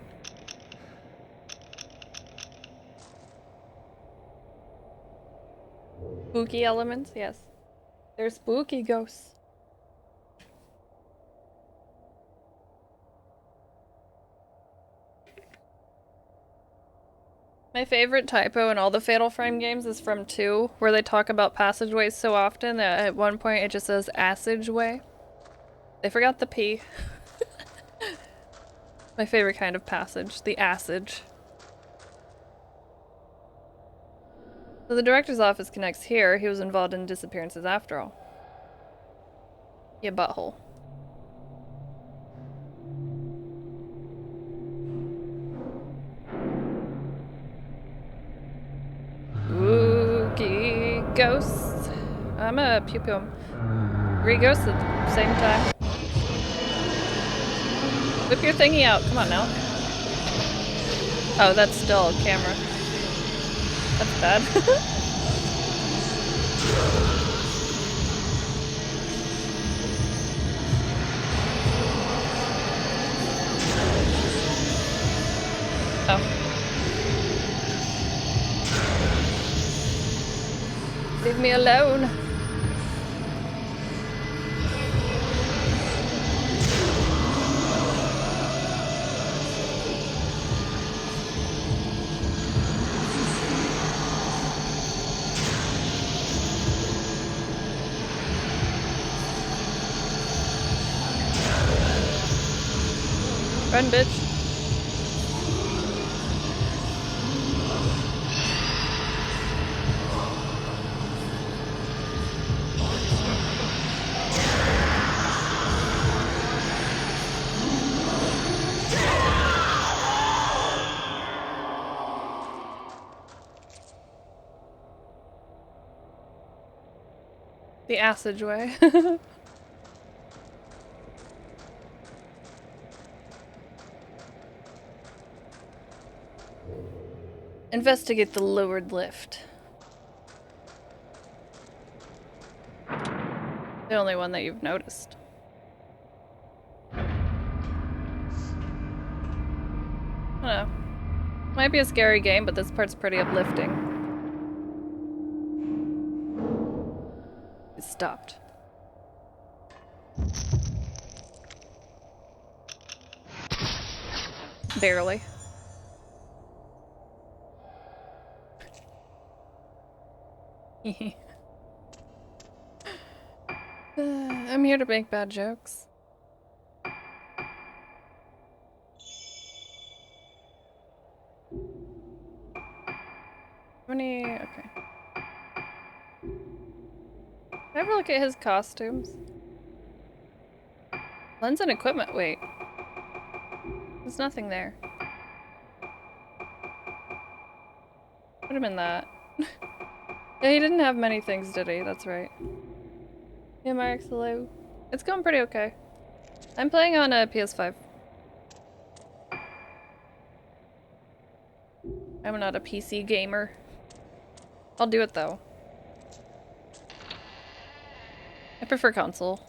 S1: Spooky elements, yes. They're spooky ghosts. My favorite typo in all the Fatal Frame games is from 2, where they talk about passageways so often that at one point it just says assageway. They forgot the P. My favorite kind of passage, the assage. So the director's office connects here. He was involved in disappearances after all. You butthole. Spooky ghosts. I'm a pew pew. 3 ghosts at the same time. Whip your thingy out. Come on now. Oh, that's still a camera. That's bad. Oh. Leave me alone. Run, bitch. The assageway. Investigate the lowered lift. The only one that you've noticed. I don't know. Might be a scary game, but this part's pretty uplifting. It stopped. Barely. I'm here to make bad jokes. How many? Okay. Can I ever look at his costumes? Lens and equipment. Wait. There's nothing there. Put him in that. Yeah, he didn't have many things, did he? That's right. Yeah, Mark, hello. It's going pretty okay. I'm playing on a PS5. I'm not a PC gamer. I'll do it though. I prefer console.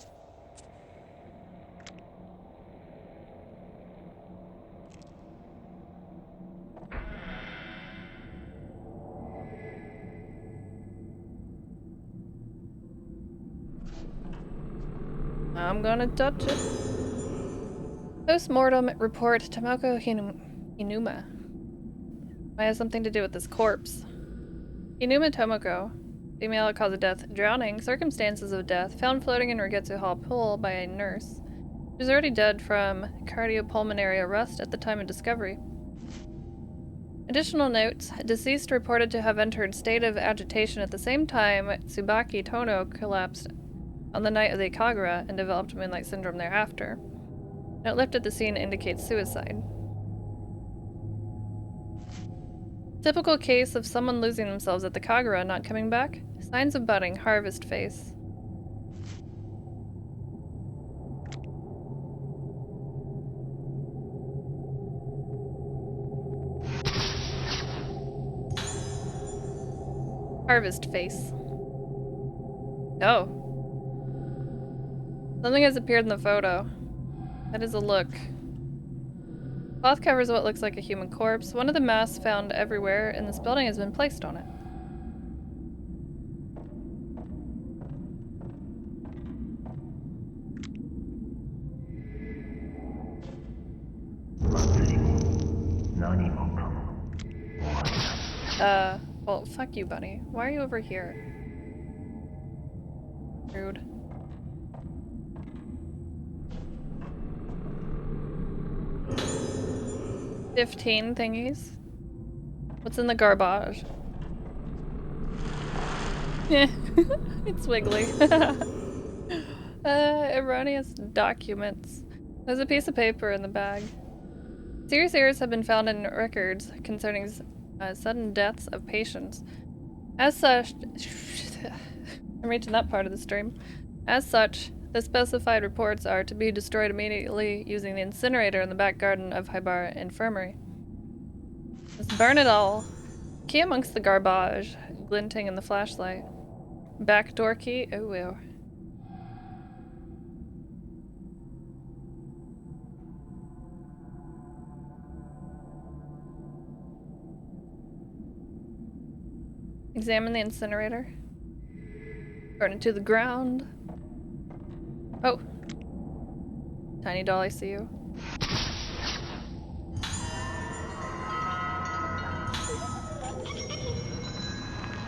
S1: I'm gonna touch it. Post-mortem report Tomoko Hinuma. Might have something to do with this corpse. Hinuma Tomoko, female cause of death, drowning, circumstances of death, found floating in Rigetsu Hall pool by a nurse. She was already dead from cardiopulmonary arrest at the time of discovery. Additional notes, deceased reported to have entered state of agitation at the same time Tsubaki Tono collapsed on the night of the Kagura and developed Moonlight Syndrome thereafter. Note left at the scene indicates suicide. Typical case of someone losing themselves at the Kagura, not coming back. Signs of budding, harvest face. Harvest face. Oh. Something has appeared in the photo. That is a look. Cloth covers what looks like a human corpse. One of the masks found everywhere in this building has been placed on it. Well, fuck you, bunny. Why are you over here? Rude. $15 thingies. What's in the garbage? Yeah, it's wiggly. Erroneous documents. There's a piece of paper in the bag. Serious errors have been found in records concerning sudden deaths of patients. As such, I'm reaching that part of the stream. As such, the specified reports are to be destroyed immediately using the incinerator in the back garden of Haibara Infirmary. Let's burn it all. Key amongst the garbage, glinting in the flashlight. Backdoor key? Oh well. Examine the incinerator. Burn it to the ground. Oh. Tiny doll, I see you.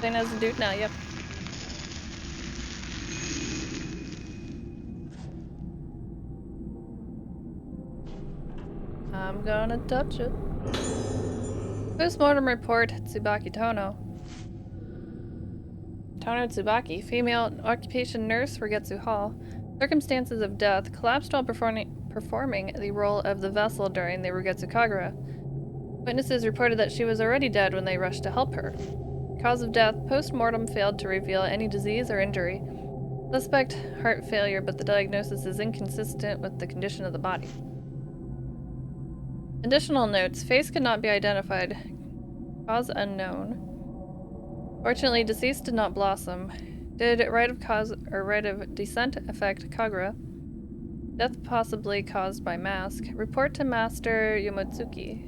S1: Same as the dude now, yep. I'm gonna touch it. Postmortem report, Tsubaki Tono. Tono Tsubaki, female occupation nurse for Getsu Hall. Circumstances of death, collapsed while performing the role of the vessel during the Rugetsu Kagura. Witnesses reported that she was already dead when they rushed to help her. Cause of death, post-mortem failed to reveal any disease or injury. Suspect heart failure, but the diagnosis is inconsistent with the condition of the body. Additional notes, face could not be identified. Cause unknown. Fortunately, deceased did not blossom. Did rite of cause or rite of descent affect Kagura? Death possibly caused by mask. Report to Master Yomotsuki.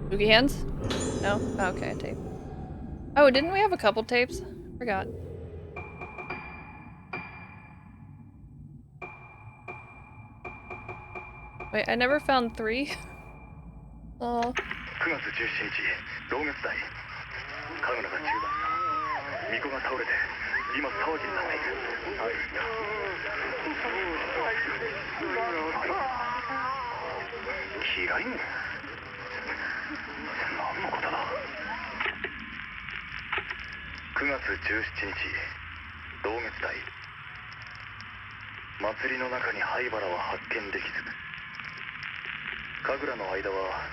S1: Spooky hands? No? Oh, okay, tape. Oh, didn't we have a couple tapes? Forgot. Wait, I never found 3? Oh.
S3: 9月17日同月台カグラが中断した巫女が倒れて今騒ぎになっている嫌いね何のことだ9月17日同月台祭りの中に灰原は発見できず神楽の間は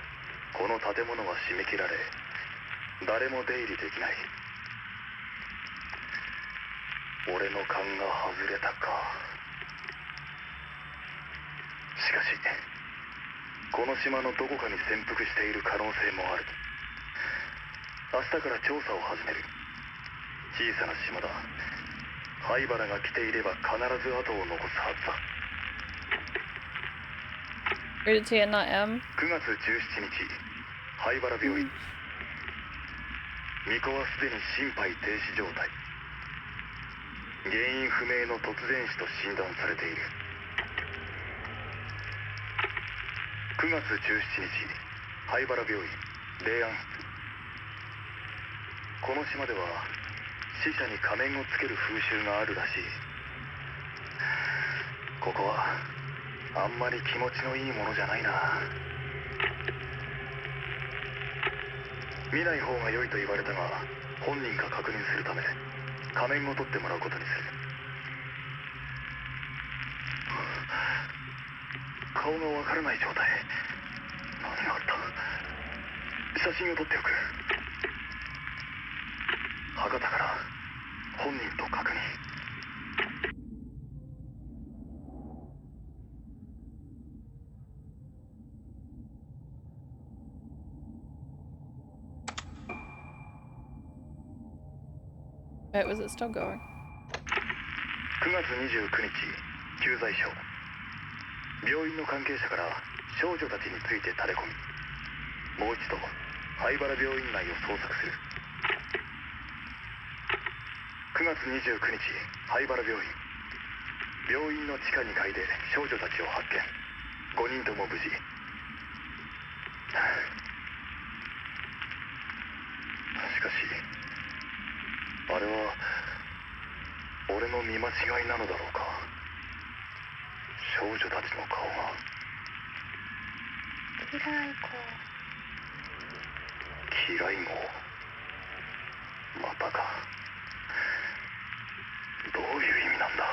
S3: この建物は締め切られ誰も出入りできない俺の勘が外れたかしかしこの島のどこかに潜伏している可能性もある明日から調査を始める小さな島だ灰原が来ていれば必ず後を残すはずだ
S1: Rated T and not M.
S3: 9月17日灰原病院巫女はすでに心肺停止状態原因不明の突然死と診断されている9月17日灰原病院霊安室この島では死者に仮面をつける風習があるらしいここはあんまり気持ちのいいものじゃないな見ない方が良いと言われたが本人か確認するため仮面を取ってもらうことにする顔がわからない状態。何があった？写真を撮っておく。博多から本人と確認。
S1: Wait, was it still going?
S3: 9月29日、駐在所。病院の関係者から少女たちについて垂れ込み、もう一度灰原病院内を捜索する。9月29日、灰原病院。病院の地下2階で少女たちを発見。5人とも無事。しかし、あれは俺の見間違いなのだろうか。少女たちの顔が。
S4: キライコ。
S3: キライ号。またか。どういう意味なんだ。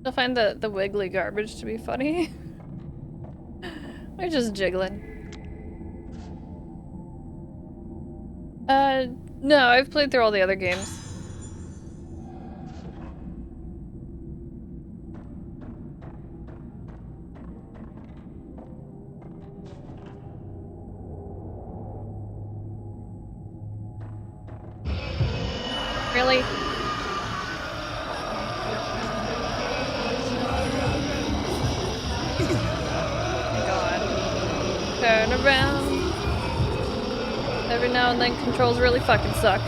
S1: I find the wiggly garbage to be funny. They're just jiggling. No, I've played through all the other games. Really? God. Turn around. Every now and then controls really fucking suck.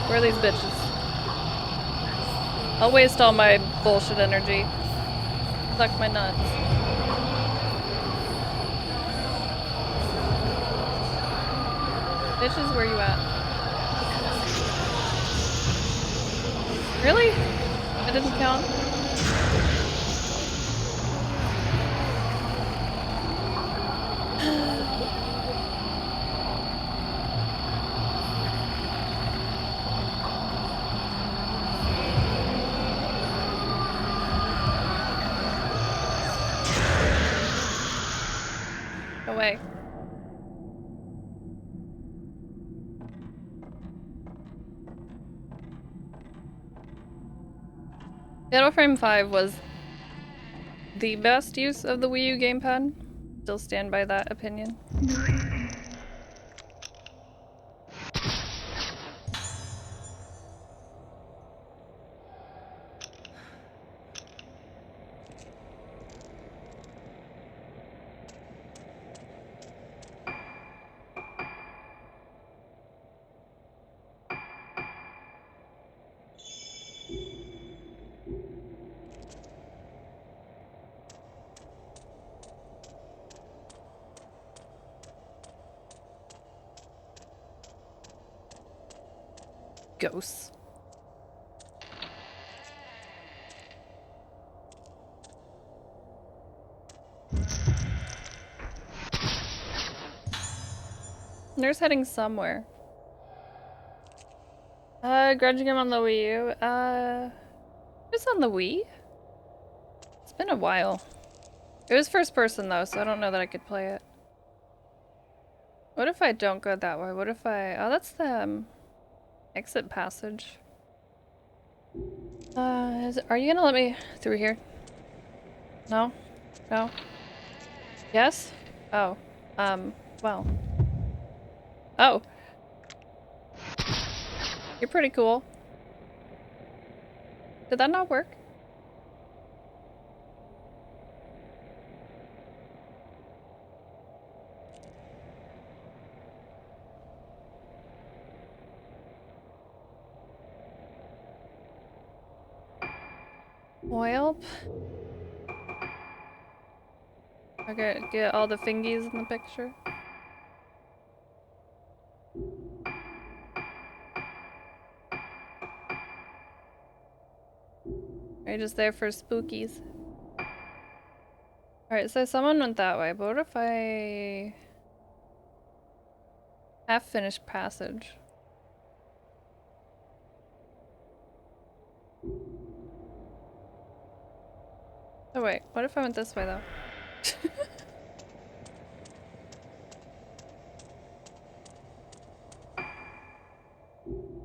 S1: Where are these bitches? I'll waste all my bullshit energy. Suck my nuts. Bitches, where you at? Really? That didn't count? Away. Fatal Frame 5 was the best use of the Wii U gamepad. Still stand by that opinion. Ghosts. There's heading somewhere. Grudging him on the Wii U. It's on the Wii? It's been a while. It was first person though, so I don't know that I could play it. What if I don't go that way? What if I... Oh, that's the exit passage. Are you gonna let me through here? No? No? Yes? Oh. Well. Oh. You're pretty cool. Did that not work? Oil? Okay, get all the fingies in the picture. Are you just there for spookies? Alright, so someone went that way, but what if I... half-finished passage? Oh wait, what if I went this way though?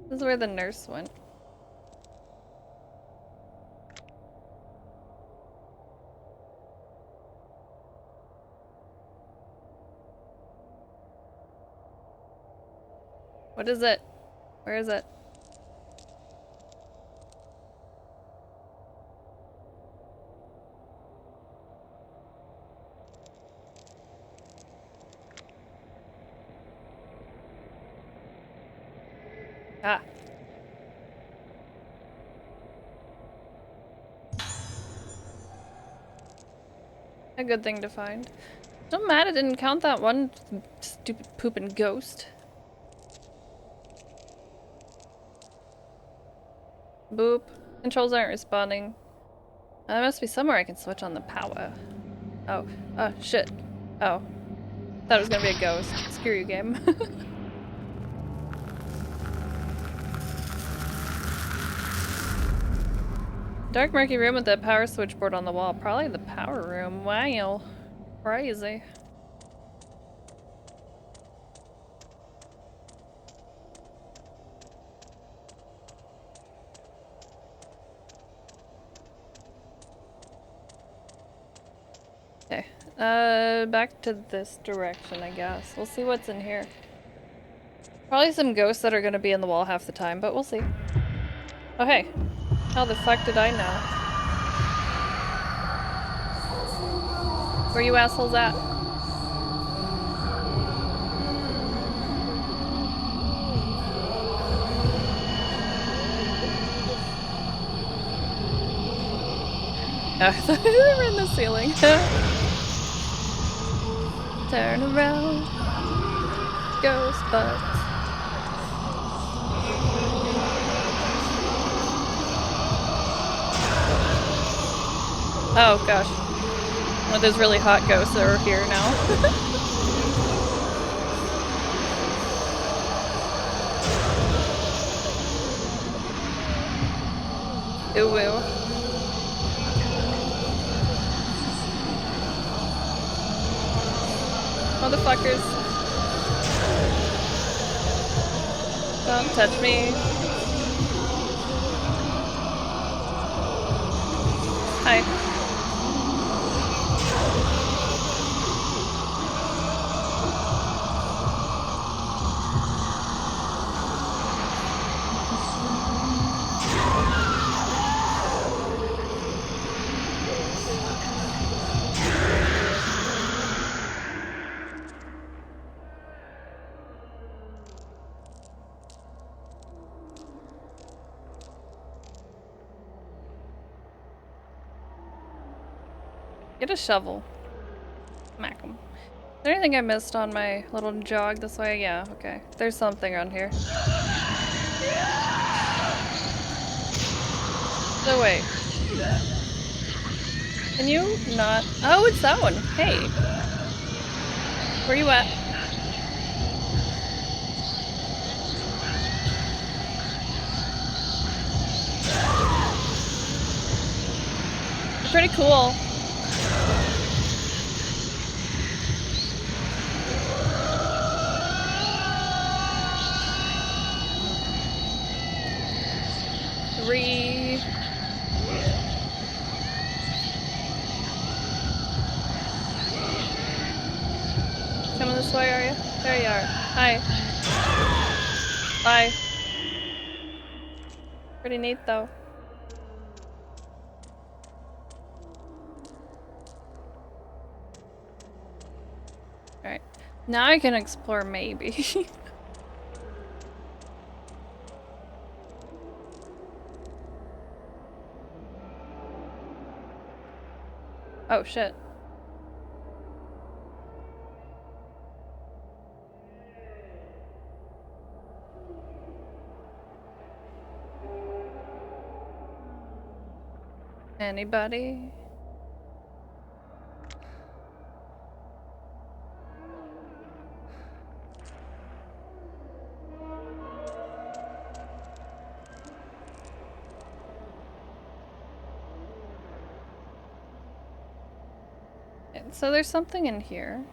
S1: This is where the nurse went. What is it? Where is it? Ah. A good thing to find. So mad I didn't count that one stupid pooping ghost. Boop. Controls aren't responding. There must be somewhere I can switch on the power. Oh. Oh, shit. Oh. Thought it was gonna be a ghost. Screw you, game. Dark murky room with the power switchboard on the wall. Probably the power room. Wow. Crazy. Okay. Back to this direction, I guess. We'll see what's in here. Probably some ghosts that are gonna be in the wall half the time, but we'll see. Oh, hey. How the fuck did I know? Where you assholes at? Oh, I thought they were in the ceiling. Turn around. Ghost butts. Oh gosh. One of those really hot ghosts that are here now. Ooh woo. Motherfuckers. Don't touch me. Hi. Get a shovel. Smack 'em. Is there anything I missed on my little jog this way? Yeah, okay. There's something around here. So wait. Can you not? Oh, it's that one. Hey. Where you at? You're pretty cool. Three. Coming this way, are you? There you are. Hi. Bye. Pretty neat, though. Alright. Now I can explore, maybe. Oh, shit. Anybody? So there's something in here.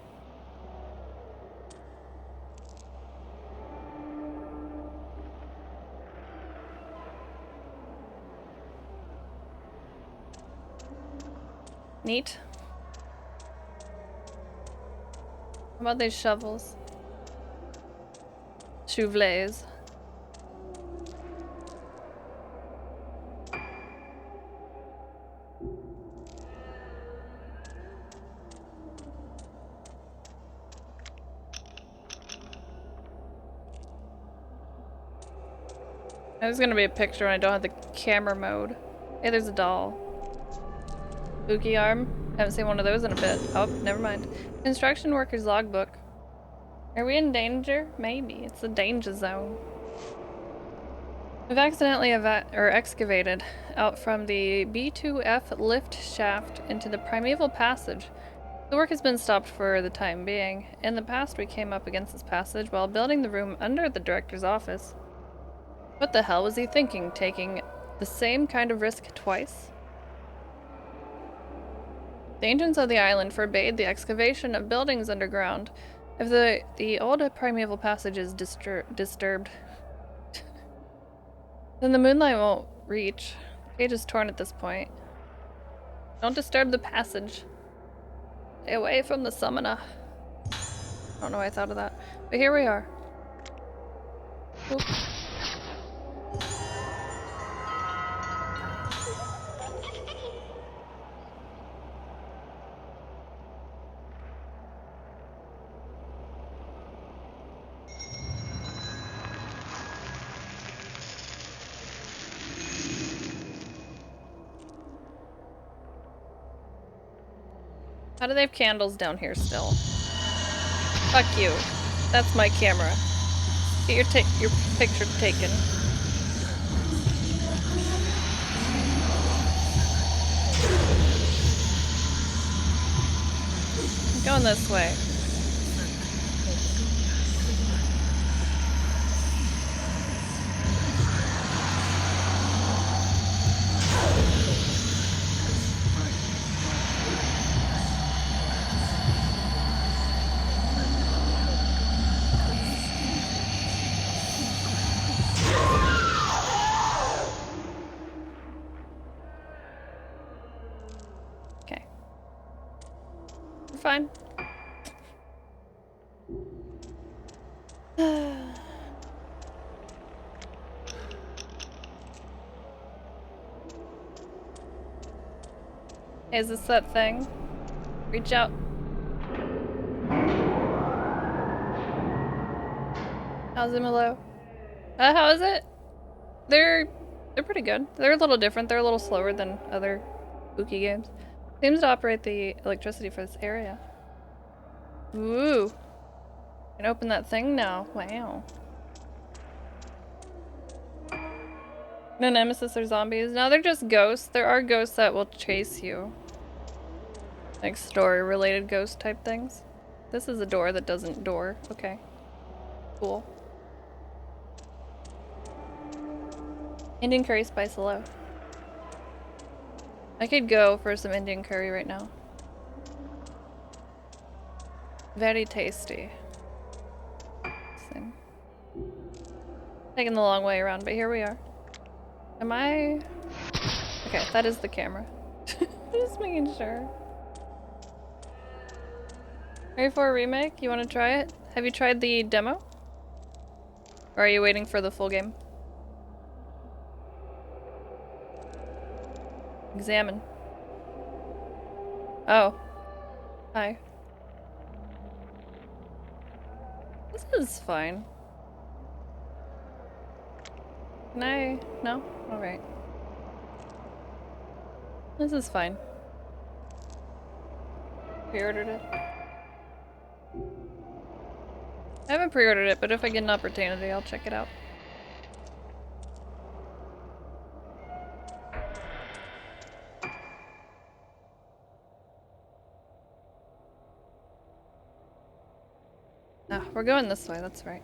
S1: Neat. How about these shovels? Chouvelets. There's gonna be a picture when I don't have the camera mode. Hey, there's a doll. Spooky arm. Haven't seen one of those in a bit. Oh, never mind. Construction worker's logbook. Are we in danger? Maybe. It's a danger zone. We've accidentally excavated out from the B2F lift shaft into the primeval passage. The work has been stopped for the time being. In the past, we came up against this passage while building the room under the director's office. What the hell was he thinking, taking the same kind of risk twice? The ancients of the island forbade the excavation of buildings underground. If the old primeval passage is disturbed, then the moonlight won't reach. The page is torn at this point. Don't disturb the passage. Stay away from the summoner. I don't know why I thought of that. But here we are. Oop. How do they have candles down here still? Fuck you. That's my camera. Get your picture taken. I'm going this way. Okay. We're fine. Is this that thing? Reach out. How's it, Milo? How is it? They're pretty good. They're a little different. They're a little slower than other spooky games. Seems to operate the electricity for this area. Ooh. Can open that thing now. Wow. No nemesis or zombies. No, they're just ghosts. There are ghosts that will chase you. Like story-related ghost type things. This is a door that doesn't door. Okay. Cool. Indian curry spice hello. I could go for some Indian curry right now. Very tasty. Same. Taking the long way around, but here we are. Am I... Okay, that is the camera. Just making sure. Ready for a remake? You want to try it? Have you tried the demo? Or are you waiting for the full game? Examine. Oh. Hi. This is fine. Can I? No? Alright. This is fine. Pre-ordered it. I haven't pre-ordered it, but if I get an opportunity, I'll check it out. we're going this way, that's right.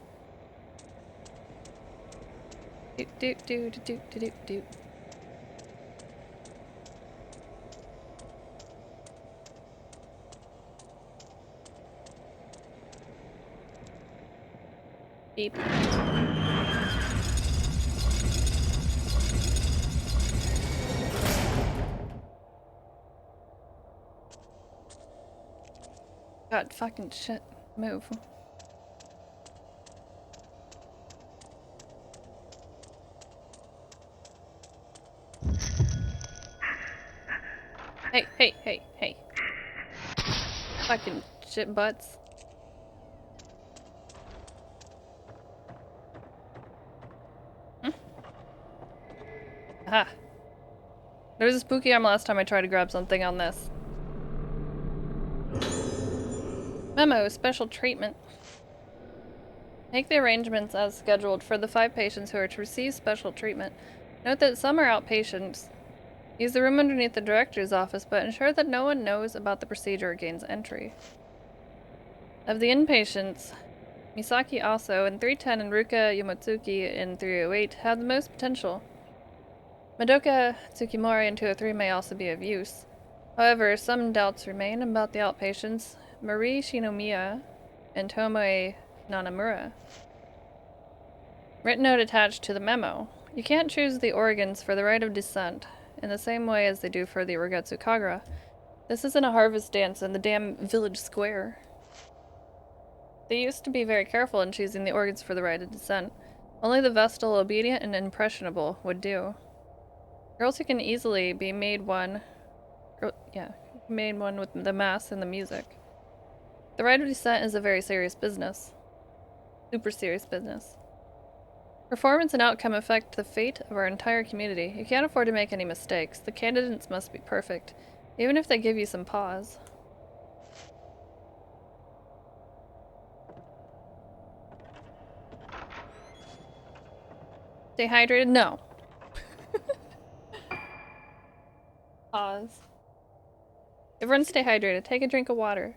S1: Doot doot doot doot doot doot doot. Beep. God, fucking shit. Move. Hey, hey, hey, hey. Fucking shit butts. Aha. There was a spooky arm last time I tried to grab something on this. Memo, special treatment. Make the arrangements as scheduled for the 5 patients who are to receive special treatment. Note that some are outpatients. Use the room underneath the director's office, but ensure that no one knows about the procedure or gains entry. Of the inpatients, Misaki Aso in 310 and Ruka Yomotsuki in 308 have the most potential. Madoka Tsukimori in 203 may also be of use. However, some doubts remain about the outpatients Marie Shinomiya and Tomoe Nanamura. Written note attached to the memo. You can't choose the organs for the rite of descent in the same way as they do for the Urugetsu Kagura. This isn't a harvest dance in the damn village square. They used to be very careful in choosing the organs for the rite of descent. Only the Vestal, obedient and impressionable, would do. Girls who can easily be made one with the mass and the music. The rite of descent is a very serious business. Super serious business. Performance and outcome affect the fate of our entire community. You can't afford to make any mistakes. The candidates must be perfect, even if they give you some pause. Stay hydrated? No. Pause. Everyone stay hydrated. Take a drink of water.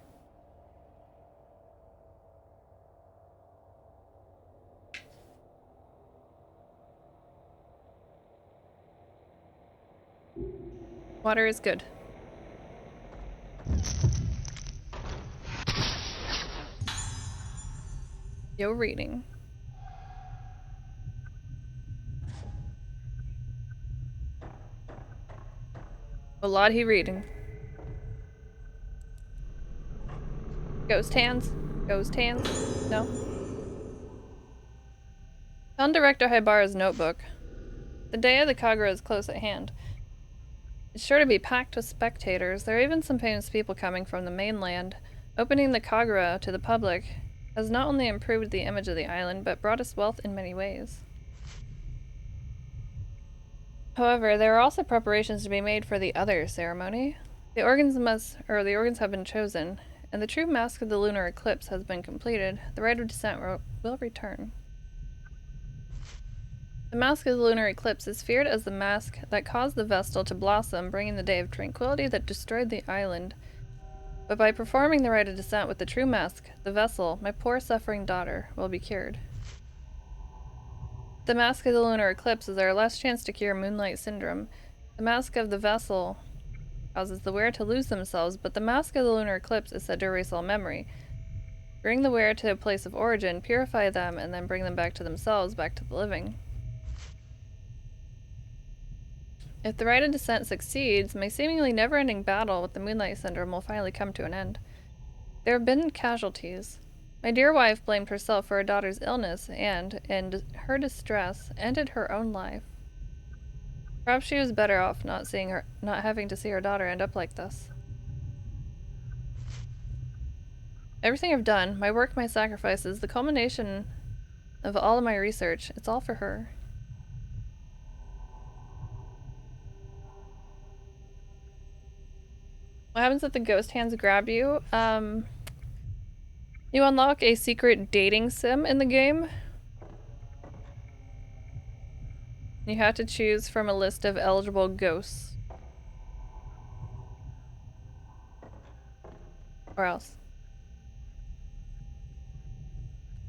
S1: Water is good. Yo reading. A lot he reading. Ghost hands? Ghost hands? No? Found Director Haibara's notebook. The day of the Kagura is close at hand. It's sure to be packed with spectators. There are even some famous people coming from the mainland. Opening the Kagura to the public has not only improved the image of the island, but brought us wealth in many ways. However, there are also preparations to be made for the other ceremony. The organs have been chosen, and the true mask of the lunar eclipse has been completed. The rite of descent will return. The mask of the lunar eclipse is feared as the mask that caused the Vestal to blossom, bringing the day of tranquility that destroyed the island. But by performing the rite of descent with the true mask, the vessel, my poor suffering daughter, will be cured. The mask of the lunar eclipse is our last chance to cure Moonlight Syndrome. The mask of the vessel causes the wearer to lose themselves, but the mask of the lunar eclipse is said to erase all memory. Bring the wearer to a place of origin, purify them, and then bring them back to themselves, back to the living. If the rite of descent succeeds, my seemingly never-ending battle with the Moonlight Syndrome will finally come to an end. There have been casualties. My dear wife blamed herself for her daughter's illness and, in her distress, ended her own life. Perhaps she was better off not having to see her daughter end up like this. Everything I've done, my work, my sacrifices, the culmination of all of my research, it's all for her. What happens if the ghost hands grab you? You unlock a secret dating sim in the game. You have to choose from a list of eligible ghosts. Or else.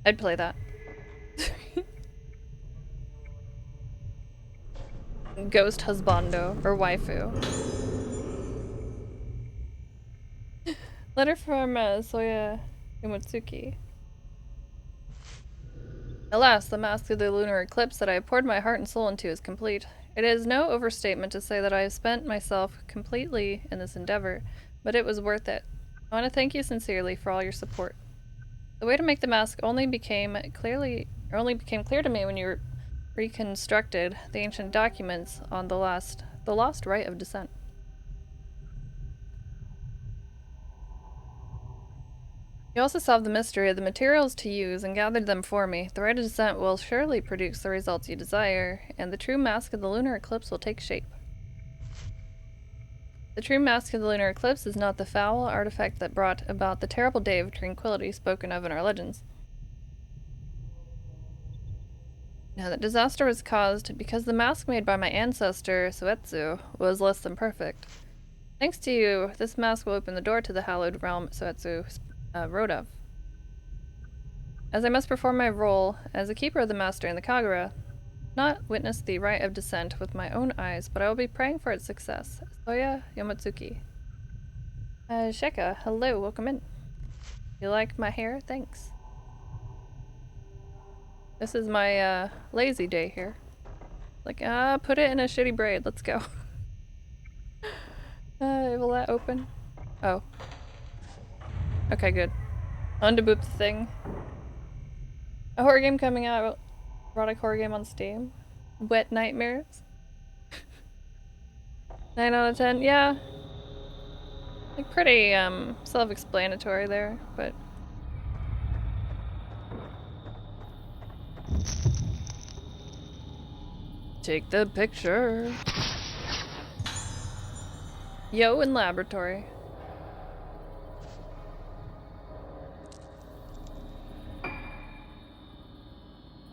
S1: I'd play that. Ghost husbando or waifu. Letter from Soya Yomotsuki. Alas, the mask of the lunar eclipse that I have poured my heart and soul into is complete. It is no overstatement to say that I have spent myself completely in this endeavor, but it was worth it. I want to thank you sincerely for all your support. The way to make the mask only became clear to me when you reconstructed the ancient documents on the lost rite of descent. You also solved the mystery of the materials to use and gathered them for me. The rite of descent will surely produce the results you desire, and the true mask of the lunar eclipse will take shape. The true mask of the lunar eclipse is not the foul artifact that brought about the terrible day of tranquility spoken of in our legends. No, that disaster was caused because the mask made by my ancestor, Suetsu, was less than perfect. Thanks to you, this mask will open the door to the hallowed realm Suetsu wrote of. As I must perform my role as a keeper of the master in the Kagura, not witness the rite of descent with my own eyes, but I will be praying for its success. Soya Yomotsuki. Sheka, hello, welcome in. You like my hair? Thanks. This is my lazy day here. Like, put it in a shitty braid. Let's go. Will that open? Oh. Okay, good. Undaboop the thing. A horror game coming out. Erotic horror game on Steam. Wet Nightmares. 9 out of 10. Yeah. Like, pretty, self-explanatory there, but... Take the picture. Yo in laboratory.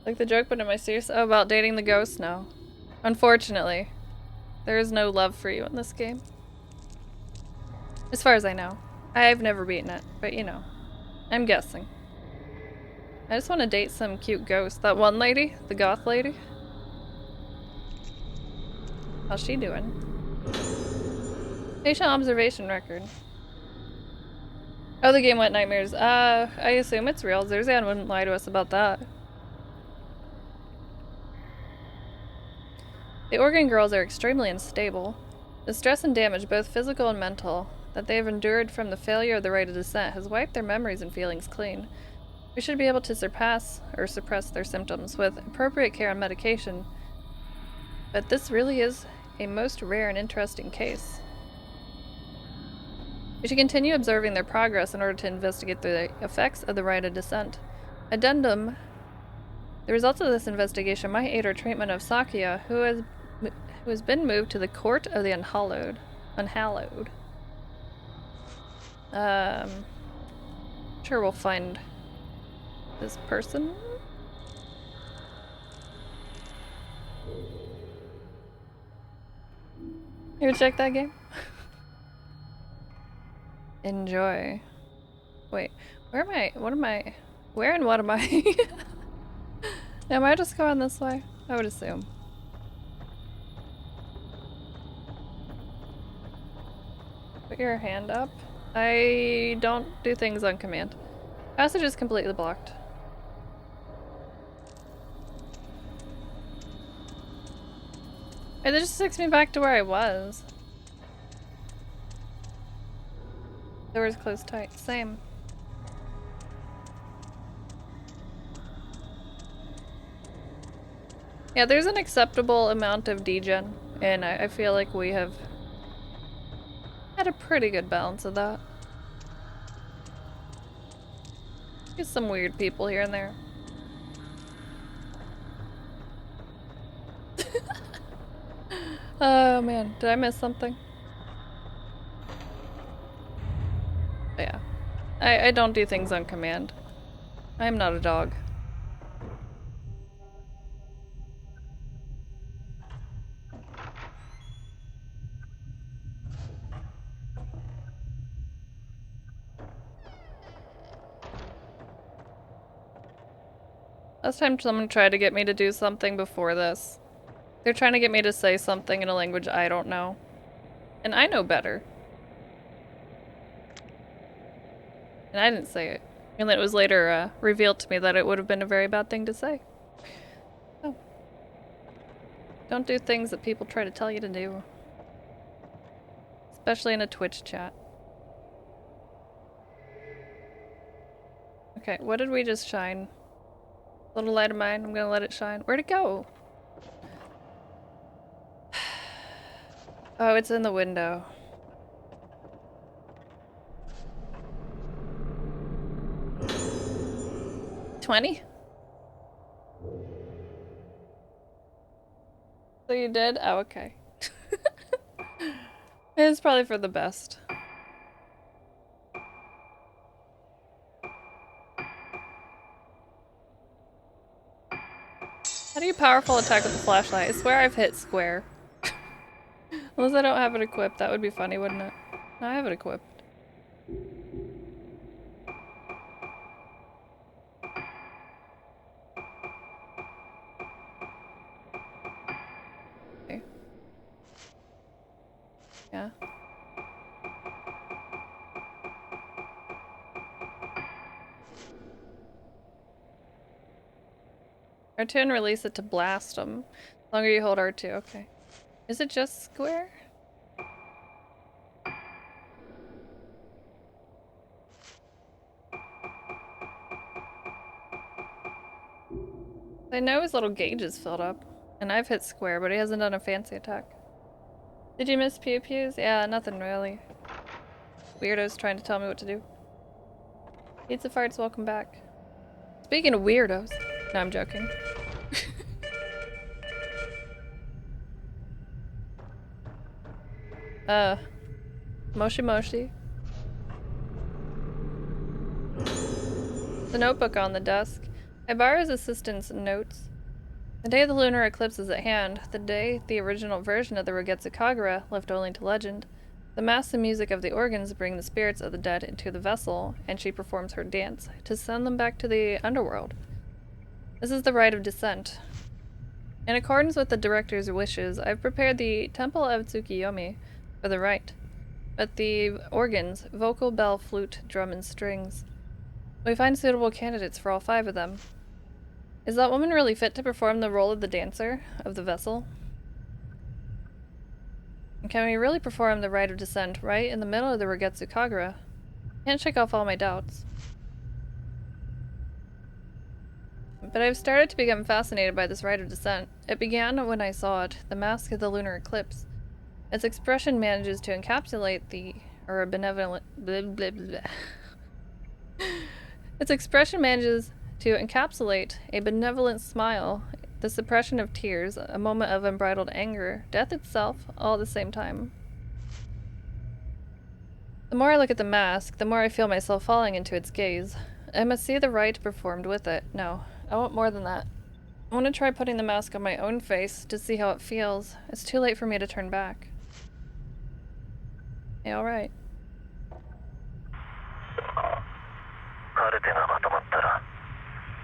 S1: Like the joke, but am I serious? Oh, about dating the ghost? No. Unfortunately. There is no love for you in this game. As far as I know. I've never beaten it, but you know. I'm guessing. I just want to date some cute ghost. That one lady? The goth lady? How's she doing? Patient observation record. Oh, the game Wet Nightmares. I assume it's real. Zerzan wouldn't lie to us about that. The Organ girls are extremely unstable. The stress and damage, both physical and mental, that they have endured from the failure of the rite of descent has wiped their memories and feelings clean. We should be able to suppress their symptoms with appropriate care and medication. But this really is a most rare and interesting case. We should continue observing their progress in order to investigate the effects of the rite of descent. Addendum. The results of this investigation might aid our treatment of Sakia, who has been moved to the Court of the Unhallowed. Sure we'll find this person. You check that game? Enjoy. Wait, where am I? What am I? Where and what am I? Am I just going this way? I would assume. Put your hand up. I don't do things on command. Passage is completely blocked. It just takes me back to where I was. The door's closed tight. Same. Yeah, there's an acceptable amount of degen, and I feel like we have had a pretty good balance of that. There's some weird people here and there. Oh man, did I miss something? But yeah. I don't do things on command. I am not a dog. Last time someone tried to get me to do something before this. They're trying to get me to say something in a language I don't know. And I know better. And I didn't say it. And then it was later revealed to me that it would have been a very bad thing to say. Oh. Don't do things that people try to tell you to do. Especially in a Twitch chat. Okay, what did we just shine? Little light of mine, I'm gonna let it shine. Where'd it go? Oh, it's in the window. $20? So you did? Oh, okay. It's probably for the best. How do you powerful attack with the flashlight? I swear I've hit square. Unless I don't have it equipped. That would be funny, wouldn't it? No, I have it equipped. Okay. Yeah. R2 and release it to blast them. The longer you hold R2, okay. Is it just square? I know his little gauge is filled up. And I've hit square, but he hasn't done a fancy attack. Did you miss Pew Pews? Yeah, nothing really. Weirdos trying to tell me what to do. Pizza farts, welcome back. Speaking of weirdos. No, I'm joking. Moshi Moshi. The notebook on the desk. I borrow his assistant's notes. The day of the lunar eclipse is at hand, the day the original version of the Rogetsu Kagura, left only to legend. The mass and music of the organs bring the spirits of the dead into the vessel, and she performs her dance to send them back to the underworld. This is the rite of descent. In accordance with the director's wishes, I've prepared the Temple of Tsukiyomi for the rite, but the organs, vocal, bell, flute, drum, and strings. We find suitable candidates for all 5 of them. Is that woman really fit to perform the role of the dancer of the vessel? And can we really perform the rite of descent right in the middle of the Rogetsu Kagura? Can't shake off all my doubts. But I've started to become fascinated by this rite of descent. It began when I saw it, the mask of the lunar eclipse. Its expression manages to encapsulate a benevolent... Blah, blah, blah. Its expression manages to encapsulate a benevolent smile, the suppression of tears, a moment of unbridled anger, death itself, all at the same time. The more I look at the mask, the more I feel myself falling into its gaze. I must see the rite performed with it. No, I want more than that. I want to try putting the mask on my own face to see how it feels. It's too late for me to turn back. Hey, alright.
S3: カルテがまとまったら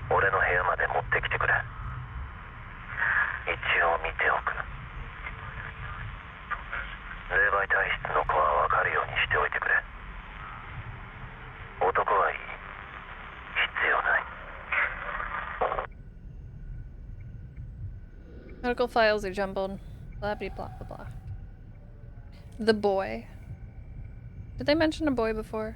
S3: 俺の部屋まで持ってきてくれ。一応見ておく。霊媒体質の子は分かるようにしておいてくれ。男はいい。必要ない。
S1: Medical files are jumbled. Blah blah blah blah blah. The boy. Did they mention a boy before?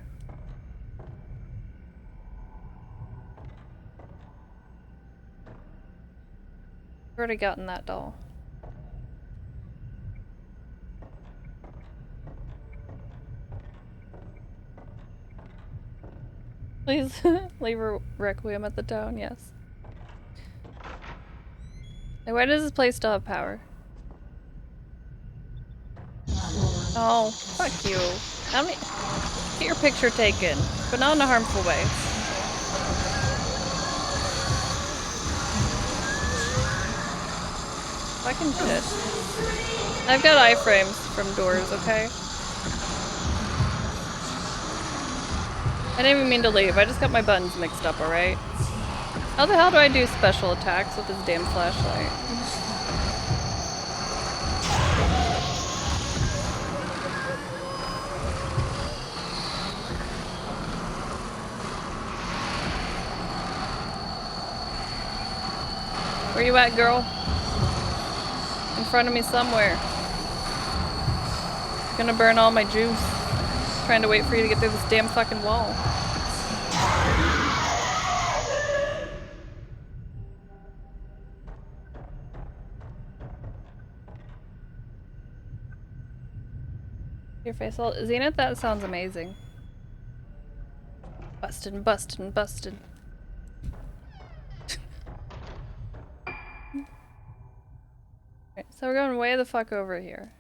S1: I've already gotten that doll. Please leave a requiem at the town, yes. Like, why does this place still have power? Oh, fuck you. Get your picture taken, but not in a harmful way. Fucking shit. I've got iframes from doors, okay? I didn't even mean to leave, I just got my buttons mixed up, alright? How the hell do I do special attacks with this damn flashlight? Where you at, girl? In front of me somewhere. Gonna burn all my juice. Trying to wait for you to get through this damn fucking wall. Your face all Zenith, that sounds amazing. Bustin', bustin', bustin'. Right, so we're going way the fuck over here.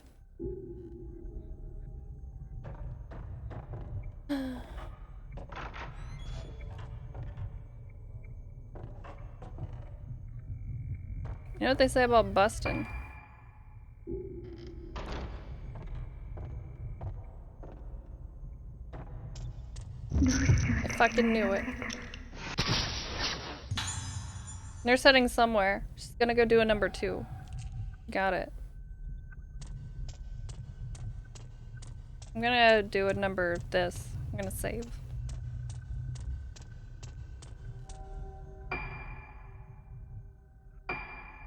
S1: You know what they say about bustin'? I fucking knew it. They're setting somewhere. She's gonna go do a number 2. Got it. I'm gonna do a number this. I'm gonna save.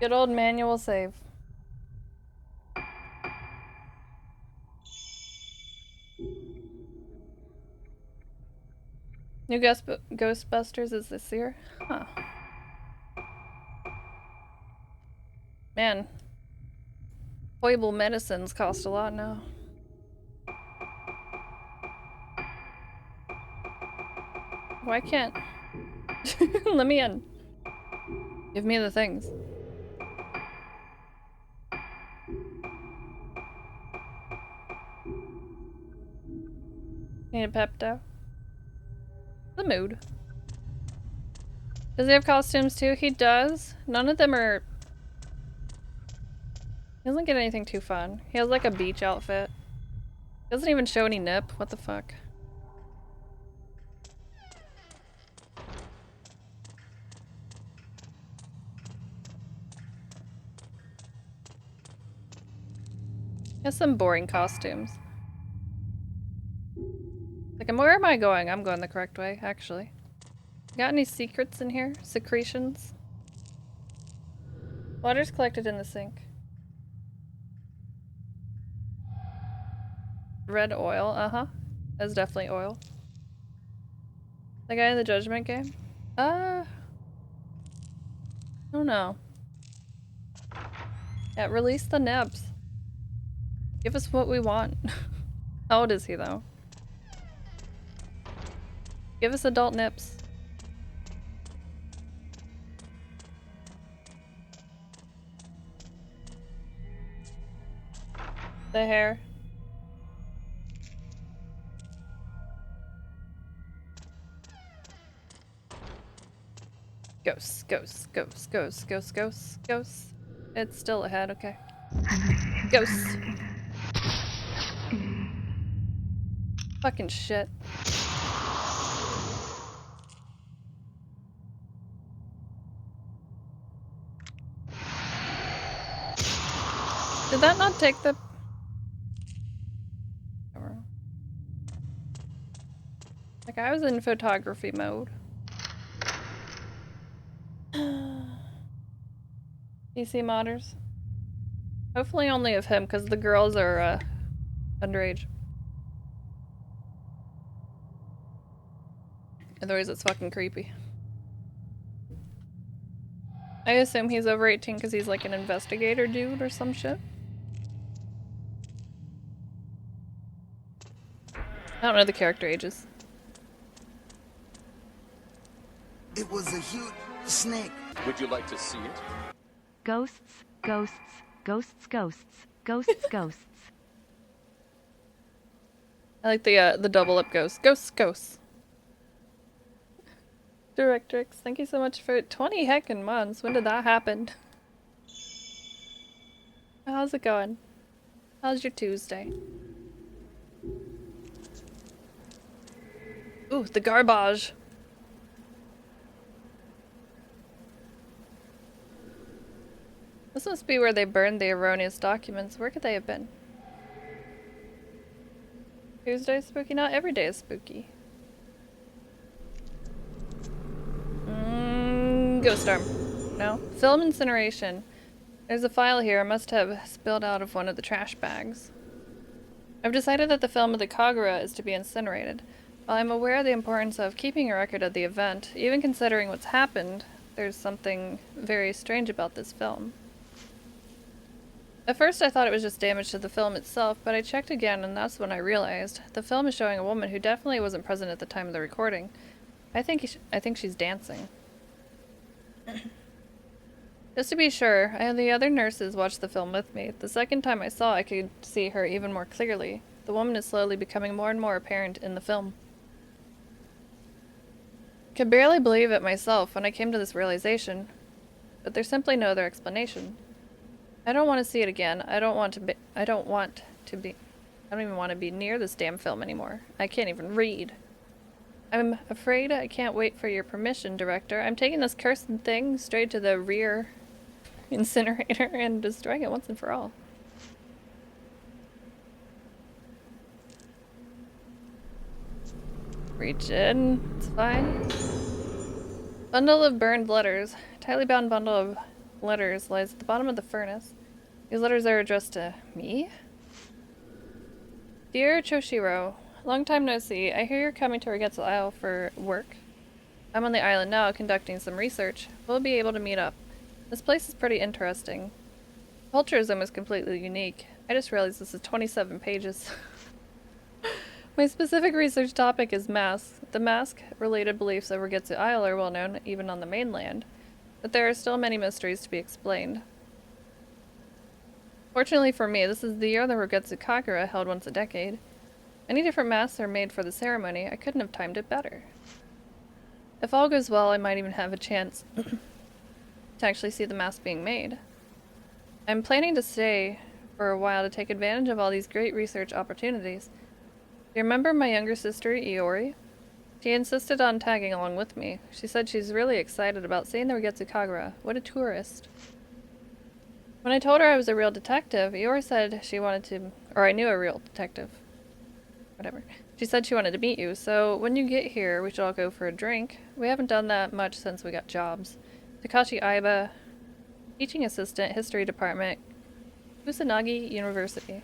S1: Good old manual save. New Ghostbusters is this year? Huh. Man. Horrible medicines cost a lot now. Why can't... Let me in. Give me the things. Need a Pepto? The mood. Does he have costumes too? He does. None of them are... He doesn't get anything too fun. He has like a beach outfit. Doesn't even show any nip. What the fuck? He has some boring costumes. Like, where am I going? I'm going the correct way, actually. Got any secrets in here? Secretions? Water's collected in the sink. Red oil, uh-huh. That's definitely oil. The guy in the Judgment game? I don't know. Yeah, release the nibs. Give us what we want. How old is he, though? Give us adult nips. The hair. Ghosts, ghosts, ghosts, ghosts, ghosts, ghosts, ghosts. It's still ahead, okay. Ghosts. Fucking shit. Did that not take the... Like, I was in photography mode. PC modders? Hopefully only of him, because the girls are, underage. Otherwise it's fucking creepy. I assume he's over 18 because he's like an investigator dude or some shit. I don't know the character ages.
S7: It was a huge snake.
S8: Would you like to see it?
S2: Ghosts, ghosts, ghosts, ghosts, ghosts, ghosts.
S1: I like the double up ghosts. Ghosts, ghosts. Directrix, thank you so much for 20 heckin' months. When did that happen? How's it going? How's your Tuesday? Ooh, the garbage. This must be where they burned the erroneous documents. Where could they have been? Tuesday is spooky? Not every day is spooky. Ghost arm. No? Film incineration. There's a file here I must have spilled out of one of the trash bags. I've decided that the film of the Kagura is to be incinerated. While I'm aware of the importance of keeping a record of the event, even considering what's happened, there's something very strange about this film. At first I thought it was just damage to the film itself, but I checked again and that's when I realized the film is showing a woman who definitely wasn't present at the time of the recording. I think she's dancing. Just to be sure, I had the other nurses watch the film with me. The second time I saw, I could see her even more clearly. The woman is slowly becoming more and more apparent in the film. I could barely believe it myself when I came to this realization, but there's simply no other explanation. I don't want to see it again. I don't even want to be near this damn film anymore. I can't even read. I'm afraid I can't wait for your permission, Director. I'm taking this cursed thing straight to the rear incinerator and destroying it once and for all. Reach in. It's fine. Bundle of burned letters. Tightly bound bundle of letters lies at the bottom of the furnace. These letters are addressed to me? Dear Choshiro, long time no see. I hear you're coming to Rigetsu Isle for work. I'm on the island now, conducting some research. We'll be able to meet up. This place is pretty interesting. The culture is almost completely unique. I just realized this is 27 pages. My specific research topic is masks. The mask-related beliefs of Rigetsu Isle are well known even on the mainland, but there are still many mysteries to be explained. Fortunately for me, this is the year the Rigetsu Kagura held once a decade. Many different masks are made for the ceremony. I couldn't have timed it better. If all goes well, I might even have a chance to actually see the mask being made. I'm planning to stay for a while to take advantage of all these great research opportunities. Do you remember my younger sister, Iori? She insisted on tagging along with me. She said she's really excited about seeing the Rigetsu Kagura. What a tourist. When I told her I was a real detective, Iori said she wanted to, or I knew a real detective. Whatever. She said she wanted to meet you, so when you get here, we should all go for a drink. We haven't done that much since we got jobs. Takashi Aiba, teaching assistant, history department, Kusanagi University.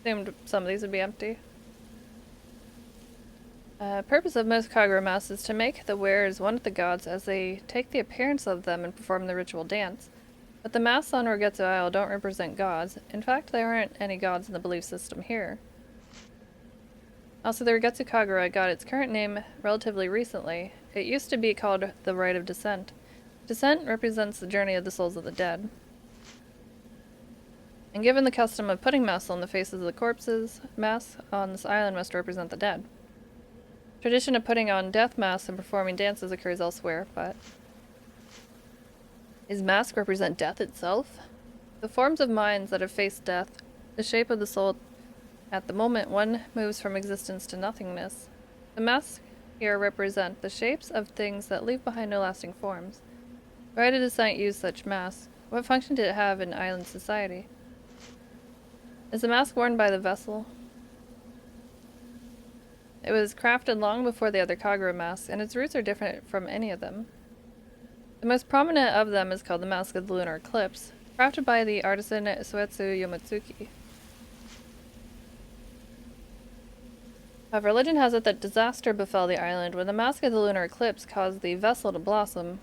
S1: Assumed some of these would be empty. Purpose of most Kagura masks is to make the wearers one with the gods as they take the appearance of them and perform the ritual dance. But the masks on Rigetsu Isle don't represent gods. In fact, there aren't any gods in the belief system here. Also, the Rigetsu Kagura got its current name relatively recently. It used to be called the Rite of Descent. Descent represents the journey of the souls of the dead. And given the custom of putting masks on the faces of the corpses, masks on this island must represent the dead. Tradition of putting on death masks and performing dances occurs elsewhere, but... Is mask represent death itself? The forms of minds that have faced death, the shape of the soul at the moment one moves from existence to nothingness. The masks here represent the shapes of things that leave behind no lasting forms. Why did Descent use such masks? What function did it have in island society? Is the mask worn by the vessel? It was crafted long before the other Kagura masks, and its roots are different from any of them. The most prominent of them is called the Mask of the Lunar Eclipse, crafted by the artisan Soetsu Yomotsuki. However, legend has it that disaster befell the island when the Mask of the Lunar Eclipse caused the vessel to blossom,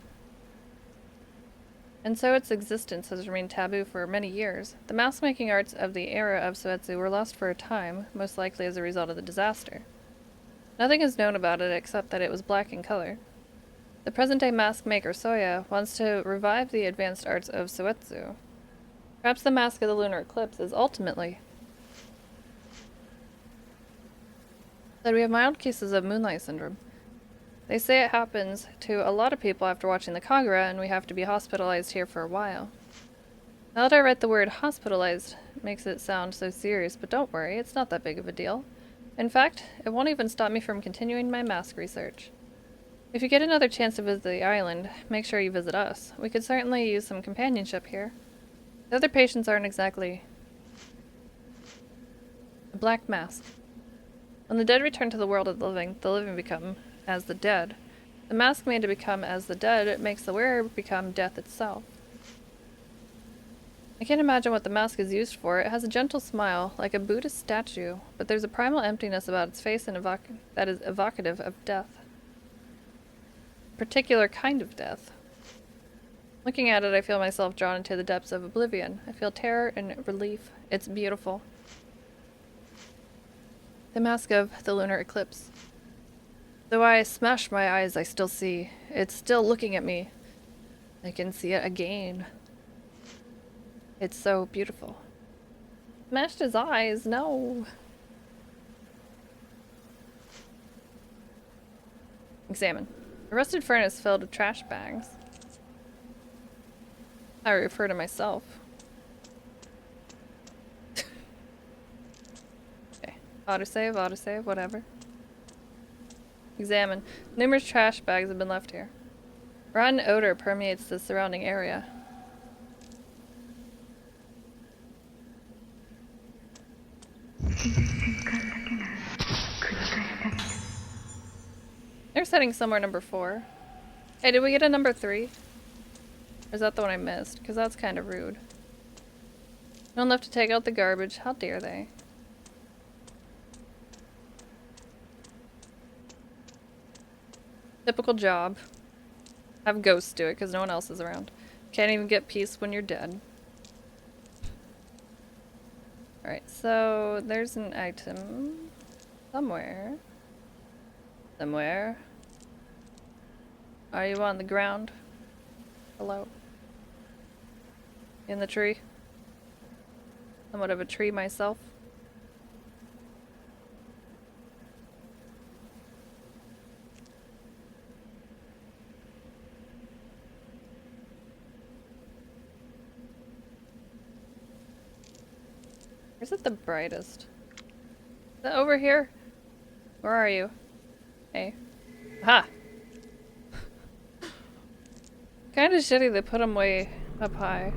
S1: and so its existence has remained taboo for many years. The mask-making arts of the era of Soetsu were lost for a time, most likely as a result of the disaster. Nothing is known about it except that it was black in color. The present-day mask maker Soya wants to revive the advanced arts of Soetsu. Perhaps the Mask of the Lunar Eclipse is ultimately... Said we have mild cases of moonlight syndrome. They say it happens to a lot of people after watching the Kagura, and we have to be hospitalized here for a while. Now that I read the word hospitalized, it makes it sound so serious, but don't worry, it's not that big of a deal. In fact, it won't even stop me from continuing my mask research. If you get another chance to visit the island, make sure you visit us. We could certainly use some companionship here. The other patients aren't exactly a black mask. When the dead return to the world of the living become as the dead. The mask made to become as the dead, it makes the wearer become death itself. I can't imagine what the mask is used for. It has a gentle smile, like a Buddhist statue, but there's a primal emptiness about its face and that is evocative of death. A particular kind of death. Looking at it, I feel myself drawn into the depths of oblivion. I feel terror and relief. It's beautiful. The mask of the Lunar Eclipse. Though I smash my eyes, I still see. It's still looking at me. I can see it again. It's so beautiful. Smashed his eyes, no. Examine. A rusted furnace filled with trash bags. I refer to myself. Okay. Autosave, whatever. Examine. Numerous trash bags have been left here. Rotten odor permeates the surrounding area. They're setting somewhere number 4. Hey, did we get a number 3? Or is that the one I missed? Because that's kind of rude. No one left to take out the garbage. How dare they? Typical job. Have ghosts do it because no one else is around. Can't even get peace when you're dead. Alright, so there's an item somewhere. Somewhere. Are you on the ground? Hello? In the tree? Somewhat of a tree myself. Where's it the brightest? Is it over here? Where are you? Hey. Ha! Kinda shitty they put them way up high.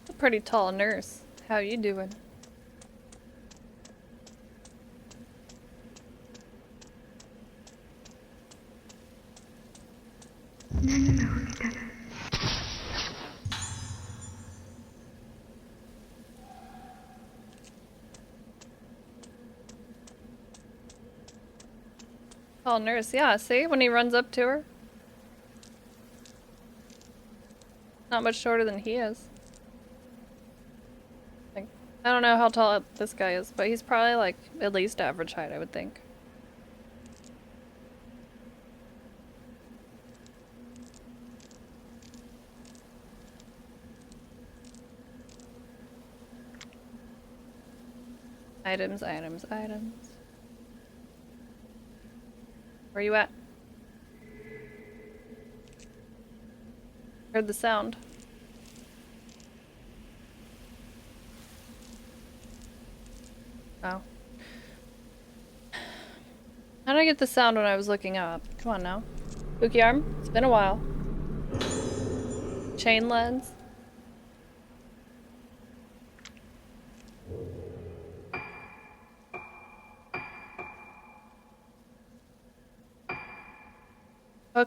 S1: A pretty tall nurse. How you doing? Tall nurse, yeah, see? When he runs up to her? Not much shorter than he is. Like, I don't know how tall this guy is, but he's probably like at least average height, I would think. Items, items, items. Where you at? Heard the sound. Oh. How did I get the sound when I was looking up? Come on now. Spooky arm? It's been a while. Chain lens? Oh,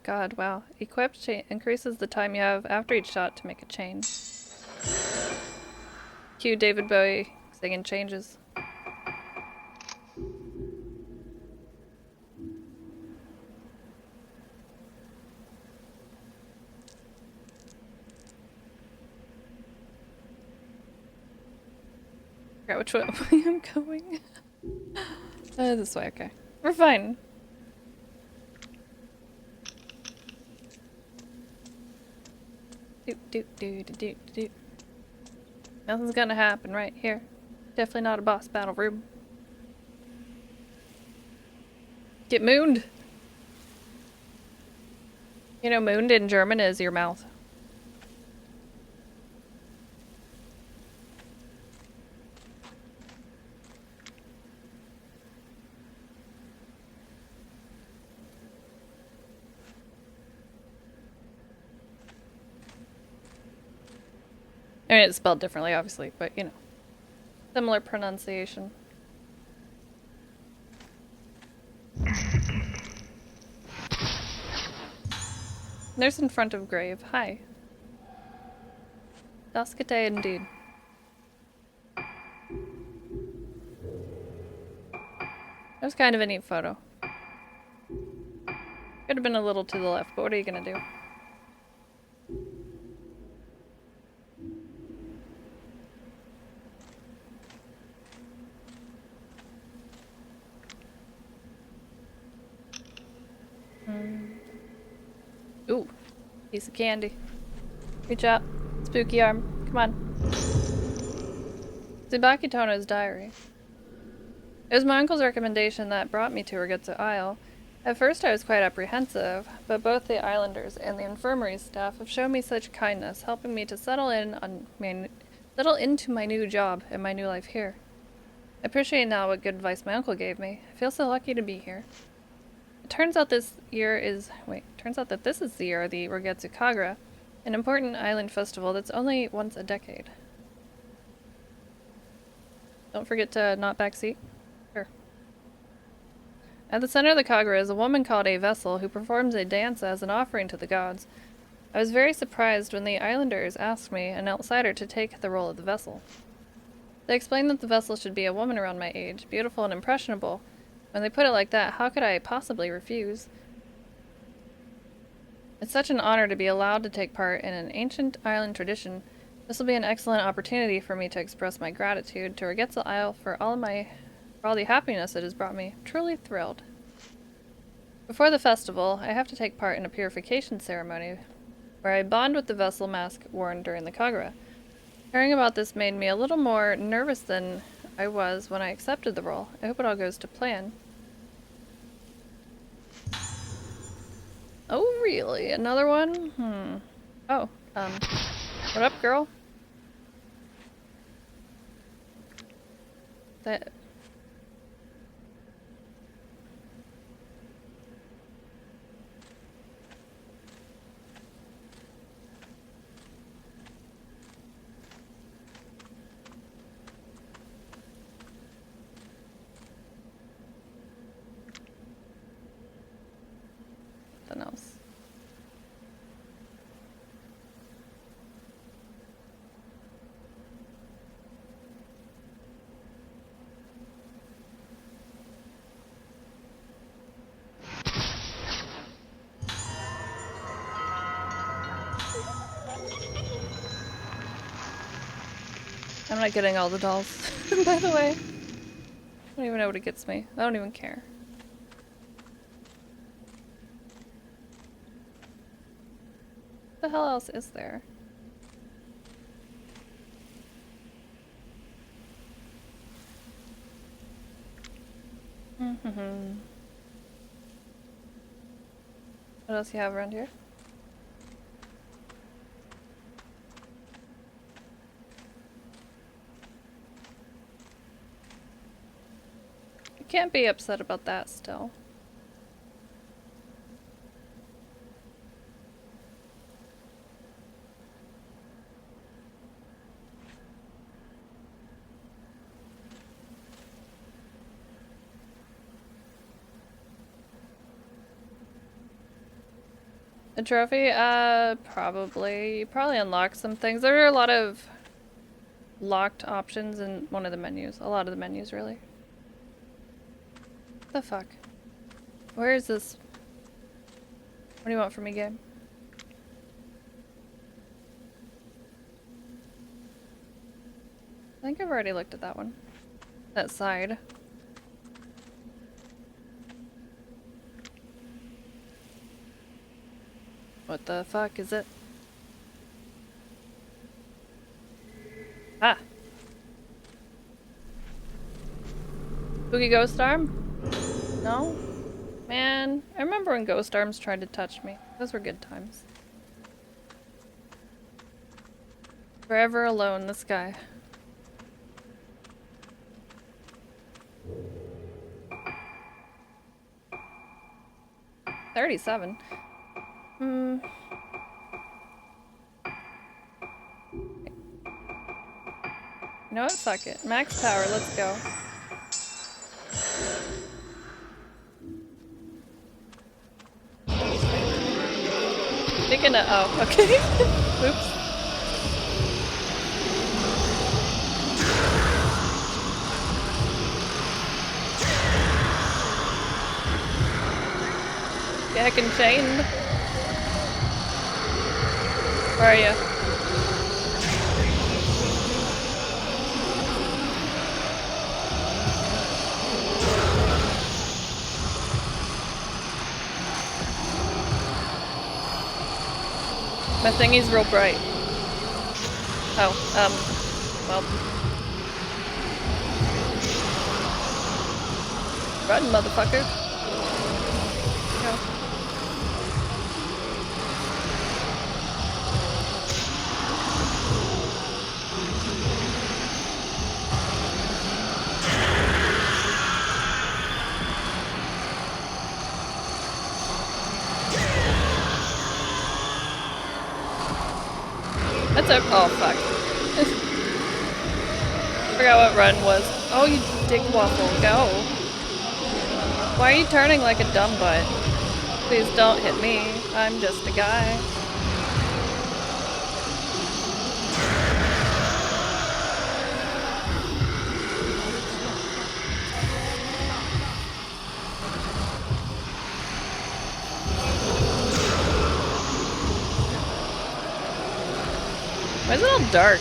S1: God, wow. Equipped increases the time you have after each shot to make a chain. Cue David Bowie singing changes. Forgot which way I'm going. This way, okay. We're fine. Nothing's gonna happen right here. Definitely not a boss battle room. Get mooned! You know, mooned in German is your mouth. I mean, it's spelled differently, obviously, but you know. Similar pronunciation. Nurse in front of grave. Hi. Daskate indeed. That was kind of a neat photo. Could have been a little to the left, but what are you gonna do? Ooh, piece of candy. Reach out. Spooky arm. Come on. Tsubaki Tono's diary. It was my uncle's recommendation that brought me to Urgetsu Isle. At first I was quite apprehensive, but both the islanders and the infirmary staff have shown me such kindness, helping me to settle into my new job and my new life here. I appreciate now what good advice my uncle gave me. I feel so lucky to be here. It turns out that this is the year of the Urgetsu Kagura, an important island festival that's only once a decade. Don't forget to not backseat. Sure. At the center of the Kagura is a woman called a vessel who performs a dance as an offering to the gods. I was very surprised when the islanders asked me, an outsider, to take the role of the vessel. They explained that the vessel should be a woman around my age, beautiful and impressionable. When they put it like that, how could I possibly refuse? It's such an honor to be allowed to take part in an ancient island tradition. This will be an excellent opportunity for me to express my gratitude to Urgetsu Isle for all the happiness it has brought me. Truly thrilled. Before the festival, I have to take part in a purification ceremony, where I bond with the vessel mask worn during the Kagura. Hearing about this made me a little more nervous than I was when I accepted the role. I hope it all goes to plan. Oh, really? Another one? Oh, what up, girl? That... something else. I'm not getting all the dolls, by the way. I don't even know what it gets me. I don't even care. What the hell else is there? What else you have around here? I can't be upset about that still. A trophy? Probably. You probably unlock some things. There are a lot of locked options in one of the menus. A lot of the menus, really. What the fuck? Where is this? What do you want from me, game? I think I've already looked at that one. That side. What the fuck is it? Ah! Spooky Ghost Arm? No? Man, I remember when Ghost Arms tried to touch me. Those were good times. Forever alone, this guy. $37. You know what? Fuck it. Max power, let's go. Thinking of, oh, okay. Oops. Get heckin' chained. Where are you? My thingy's real bright. Oh, well. Run, motherfucker. Go. That's a- oh fuck. Forgot what run was. Oh, you dick waffle, go. Why are you turning like a dumb butt? Please don't hit me. I'm just a guy. Why is it all dark?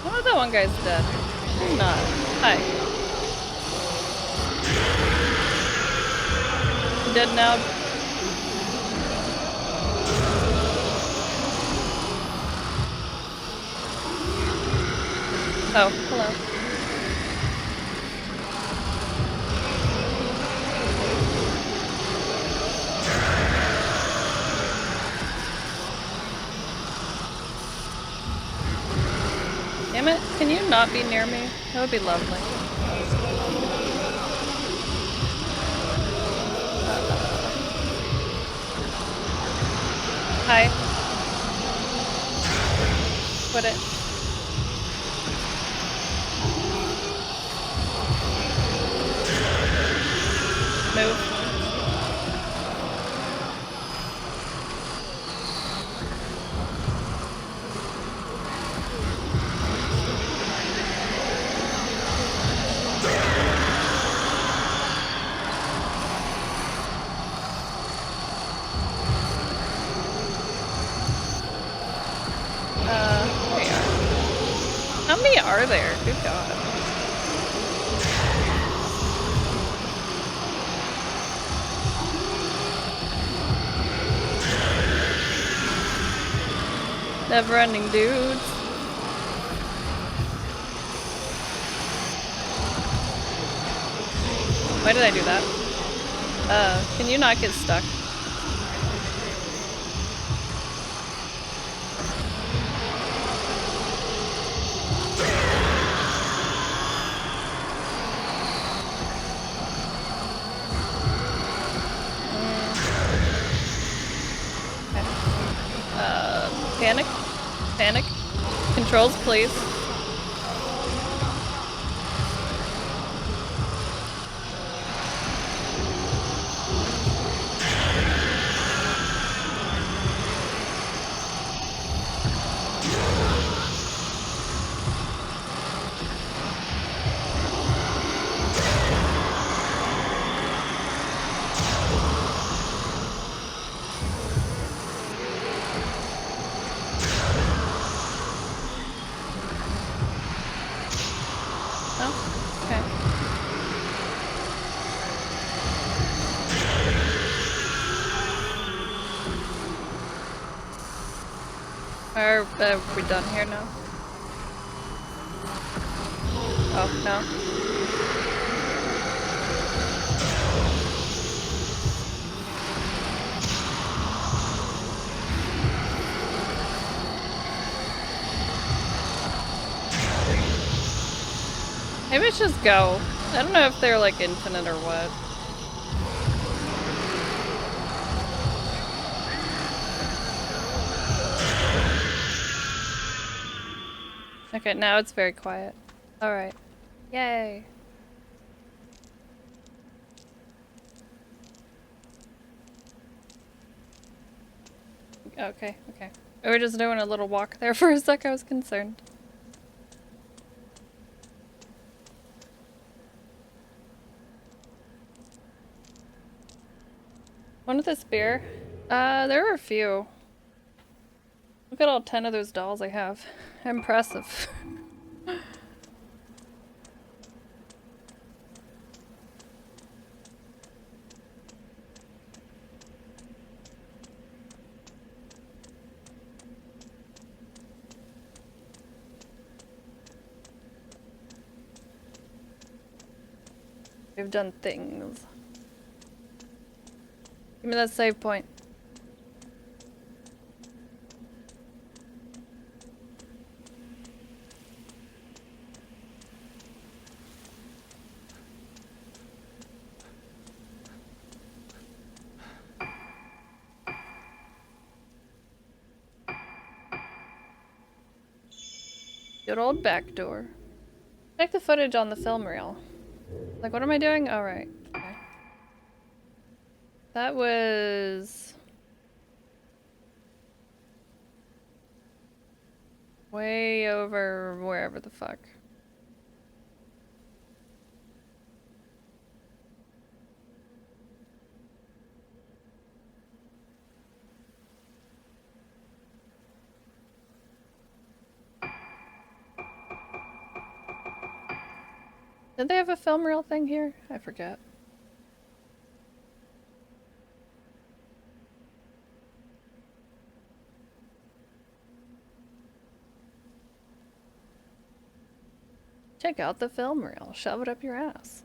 S1: Oh, that one guy's dead. He's not. Hi. You dead now? Oh, hello. Damn it, can you not be near me? That would be lovely. Hi. Quit it. Move. There you are. How many are there? Good God. Never-ending dudes. Why did I do that? Can you not get stuck? Panic? Panic? Controls, please. Are we done here now? Oh, no. Maybe it's just go. I don't know if they're like infinite or what. Okay, now it's very quiet. Alright. Yay. Okay, okay. We were just doing a little walk there for a sec, I was concerned. One with a spear? There were a few. Look at all 10 of those dolls I have. Impressive. We've done things. Give me that save point. Good old back door. Check the footage on the film reel. Like, what am I doing? Oh, right. Okay. That was... way over wherever the fuck. Did they have a film reel thing here? I forget. Check out the film reel. Shove it up your ass.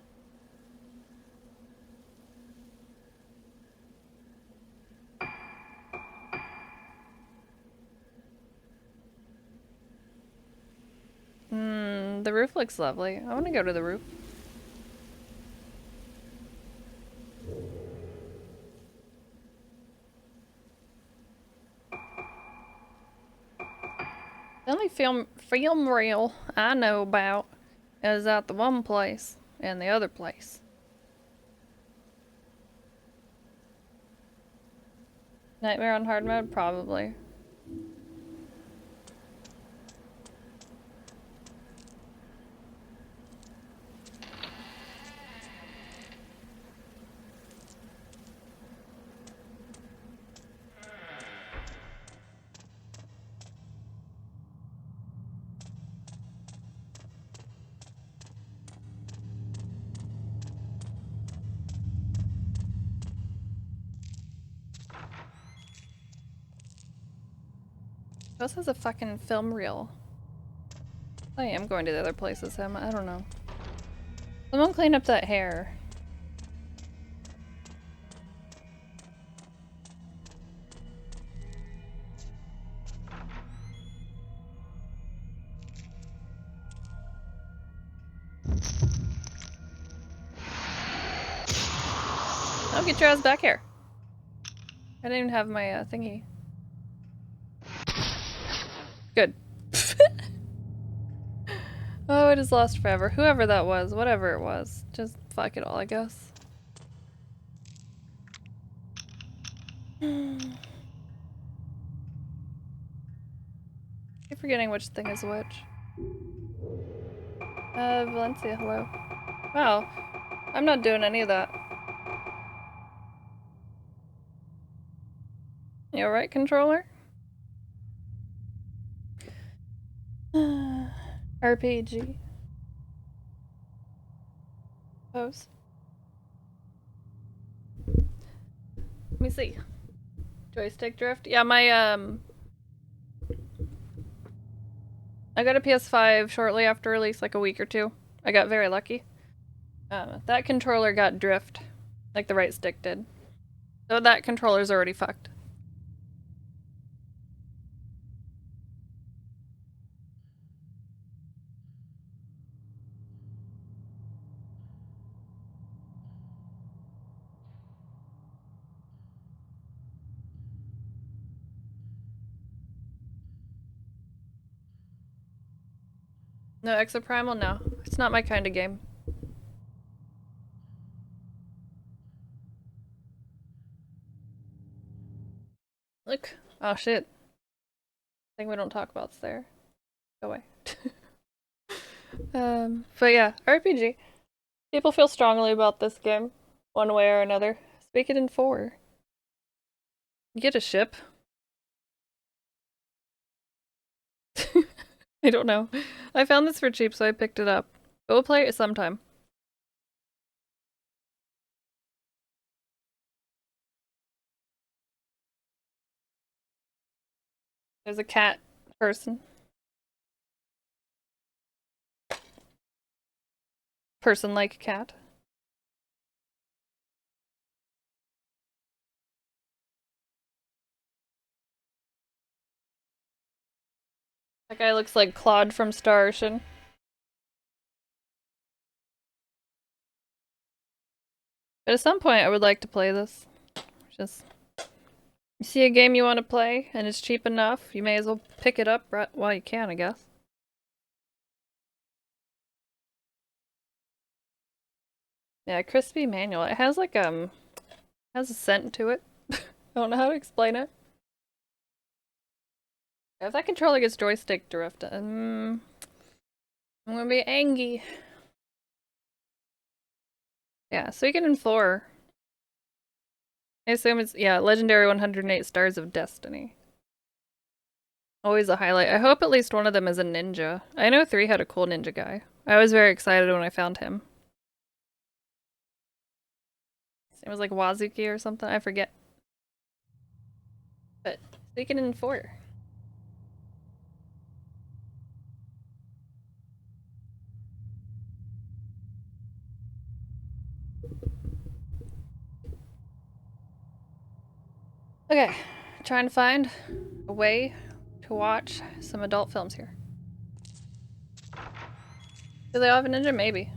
S1: The roof looks lovely. I want to go to the roof. The only film reel I know about is at the one place and the other place. Nightmare on hard mode? Probably. Who else has a fucking film reel? I am going to the other places, Em. I don't know. Someone clean up that hair. Oh, get your ass back here. I didn't even have my thingy. Good. Oh, it is lost forever. Whoever that was, whatever it was. Just fuck it all, I guess. Keep forgetting which thing is which. Valencia, hello. Wow. I'm not doing any of that. You alright, controller? RPG. Pose. Let me see. Joystick drift? Yeah, my I got a PS5 shortly after release, like a week or two. I got very lucky. That controller got drift, like the right stick did. So that controller's already fucked. No, Exoprimal, no. It's not my kind of game. Look. Oh shit. Thing we don't talk about's there. Go away. But yeah, RPG. People feel strongly about this game, one way or another. Speak it in 4. Get a ship. I don't know. I found this for cheap, so I picked it up. But we'll play it sometime. There's a cat person. Person-like cat. That guy looks like Claude from Star Ocean. But at some point, I would like to play this. Just you see a game you want to play, and it's cheap enough, you may as well pick it up right while you can, I guess. Yeah, crispy manual. It has like has a scent to it. I don't know how to explain it. If that controller gets joystick drift, I'm gonna be angry. Yeah, so you can in 4. I assume it's, yeah, legendary 108 stars of destiny. Always a highlight. I hope at least one of them is a ninja. I know 3 had a cool ninja guy. I was very excited when I found him. It was like Wazuki or something, I forget. But speaking in 4. Okay, trying to find a way to watch some adult films here. Do they all have a ninja? Maybe.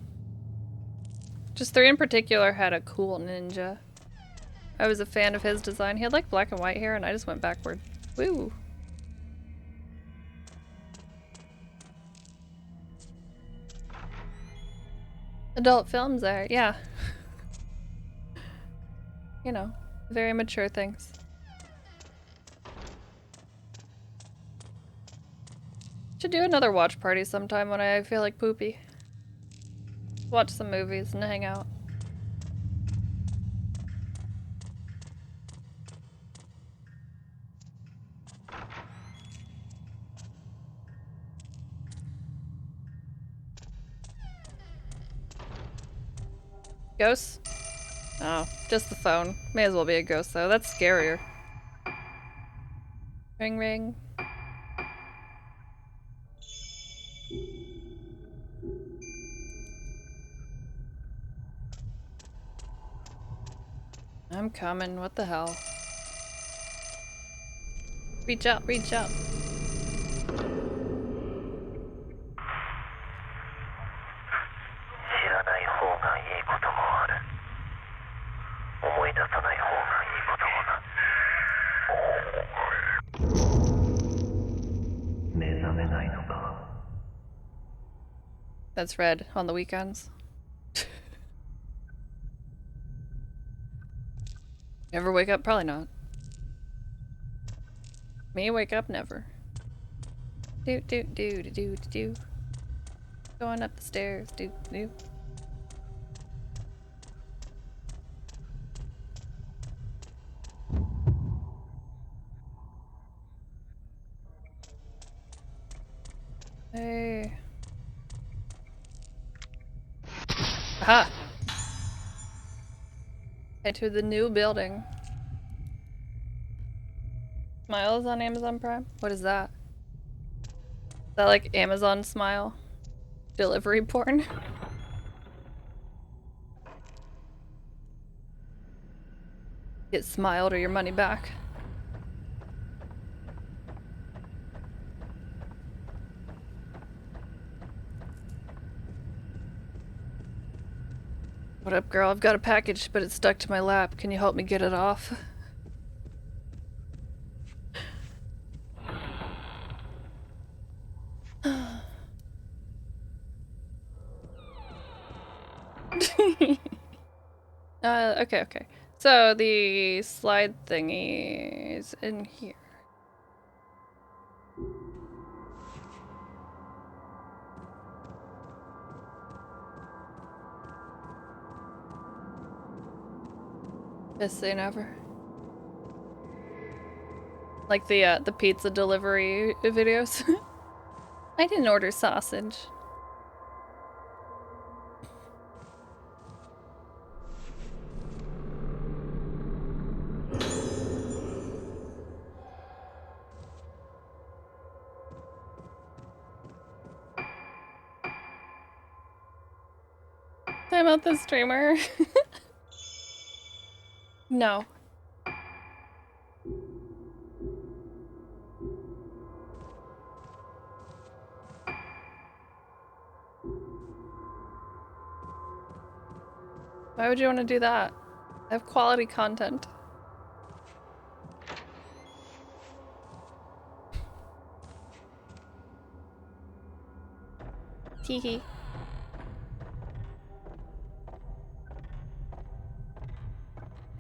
S1: Just 3 in particular had a cool ninja. I was a fan of his design. He had like black and white hair and I just went backward. Woo! Adult films are, yeah. You know, very mature things. Should do another watch party sometime when I feel like poopy. Watch some movies and hang out. Ghosts? Oh, just the phone. May as well be a ghost though. That's scarier. Ring ring. I'm coming. What the hell? Reach out, reach out.
S3: 知らない方がいいこともある。思い出さない方がいいこともな。目覚めないのか。
S1: That's red on the weekends. Ever wake up? Probably not. Me wake up? Never. Do do do do do do. Going up the stairs. Do do. Hey. Aha! Head to the new building. Smiles on Amazon Prime? What is that? that like Amazon smile? Delivery porn? Get smiled or your money back. What up, girl? I've got a package, but it's stuck to my lap. Can you help me get it off? Okay. So the slide thingy is in here. Best thing ever. Like the pizza delivery videos. I didn't order sausage. Time out the streamer. No. Why would you want to do that? I have quality content. Teehee.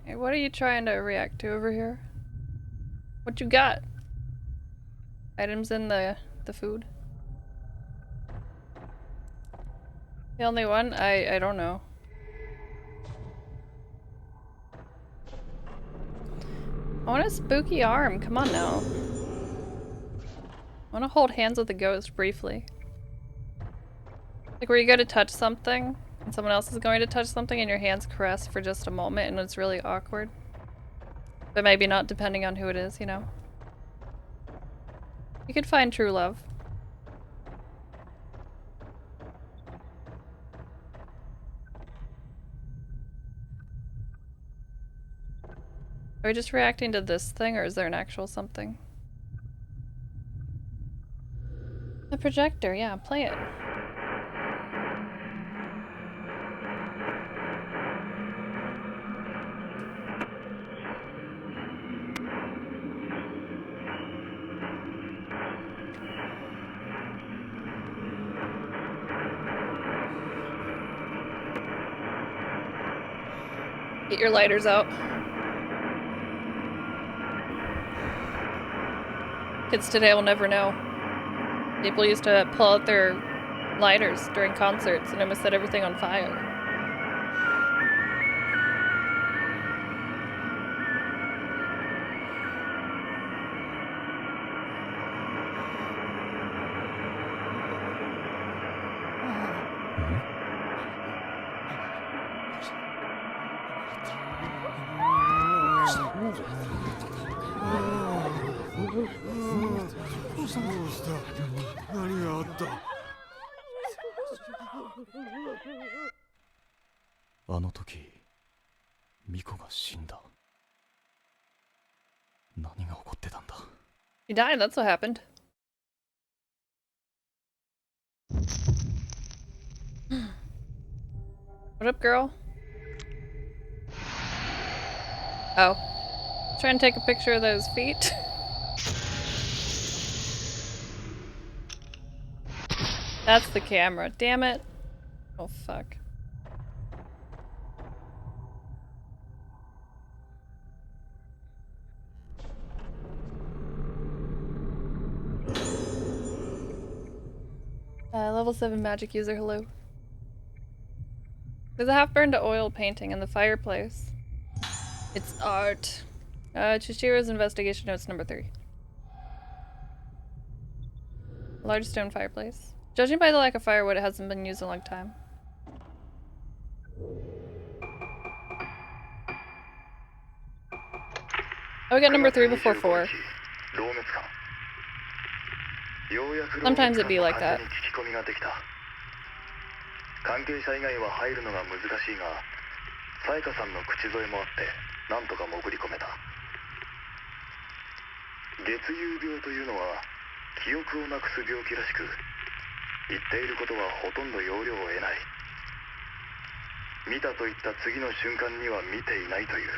S1: Hey, what are you trying to react to over here? What you got? Items in the food? The only one? I don't know. I want a spooky arm. Come on now. I want to hold hands with a ghost briefly. Like where you go to touch something and someone else is going to touch something and your hands caress for just a moment and it's really awkward. But maybe not depending on who it is, you know? You could find true love. Are we just reacting to this thing or is there an actual something? The projector, yeah, play it. Get your lighters out. Kids today will never know. People used to pull out their lighters during concerts and almost set everything on fire. He died, that's what happened. What up, girl? Oh. Trying to take a picture of those feet. That's the camera. Damn it. Oh, fuck. Level 7 magic user, hello. There's a half-burned oil painting in the fireplace. It's art. Chihiro's investigation notes number 3. Large stone fireplace. Judging by the lack of firewood, it hasn't been used in a long time. Oh, we got number 3 before 4.
S3: ようやく牢獄
S1: Sometimes it'd
S3: から
S1: be
S3: の
S1: like
S3: 風
S1: that.
S3: に聞き込みができた。関係者以外は入るのが難しいが、さやかさんの口添えもあってなんとか潜り込めた。月遊病というのは記憶をなくす病気らしく、言っていることはほとんど要領を得ない。見たと言った次の瞬間には見ていないという。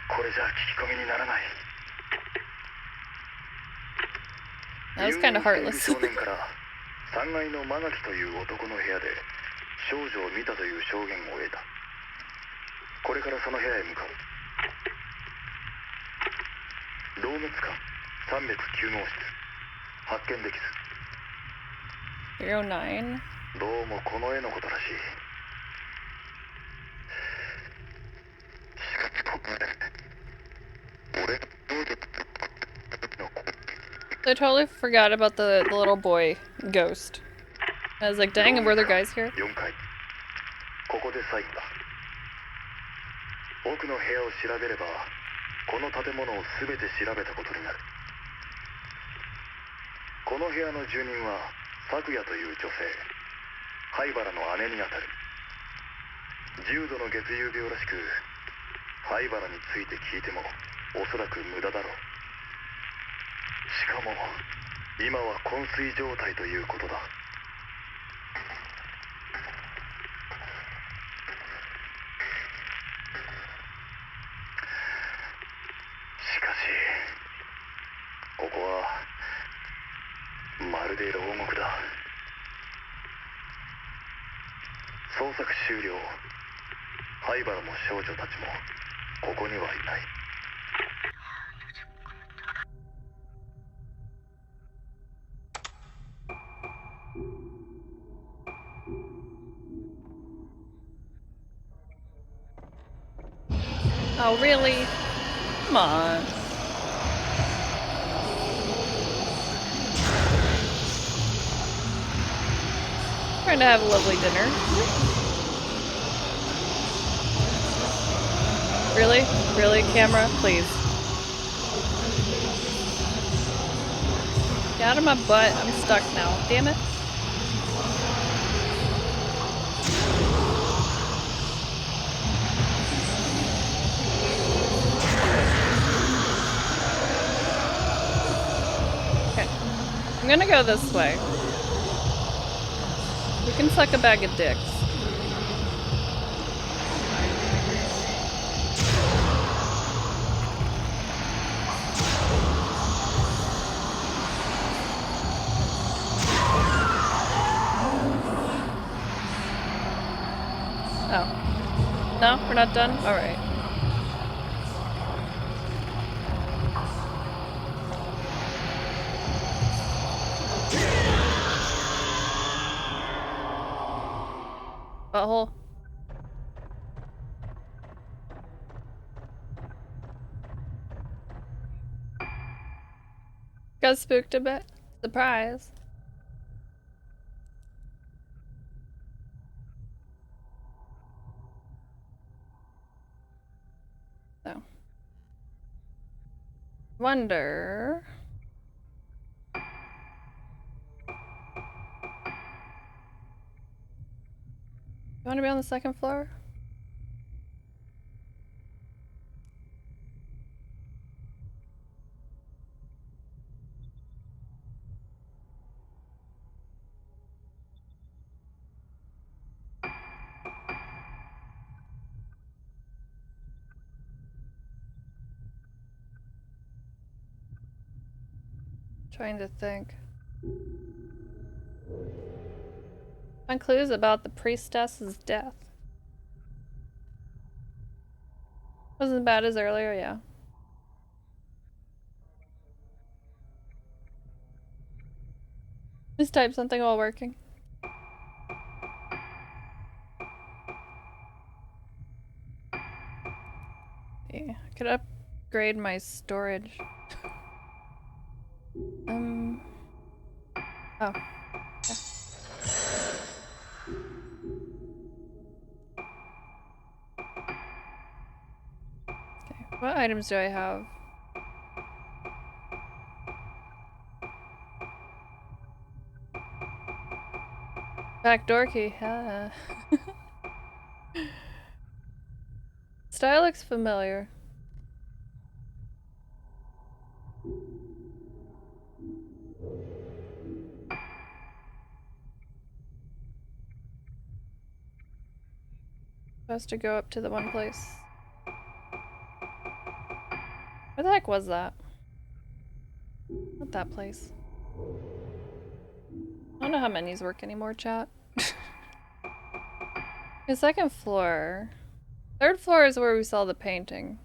S3: これじゃ聞き込みにならない。
S1: That was kind of
S3: 入院
S1: heartless.
S3: している少年から3階の間垣という男の部屋で少女を見たという証言を得た。これからその部屋へ向かう。同月間309号室、発見できず。
S1: 309.
S3: どうもこの絵のことらしい。しかしこれ俺どうで
S1: I totally forgot about the little boy ghost. I was like, dang, were there guys here?
S3: 4階、ここで最後だ。奥の部屋を調べればこの建物を全て調べたことになる。この部屋の住人は咲夜という女性、灰原の姉にあたる。重度の月遊病らしく、灰原について聞いてもおそらく無駄だろう。しかも今は昏睡状態ということだ。しかしここはまるで牢獄だ。捜索終了。灰原も少女たちもここにはいない。
S1: Oh, really? Come on. Trying to have a lovely dinner. Really? Really, camera? Please. Get out of my butt. I'm stuck now. Damn it. Okay. I'm gonna go this way. We can suck a bag of dicks. Oh. No? We're not done? Alright. Butthole. Got spooked a bit. Surprise. So. Wonder. You want to be on the second floor? Trying to think. Find clues about the priestess's death. Wasn't as bad as earlier, yeah. Just type something while working. Yeah, I could upgrade my storage. Oh. Yeah. Okay, what items do I have? Backdoor key, Style looks familiar. Supposed to go up to the one place. Where the heck was that? Not that place. I don't know how menus work anymore, chat. The second floor. Third floor is where we saw the painting.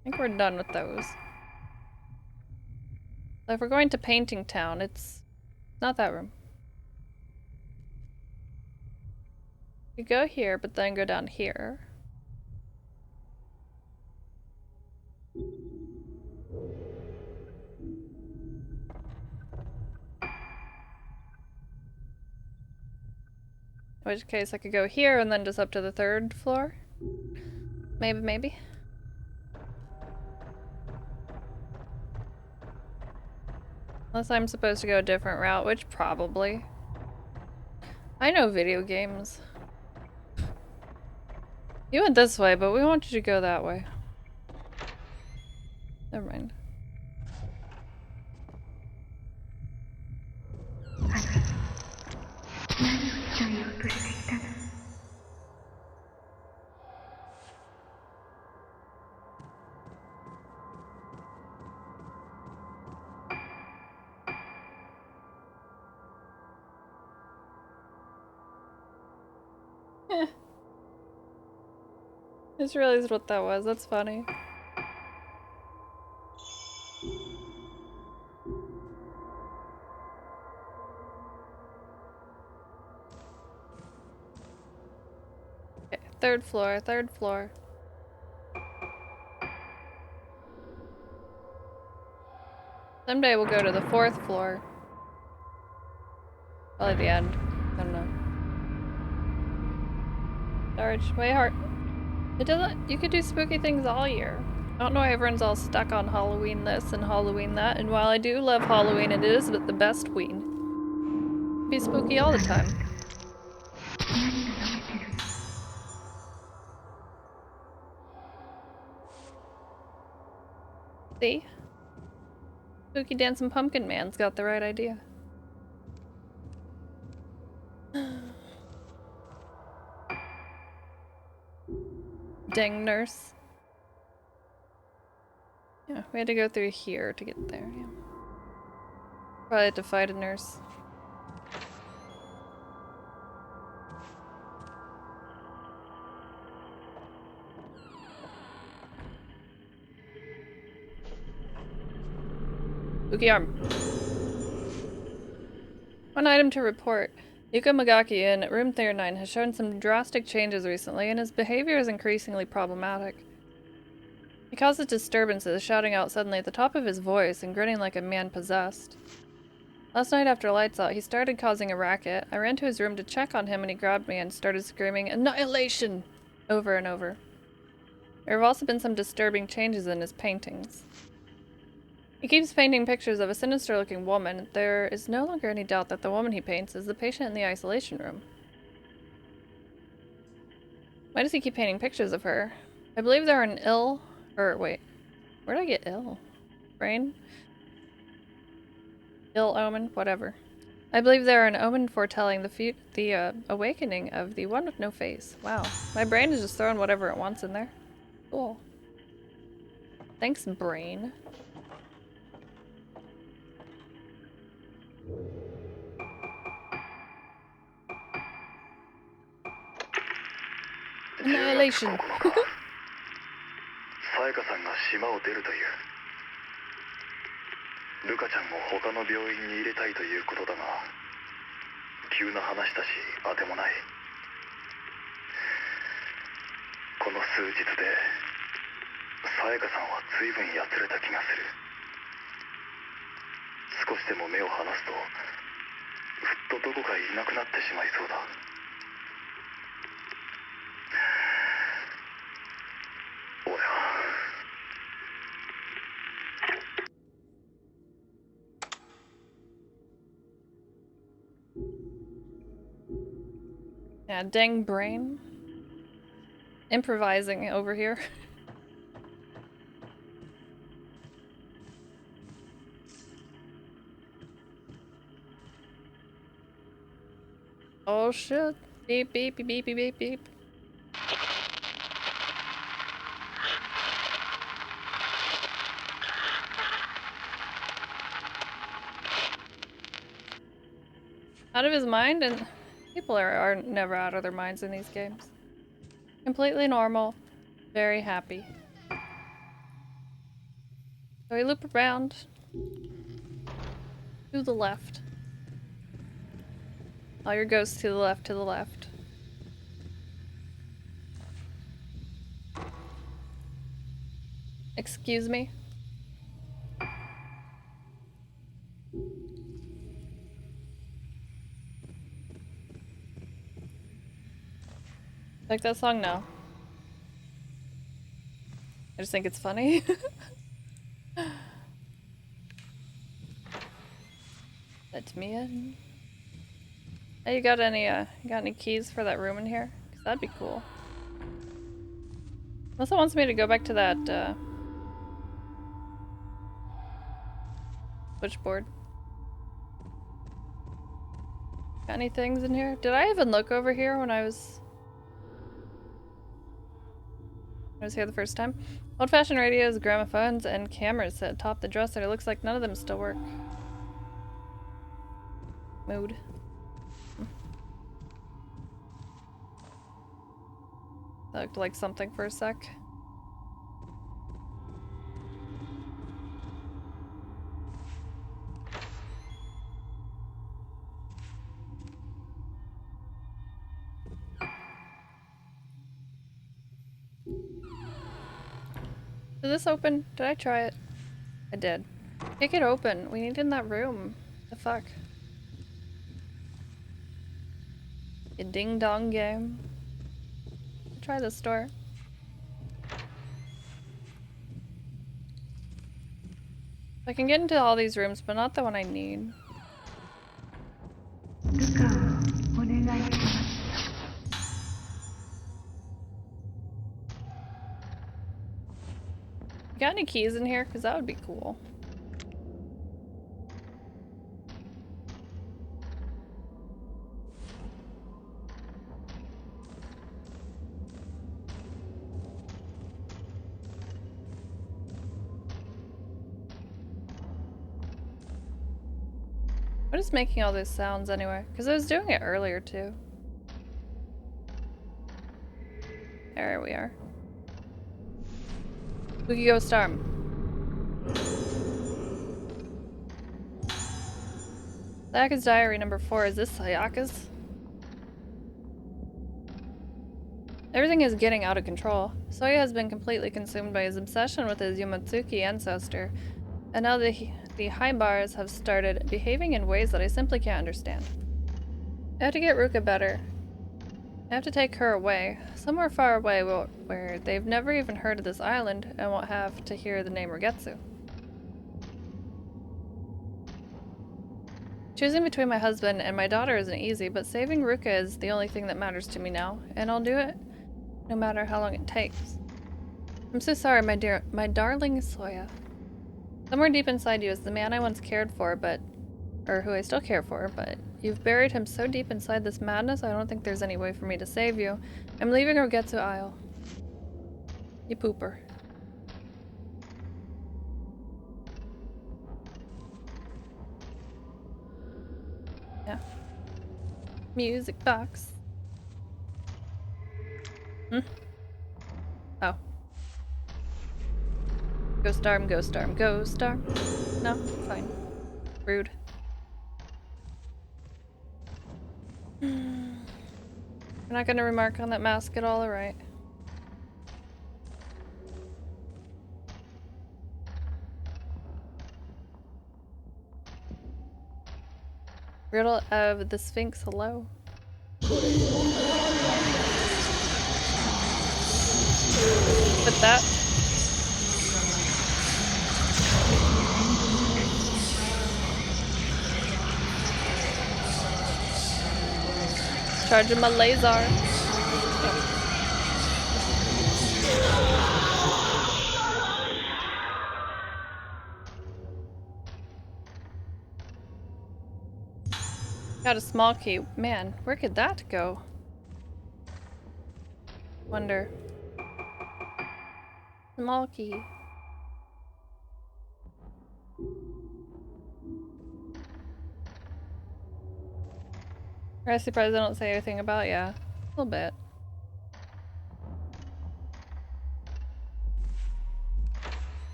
S1: I think we're done with those. So if we're going to Painting Town, it's not that room. We go here, but then go down here. In which case I could go here and then just up to the third floor. Maybe, maybe. Unless I'm supposed to go a different route, which probably. I know video games. You went this way, but we want you to go that way. Never mind. Just realized what that was. That's funny. Okay, third floor, third floor. Someday we'll go to the fourth floor. Probably the end. I don't know. Storage, way hard. It doesn't. You could do spooky things all year. I don't know why everyone's all stuck on Halloween this and Halloween that. And while I do love Halloween, it is but the best ween. Be spooky all the time. See? Spooky Dancing Pumpkin Man's got the right idea. Dang nurse. Yeah, we had to go through here to get there, yeah. Probably had to fight a nurse. Spooky arm. One item to report. Yuka Magaki in room 39 has shown some drastic changes recently, and his behavior is increasingly problematic. He causes disturbances, shouting out suddenly at the top of his voice and grinning like a man possessed. Last night after lights out, he started causing a racket. I ran to his room to check on him and he grabbed me and started screaming, "Annihilation!" over and over. There have also been some disturbing changes in his paintings. He keeps painting pictures of a sinister-looking woman. There is no longer any doubt that the woman he paints is the patient in the isolation room. Why does he keep painting pictures of her? I believe they're an ill... Or, wait. Where did I get ill? Brain? Ill omen? Whatever. I believe they're an omen foretelling the awakening of the one with no face. Wow. My brain is just throwing whatever it wants in there. Cool. Thanks, brain. Annihilation.
S3: さやかさんが島を出るというルカちゃんを他の病院に入れたいということだが急な話だし当てもないこの数日でさやかさんは随分やつれた気がする少しでも目を離すとふっとどこかいなくなってしまいそうだ俺は
S1: Yeah, dang brain. Improvising over here. Oh shit. Beep beep beep beep beep beep beep. Out of his mind, and people are never out of their minds in these games. Completely normal, very happy. So we loop around to the left. All your ghosts to the left, to the left. Excuse me? Like that song? No. I just think it's funny. Let me in. Hey, you got any keys for that room in here? 'Cause that'd be cool. Unless it wants me to go back to that, switchboard. Got any things in here? Did I even look over here when I was here the first time? Old-fashioned radios, gramophones, and cameras sit atop the dresser. It looks like none of them still work. Mood. That looked like something for a sec. Did this open? Did I try it? I did. Kick it open. We need it in that room. The fuck? A ding dong game. Try this door. I can get into all these rooms, but not the one I need.
S2: ルカをお願いします。
S1: Got any keys in here? Because that would be cool. What is making all those sounds anyway? Because I was doing it earlier too. There we are. Spooky Ghost Arm. Sayaka's Diary number 4. Is this Sayaka's? Everything is getting out of control. Soya has been completely consumed by his obsession with his Yomotsuki ancestor, and now the Haibars have started behaving in ways that I simply can't understand. I have to get Ruka better. I have to take her away, somewhere far away where they've never even heard of this island and won't have to hear the name Rugetsu. Choosing between my husband and my daughter isn't easy, but saving Ruka is the only thing that matters to me now, and I'll do it no matter how long it takes. I'm so sorry, my darling Soya. Somewhere deep inside you is the man I once cared for, or who I still care for, but you've buried him so deep inside this madness, I don't think there's any way for me to save you. I'm leaving Rugetsu Isle. You pooper. Yeah. Music box. Oh. Ghost arm, ghost arm, ghost arm. No, fine. Rude. You're not gonna remark on that mask at all, alright. Riddle of the Sphinx, hello. Put that. Charging my laser. Got a small key. Man, where could that go? Wonder. Small key. Recipe surprised I don't say anything about, yeah. A little bit.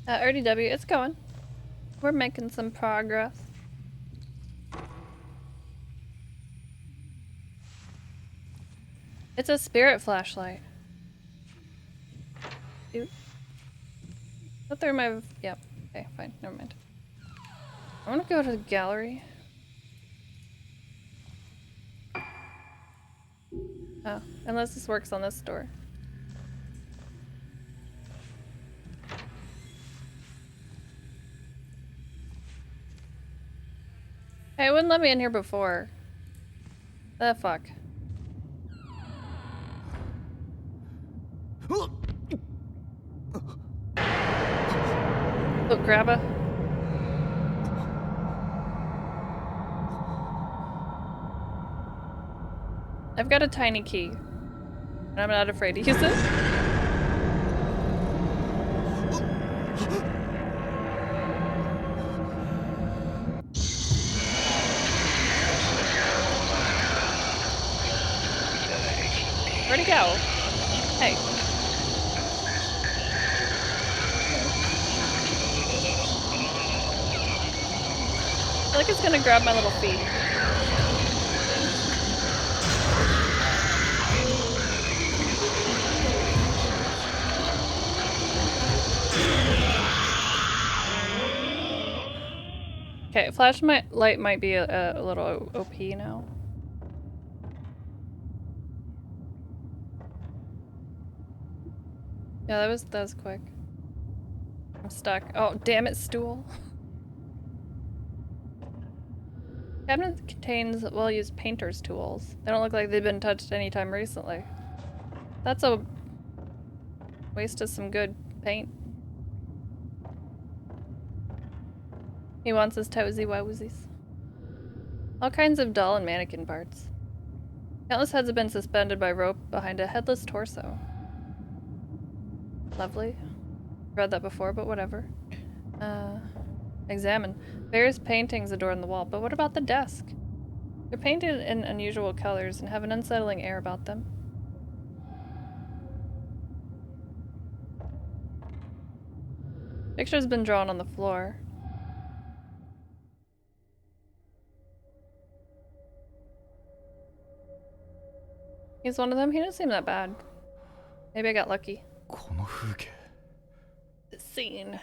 S1: RDW, it's going. We're making some progress. It's a spirit flashlight. Dude. Thought there might have. Yep. Okay, fine. Never mind. I want to go to the gallery. Oh, unless this works on this door. Hey, it wouldn't let me in here before. The fuck. Look, grabba. I've got a tiny key. And I'm not afraid to use it. Where'd he go? Hey. I feel like it's gonna grab my little feet. Okay, flashlight might be a little OP now. Yeah, that was quick. I'm stuck. Oh, damn it, stool. Cabinet contains well-used painter's tools. They don't look like they've been touched anytime recently. That's a waste of some good paint. He wants his toesy wowsies. All kinds of doll and mannequin parts. Countless heads have been suspended by rope behind a headless torso. Lovely. Read that before, but whatever. Examine. Various paintings adorn the wall, but what about the desk? They're painted in unusual colors and have an unsettling air about them. Picture's been drawn on the floor. He's one of them? He doesn't seem that bad. Maybe I got lucky.
S3: この風景
S1: The scene.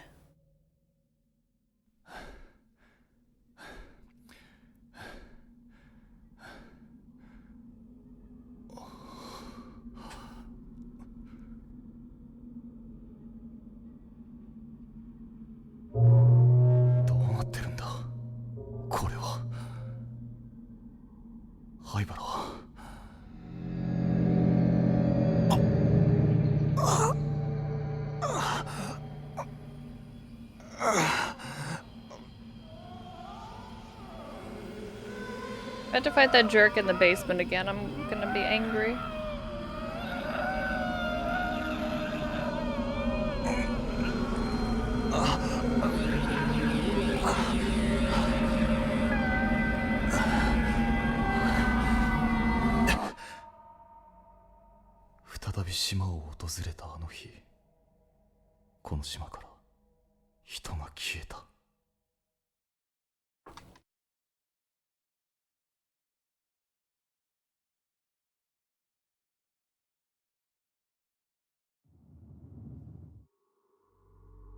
S1: If I have to fight that jerk in the basement again, I'm gonna be angry.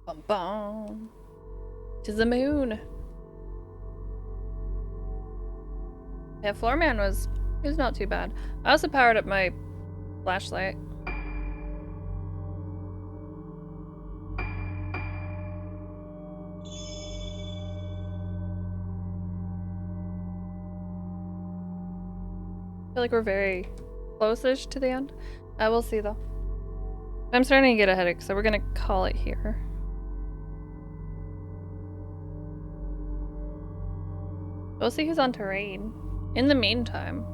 S1: Bum bum. To the moon. Yeah, Floorman was not too bad. I also powered up my flashlight. I feel like we're very close-ish to the end. We'll see though. I'm starting to get a headache, so we're gonna call it here. We'll see who's on terrain. In the meantime,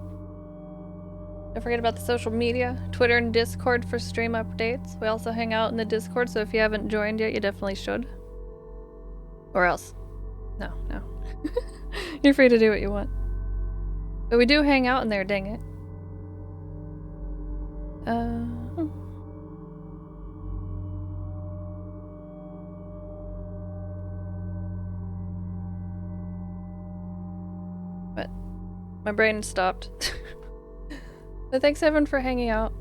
S1: don't forget about the social media, Twitter and Discord for stream updates. We also hang out in the Discord, so if you haven't joined yet, you definitely should. Or else. No. You're free to do what you want. But we do hang out in there, dang it. But my brain stopped. But thanks everyone for hanging out.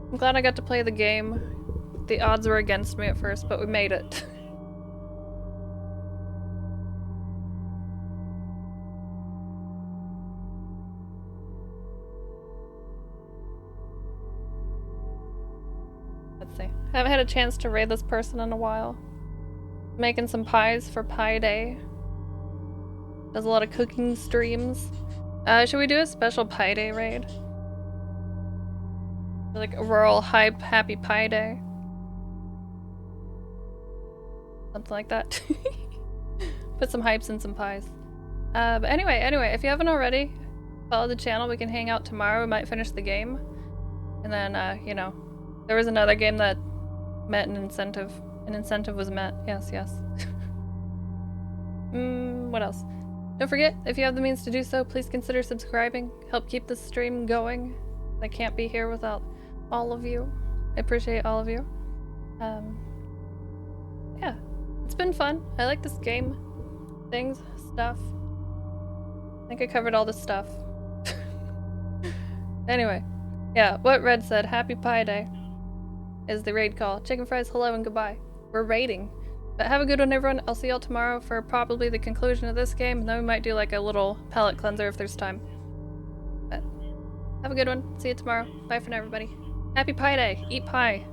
S1: I'm glad I got to play the game. The odds were against me at first, but we made it. Let's see. I haven't had a chance to raid this person in a while. Making some pies for Pie Day. Does a lot of cooking streams. Should we do a special Pie Day raid? Like a rural hype happy Pie Day. Something like that. Put some hypes in some pies. But anyway, if you haven't already, follow the channel. We can hang out tomorrow. We might finish the game. And then, you know, there was another game that met an incentive. An incentive was met. Yes. What else? Don't forget, if you have the means to do so, please consider subscribing. Help keep the stream going. I can't be here without all of you. I appreciate all of you. Yeah, it's been fun. I like this game. Things, stuff. I think I covered all the stuff. Anyway, yeah, what Red said, Happy Pie Day is the raid call. Chicken fries, hello and goodbye. We're raiding. But have a good one, everyone. I'll see y'all tomorrow for probably the conclusion of this game, and then we might do like a little palate cleanser if there's time. But have a good one. See you tomorrow. Bye for now, everybody. Happy Pie Day. Eat pie.